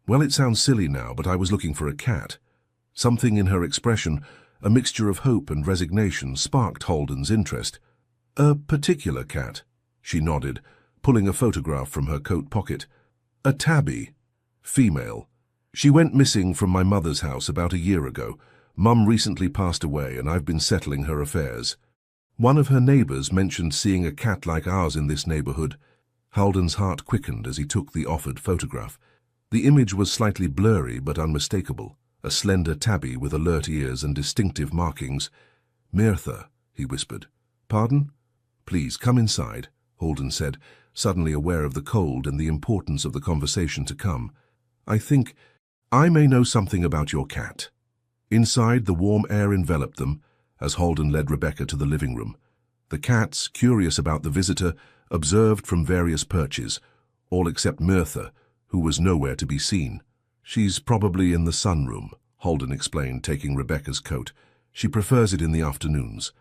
A: Well, it sounds silly now, but I was looking for a cat. Something in her expression, a mixture of hope and resignation, sparked Holden's interest. "A particular cat?" She nodded, pulling a photograph from her coat pocket. A tabby. Female. She went missing from my mother's house about a year ago. Mum recently passed away and I've been settling her affairs. One of her neighbours mentioned seeing a cat like ours in this neighbourhood. Halden's heart quickened as he took the offered photograph. The image was slightly blurry but unmistakable. A slender tabby with alert ears and distinctive markings. "Mirtha," he whispered. "Pardon?" "Please, come inside," Halden said, suddenly aware of the cold and the importance of the conversation to come. "I think I may know something about your cat." Inside, the warm air enveloped them as Halden led Rebecca to the living room. The cats, curious about the visitor, observed from various perches, all except Mirtha, who was nowhere to be seen. "She's probably in the sunroom," Halden explained, taking Rebecca's coat. "She prefers it in the afternoons.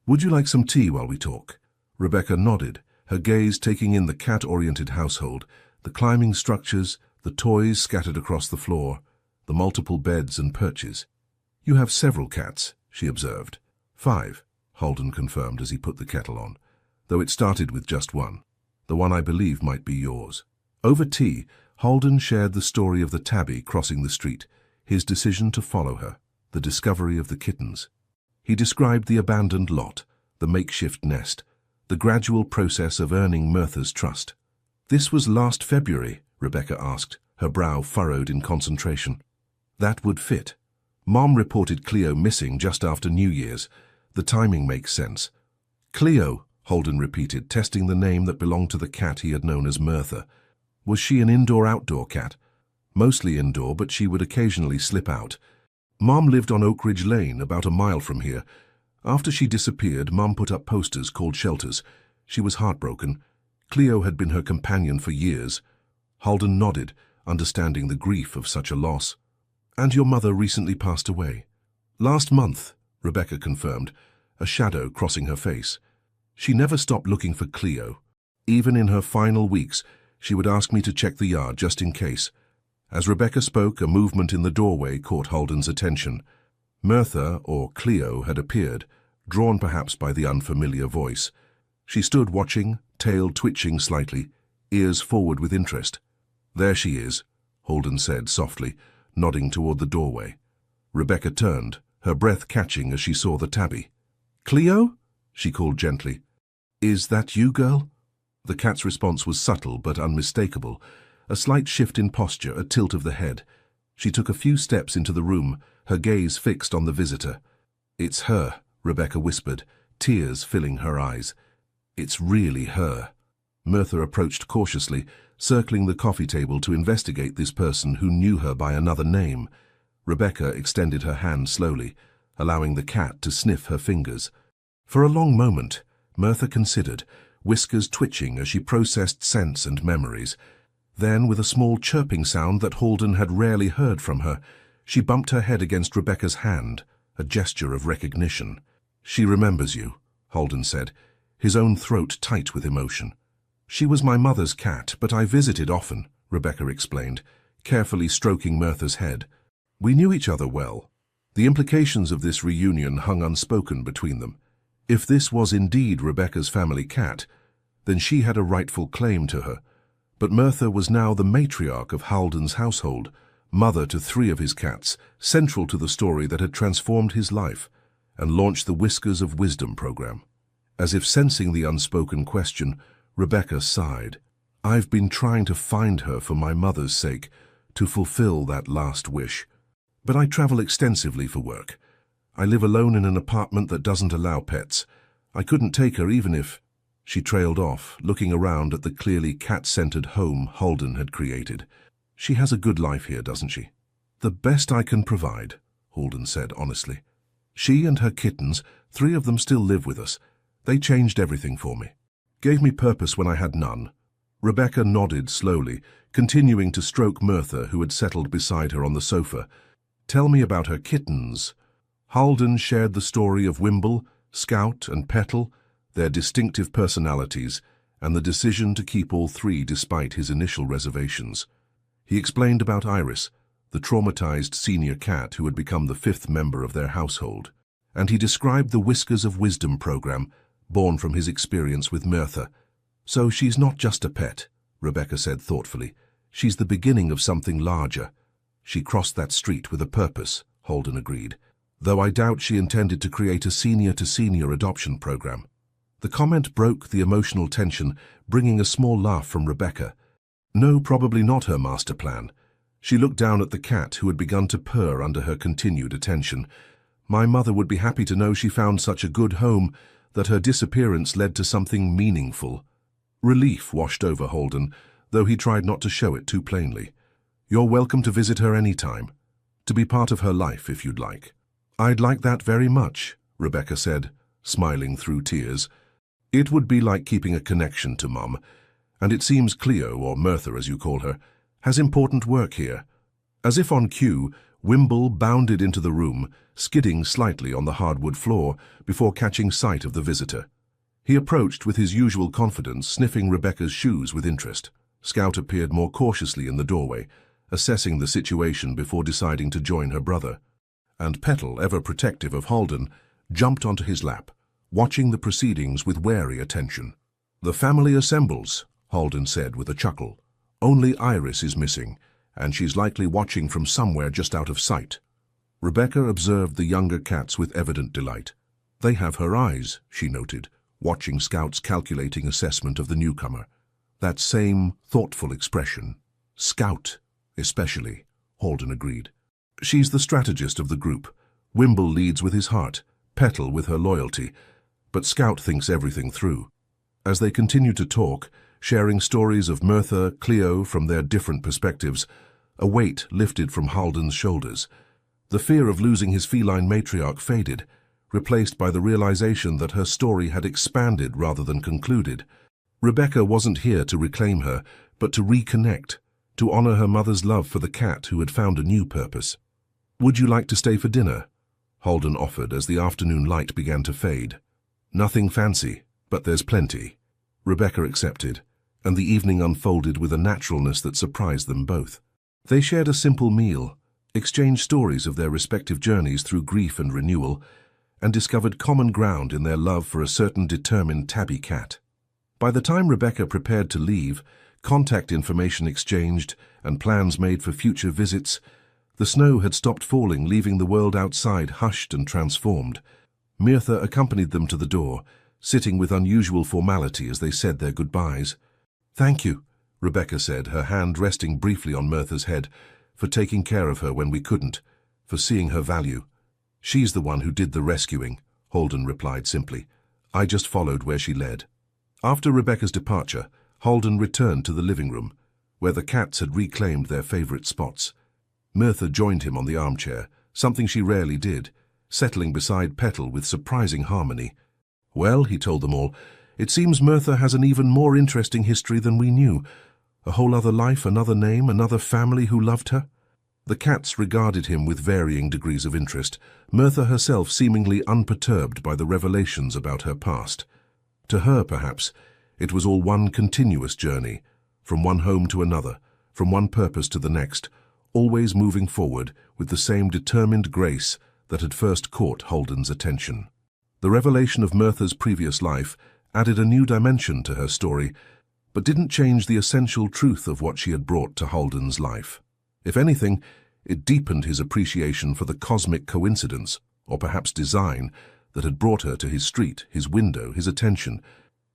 A: Would you like some tea while we talk?" Rebecca nodded, her gaze taking in the cat-oriented household, the climbing structures, the toys scattered across the floor, the multiple beds and perches. "You have several cats," she observed. "5, Halden confirmed as he put the kettle on, though it started with just one. "The one I believe might be yours." Over tea, Halden shared the story of the tabby crossing the street, his decision to follow her, the discovery of the kittens. He described the abandoned lot, the makeshift nest, the gradual process of earning Mirtha's trust. "This was last February," Rebecca asked, her brow furrowed in concentration. "That would fit. Mom reported Cleo missing just after New Year's. The timing makes sense." "Cleo," Halden repeated, testing the name that belonged to the cat he had known as Mirtha. "Was she an indoor-outdoor cat?" "Mostly indoor, but she would occasionally slip out. Mom lived on Oak Ridge Lane, about a mile from here. After she disappeared, Mom put up posters called shelters. She was heartbroken. Cleo had been her companion for years." Halden nodded, understanding the grief of such a loss. "And your mother recently passed away?" "Last month," Rebecca confirmed, a shadow crossing her face. "She never stopped looking for Cleo. Even in her final weeks, she would ask me to check the yard just in case." As Rebecca spoke, a movement in the doorway caught Halden's attention. Mirtha, or Cleo, had appeared, drawn perhaps by the unfamiliar voice. She stood watching, tail twitching slightly, ears forward with interest. "There she is," Halden said softly, nodding toward the doorway. Rebecca turned, her breath catching as she saw the tabby. "Cleo?" she called gently. "Is that you, girl?" The cat's response was subtle but unmistakable, a slight shift in posture, a tilt of the head. She took a few steps into the room, her gaze fixed on the visitor. "It's her," Rebecca whispered, tears filling her eyes. "It's really her." Mirtha approached cautiously, circling the coffee table to investigate this person who knew her by another name. Rebecca extended her hand slowly, allowing the cat to sniff her fingers. For a long moment, Mirtha considered, whiskers twitching as she processed scents and memories. Then, with a small chirping sound that Halden had rarely heard from her, she bumped her head against Rebecca's hand, a gesture of recognition. "She remembers you," Halden said, his own throat tight with emotion. "She was my mother's cat, but I visited often," Rebecca explained, carefully stroking Mirtha's head. "We knew each other well." The implications of this reunion hung unspoken between them. If this was indeed Rebecca's family cat, then she had a rightful claim to her. But Mirtha was now the matriarch of Halden's household, mother to 3 of his cats, central to the story that had transformed his life, and launched the Whiskers of Wisdom program. As if sensing the unspoken question, Rebecca sighed. "I've been trying to find her for my mother's sake, to fulfill that last wish. But I travel extensively for work. I live alone in an apartment that doesn't allow pets. I couldn't take her even if—" She trailed off, looking around at the clearly cat-centered home Halden had created. "She has a good life here, doesn't she?" "The best I can provide," Halden said honestly. "She and her kittens, 3 of them still live with us. They changed everything for me. Gave me purpose when I had none." Rebecca nodded slowly, continuing to stroke Mirtha, who had settled beside her on the sofa. "Tell me about her kittens." Halden shared the story of Wimble, Scout, and Petal, their distinctive personalities, and the decision to keep all 3 despite his initial reservations. He explained about Iris, the traumatized senior cat who had become the 5th member of their household, and he described the Whiskers of Wisdom program, born from his experience with Mirtha. "So she's not just a pet," Rebecca said thoughtfully. She's the beginning of something larger. She crossed that street with a purpose, Holden agreed, though I doubt she intended to create a senior-to-senior adoption program. The comment broke the emotional tension, bringing a small laugh from Rebecca. No, probably not her master plan. She looked down at the cat, who had begun to purr under her continued attention. My mother would be happy to know she found such a good home, that her disappearance led to something meaningful. Relief washed over Holden, though he tried not to show it too plainly. You're welcome to visit her any time. To be part of her life, if you'd like. I'd like that very much, Rebecca said, smiling through tears. It would be like keeping a connection to Mum, and it seems Cleo, or Mirtha as you call her, has important work here. As if on cue, Wimble bounded into the room, skidding slightly on the hardwood floor before catching sight of the visitor. He approached with his usual confidence, sniffing Rebecca's shoes with interest. Scout appeared more cautiously in the doorway, assessing the situation before deciding to join her brother. And Petal, ever protective of Holden, jumped onto his lap, watching the proceedings with wary attention. The family assembles, Holden said with a chuckle. Only Iris is missing, and she's likely watching from somewhere just out of sight. Rebecca observed the younger cats with evident delight. They have her eyes, she noted, watching Scout's calculating assessment of the newcomer. That same thoughtful expression. Scout, especially, Holden agreed. She's the strategist of the group. Wimble leads with his heart, Petal with her loyalty, but Scout thinks everything through. As they continued to talk, sharing stories of Mirtha, Cleo from their different perspectives, a weight lifted from Holden's shoulders. The fear of losing his feline matriarch faded, replaced by the realization that her story had expanded rather than concluded. Rebecca wasn't here to reclaim her, but to reconnect, to honor her mother's love for the cat who had found a new purpose. Would you like to stay for dinner? Holden offered as the afternoon light began to fade. Nothing fancy, but there's plenty. Rebecca accepted, and the evening unfolded with a naturalness that surprised them both. They shared a simple meal, exchanged stories of their respective journeys through grief and renewal, and discovered common ground in their love for a certain determined tabby cat. By the time Rebecca prepared to leave, contact information exchanged, and plans made for future visits, the snow had stopped falling, leaving the world outside hushed and transformed. Mirtha accompanied them to the door, sitting with unusual formality as they said their goodbyes. Thank you, Rebecca said, her hand resting briefly on Mirtha's head, for taking care of her when we couldn't, for seeing her value. She's the one who did the rescuing, Holden replied simply. I just followed where she led. After Rebecca's departure, Holden returned to the living room, where the cats had reclaimed their favorite spots. Mirtha joined him on the armchair, something she rarely did, settling beside Petal with surprising harmony. Well, he told them all, it seems Mirtha has an even more interesting history than we knew. A whole other life, another name, another family who loved her. The cats regarded him with varying degrees of interest, Mirtha herself seemingly unperturbed by the revelations about her past. To her, perhaps, it was all one continuous journey, from one home to another, from one purpose to the next, always moving forward with the same determined grace that had first caught Holden's attention. The revelation of Mirtha's previous life added a new dimension to her story, but didn't change the essential truth of what she had brought to Holden's life. If anything, it deepened his appreciation for the cosmic coincidence, or perhaps design, that had brought her to his street, his window, his attention.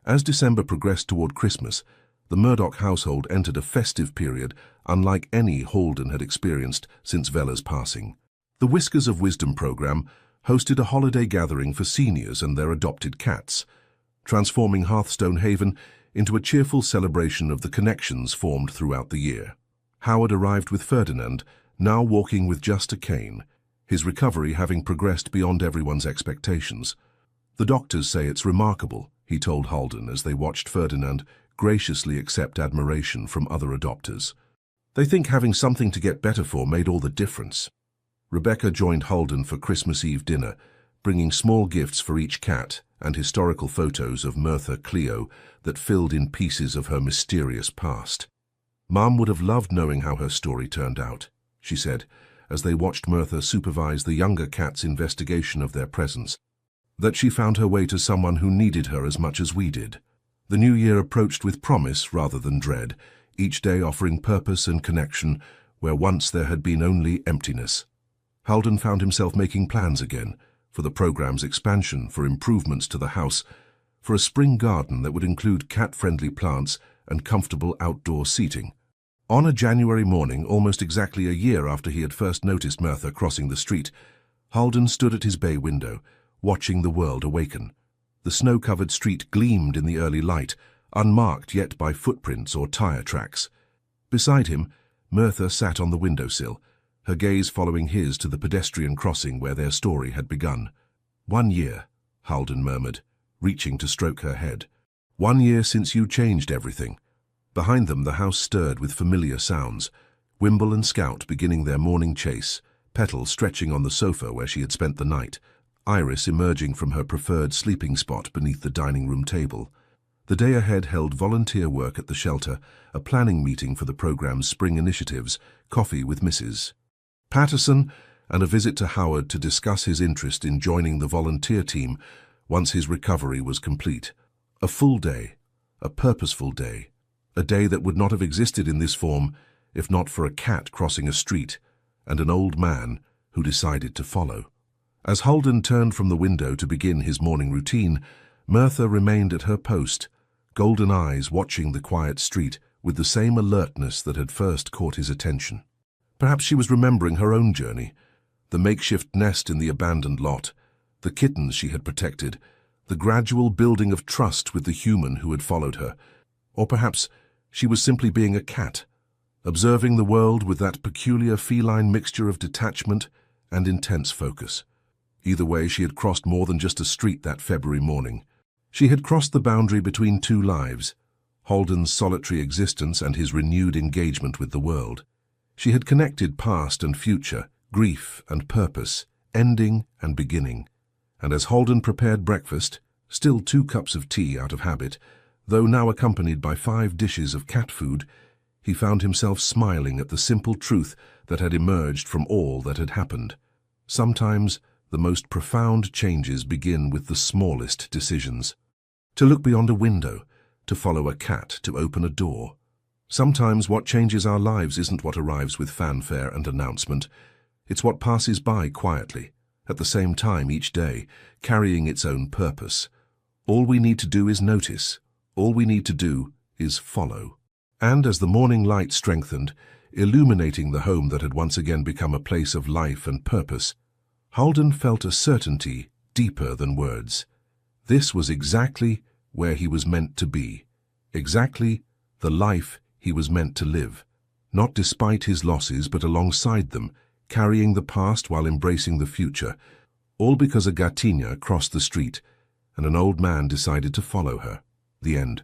A: As December progressed toward Christmas, the Murdoch household entered a festive period unlike any Holden had experienced since Vella's passing. The Whiskers of Wisdom program hosted a holiday gathering for seniors and their adopted cats, transforming Hearthstone Haven into a cheerful celebration of the connections formed throughout the year. Howard arrived with Ferdinand, now walking with just a cane, his recovery having progressed beyond everyone's expectations. The doctors say it's remarkable, he told Holden as they watched Ferdinand graciously accept admiration from other adopters. They think having something to get better for made all the difference. Rebecca joined Holden for Christmas Eve dinner, bringing small gifts for each cat and historical photos of Mirtha Cleo that filled in pieces of her mysterious past. Mom would have loved knowing how her story turned out, she said, as they watched Mirtha supervise the younger cat's investigation of their presence, that she found her way to someone who needed her as much as we did. The new year approached with promise rather than dread, each day offering purpose and connection where once there had been only emptiness. Halden found himself making plans again for the program's expansion, for improvements to the house, for a spring garden that would include cat-friendly plants and comfortable outdoor seating. On a January morning, almost exactly a year after he had first noticed Merthyr crossing the street, Halden stood at his bay window, watching the world awaken. The snow-covered street gleamed in the early light, unmarked yet by footprints or tire tracks. Beside him, Merthyr sat on the windowsill, her gaze following his to the pedestrian crossing where their story had begun. 1 year, Halden murmured, reaching to stroke her head. 1 year since you changed everything. Behind them, the house stirred with familiar sounds. Wimble and Scout beginning their morning chase, Petal stretching on the sofa where she had spent the night, Iris emerging from her preferred sleeping spot beneath the dining room table. The day ahead held volunteer work at the shelter, a planning meeting for the program's spring initiatives, coffee with Mrs. Patterson, and a visit to Howard to discuss his interest in joining the volunteer team once his recovery was complete. A full day, a purposeful day, a day that would not have existed in this form if not for a cat crossing a street and an old man who decided to follow. As Halden turned from the window to begin his morning routine, Merthyr remained at her post, golden eyes watching the quiet street with the same alertness that had first caught his attention. Perhaps she was remembering her own journey, the makeshift nest in the abandoned lot, the kittens she had protected, the gradual building of trust with the human who had followed her. Or perhaps she was simply being a cat, observing the world with that peculiar feline mixture of detachment and intense focus. Either way, she had crossed more than just a street that February morning. She had crossed the boundary between two lives, Halden's solitary existence and his renewed engagement with the world. She had connected past and future, grief and purpose, ending and beginning. And as Halden prepared breakfast, still 2 cups of tea out of habit, though now accompanied by 5 dishes of cat food, he found himself smiling at the simple truth that had emerged from all that had happened. Sometimes the most profound changes begin with the smallest decisions. To look beyond a window, to follow a cat, to open a door. Sometimes what changes our lives isn't what arrives with fanfare and announcement. It's what passes by quietly, at the same time each day, carrying its own purpose. All we need to do is notice. All we need to do is follow. And as the morning light strengthened, illuminating the home that had once again become a place of life and purpose, Halden felt a certainty deeper than words. This was exactly where he was meant to be, exactly the life he was meant to live, not despite his losses but alongside them, carrying the past while embracing the future, all because a Gatinha crossed the street and an old man decided to follow her. The end.